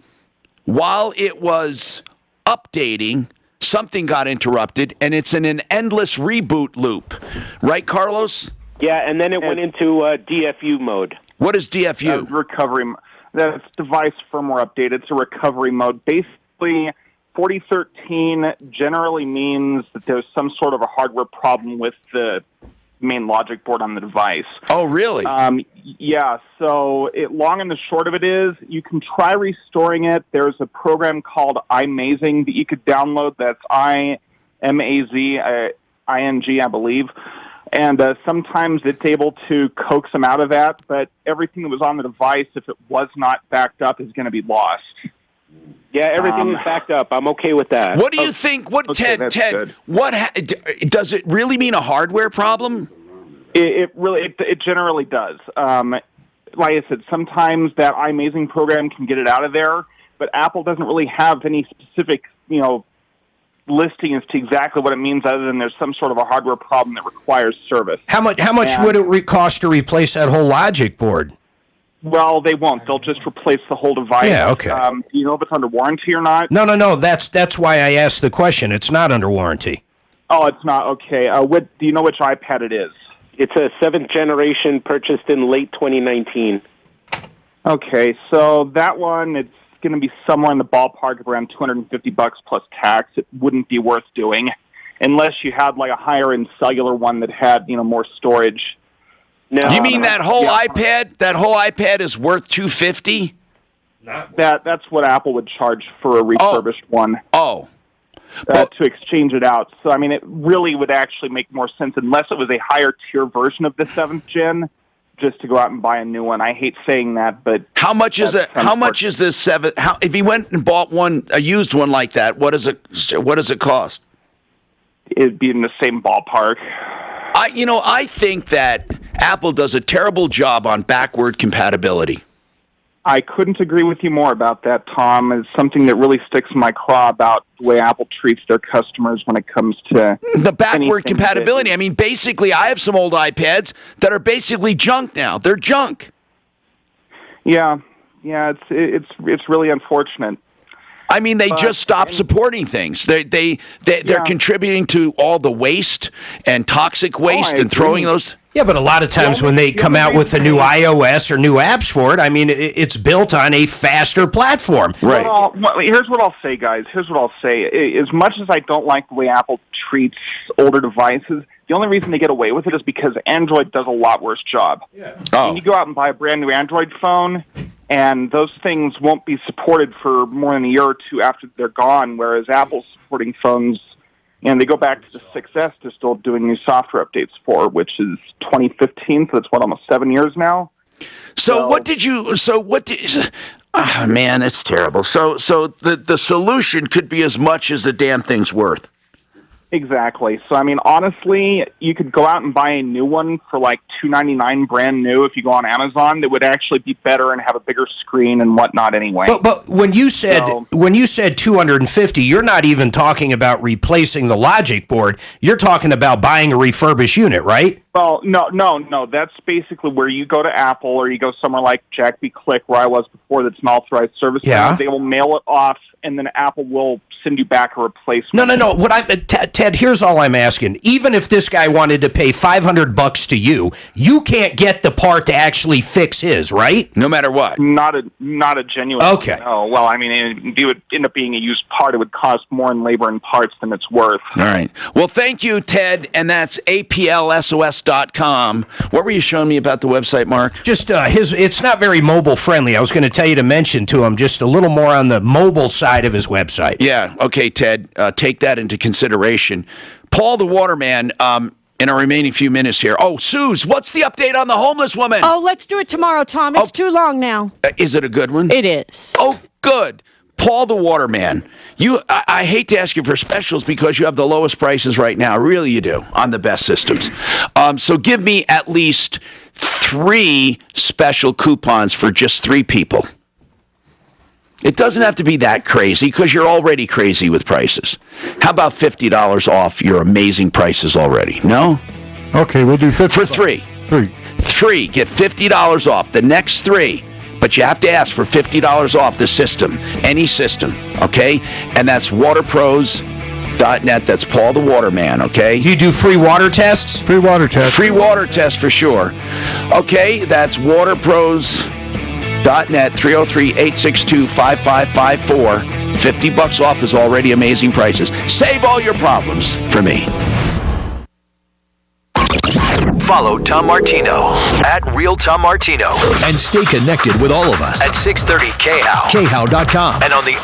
while it was updating, something got interrupted, and it's in an endless reboot loop. Right, Carlos? Yeah, and then it went into DFU mode. What is DFU? Recovery. That's device firmware update. It's a recovery mode. Basically, 4013 generally means that there's some sort of a hardware problem with the main logic board on the device. Oh, really? Yeah, so long and the short of it is you can try restoring it. There's a program called iMazing that you could download. That's I-M-A-Z-I-N-G, I believe. And sometimes it's able to coax them out of that, but everything that was on the device, if it was not backed up, is going to be lost. Yeah, everything is backed up. I'm okay with that. What do you think? Ted, does it really mean a hardware problem? It generally does. Like I said, sometimes that iMazing program can get it out of there, but Apple doesn't really have any specific, listing as to exactly what it means, other than there's some sort of a hardware problem that requires service. How much would it cost to replace that whole logic board? Well, they won't. They'll just replace the whole device. Yeah, okay. Do you know if it's under warranty or not? No. That's why I asked the question. It's not under warranty. Oh, it's not? Okay. Do you know which iPad it is? It's a 7th generation, purchased in late 2019. Okay, so that one, it's going to be somewhere in the ballpark of around $250 plus tax. It wouldn't be worth doing unless you had like a higher-end cellular one that had, more storage. No, you mean that whole iPad? That whole iPad is worth $250? That's what Apple would charge for a refurbished one. Oh. To exchange it out. So, I mean, it really would actually make more sense unless it was a higher tier version of the 7th gen, just to go out and buy a new one. I hate saying that, but how much is it? How much is this 7? If you went and bought a used one like that, what does it cost? It'd be in the same ballpark. I think that Apple does a terrible job on backward compatibility. I couldn't agree with you more about that, Tom. It's something that really sticks in my craw about the way Apple treats their customers when it comes to the backward compatibility. I mean, basically, I have some old iPads that are basically junk now. They're junk. Yeah, it's really unfortunate. I mean, they just stopped supporting things. They're contributing to all the waste and toxic waste and throwing those. Yeah, but a lot of times when they come out with a new iOS or new apps for it, I mean, it's built on a faster platform. Right. Well, here's what I'll say, guys. Here's what I'll say. As much as I don't like the way Apple treats older devices, the only reason they get away with it is because Android does a lot worse job. Yeah. Oh. And you go out and buy a brand new Android phone, and those things won't be supported for more than a year or two after they're gone, whereas Apple's supporting phones, and they go back to the 6S they're still doing new software updates for, which is 2015, so that's almost 7 years now. Man, it's terrible. So the solution could be as much as the damn thing's worth. Exactly. So, I mean, honestly, you could go out and buy a new one for like $299 brand new if you go on Amazon. That would actually be better and have a bigger screen and whatnot anyway. But when you said $250, you're not even talking about replacing the logic board. You're talking about buying a refurbished unit, right? Well, no. That's basically where you go to Apple or you go somewhere like Jack B. Click, where I was before, that's an authorized service. Yeah. They will mail it off, and then Apple will send you back a replacement. No. Ted, here's all I'm asking. Even if this guy wanted to pay $500 to you can't get the part to actually fix his, right? No matter what. Not a genuine. Okay. No. Well, I mean, it would end up being a used part. It would cost more in labor and parts than it's worth. All right. Well, thank you, Ted, and that's APLSOS.com. What were you showing me about the website, Mark? Just it's not very mobile friendly. I was going to tell you to mention to him just a little more on the mobile side of his website. Yeah. Okay, Ted. Take that into consideration. Paul the Waterman, in our remaining few minutes here. Oh, Suze, what's the update on the homeless woman? Oh, let's do it tomorrow, Tom. It's too long now. Is it a good one? It is. Oh, good. Paul the Waterman. I hate to ask you for specials because you have the lowest prices right now. Really, you do, on the best systems. So give me at least 3 special coupons for just 3 people. It doesn't have to be that crazy because you're already crazy with prices. How about $50 off your amazing prices already? No? Okay, we'll do 50 for 3. 3. Get $50 off. The next 3. But you have to ask for $50 off the system. Any system. Okay? And that's waterpros.net. That's Paul the Waterman. Okay? Do you do free water tests? Free water tests. Free water tests for sure. Okay? That's waterpros.net, 303-862-5554. $50 off is already amazing prices. Save all your problems for me. Follow Tom Martino at Real Tom Martino. And stay connected with all of us at 630 KHOW. KHOW.com. And on the